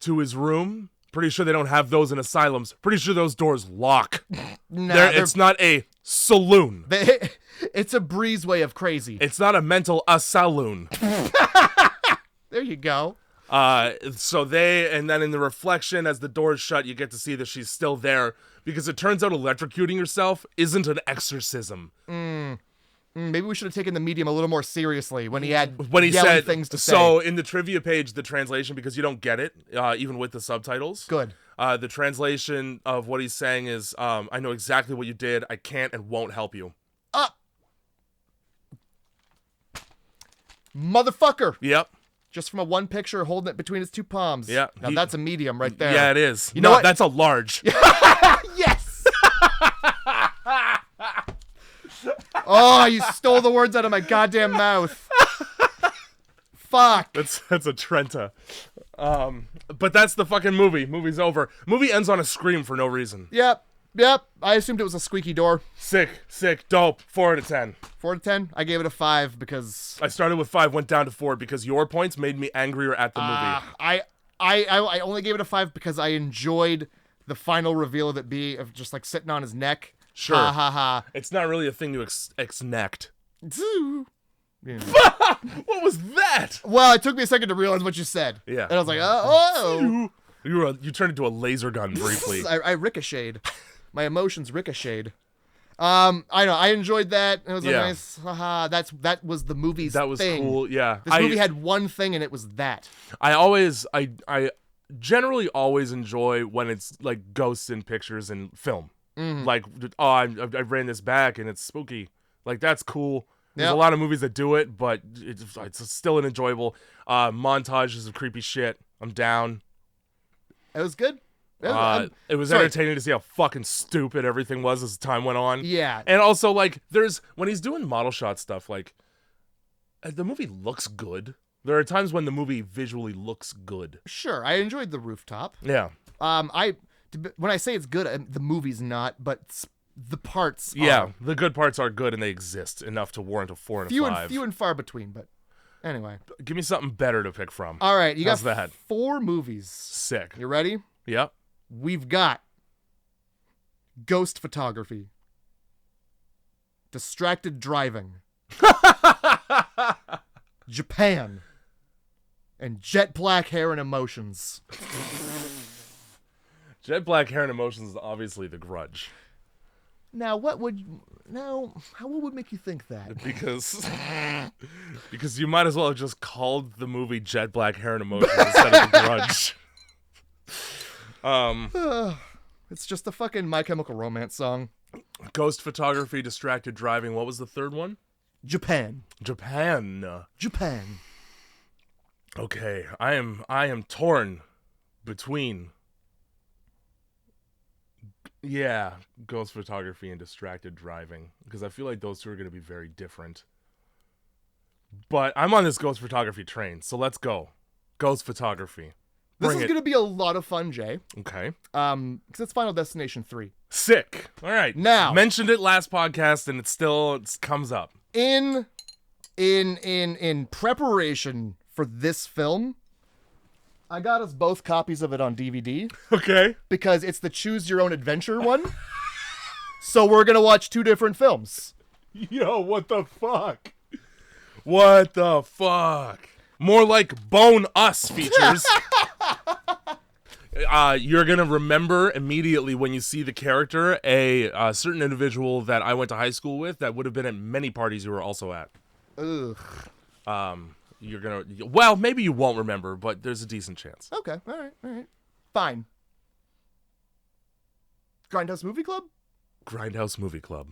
to his room. Pretty sure they don't have those in asylums. Pretty sure those doors lock. It's not a saloon. It's a breezeway of crazy. It's not a mental saloon. There you go. And then in the reflection, as the doors shut, you get to see that she's still there, because it turns out electrocuting yourself isn't an exorcism. Maybe we should have taken the medium a little more seriously when he said things to say. So in the trivia page, the translation, because you don't get it, even with the subtitles. Good. The translation of what he's saying is, I know exactly what you did. I can't and won't help you. Motherfucker. Yep. Just from a one picture holding it between his two palms. Yeah. Now that's a medium right there. Yeah, it is. You know what? That's a large. Yes. Oh, you stole the words out of my goddamn mouth. Fuck. That's a Trenta. But that's the fucking movie. Movie's over. Movie ends on a scream for no reason. Yep. I assumed it was a squeaky door. Sick, dope. 4 out of 10. 4 to 10? I gave it a 5 because... I started with 5, went down to 4 because your points made me angrier at the movie. I only gave it a 5 because I enjoyed the final reveal of it being of just like sitting on his neck. Sure. Ha ha ha. It's not really a thing to ex-necked. Yeah. What was that? Well, it took me a second to realize what you said. Yeah. And I was like, oh. You turned into a laser gun briefly. I ricocheted. My emotions ricocheted. I know. I enjoyed that. It was a nice. Haha. That was the movie's thing. That was cool. Yeah. This movie had one thing, and it was that. I generally always enjoy when it's like ghosts in pictures and film. Like, I ran this back and it's spooky. Like, that's cool. There's a lot of movies that do it, but it's still an enjoyable montages of creepy shit. I'm down. It was good. It was entertaining to see how fucking stupid everything was as time went on. Yeah. And also, like, when he's doing model shot stuff, like, the movie looks good. There are times when the movie visually looks good. Sure. I enjoyed the rooftop. Yeah. When I say it's good, the movie's not, but the parts are. The good parts are good and they exist enough to warrant a 4 and a 5. Few and far between, but anyway. Give me something better to pick from. All right, you How's got that? 4 movies. Sick. You ready? Yep. We've got Ghost Photography, distracted driving, Japan, and jet black hair and emotions. Jet black hair and emotions is obviously The Grudge. Now, how would make you think that? Because you might as well have just called the movie Jet Black Hair and Emotions instead of The Grudge. It's just a fucking My Chemical Romance song. Ghost photography, distracted driving. What was the third one? Japan. Okay, I am torn between ghost photography and distracted driving, because I feel like those two are going to be very different. But I'm on this ghost photography train, so let's go. Ghost photography. This is going to be a lot of fun, Jay. Okay. Because it's Final Destination 3. Sick. All right. Now, mentioned it last podcast, and it comes up. In preparation for this film, I got us both copies of it on DVD. Okay. Because it's the Choose Your Own Adventure one. So we're going to watch two different films. Yo, what the fuck? What the fuck? More like Bone Us features. You're going to remember immediately when you see the character a certain individual that I went to high school with that would have been at many parties you were also at. Ugh. You're going to... Well, maybe you won't remember, but there's a decent chance. Okay. All right. Fine. Grindhouse Movie Club? Grindhouse Movie Club.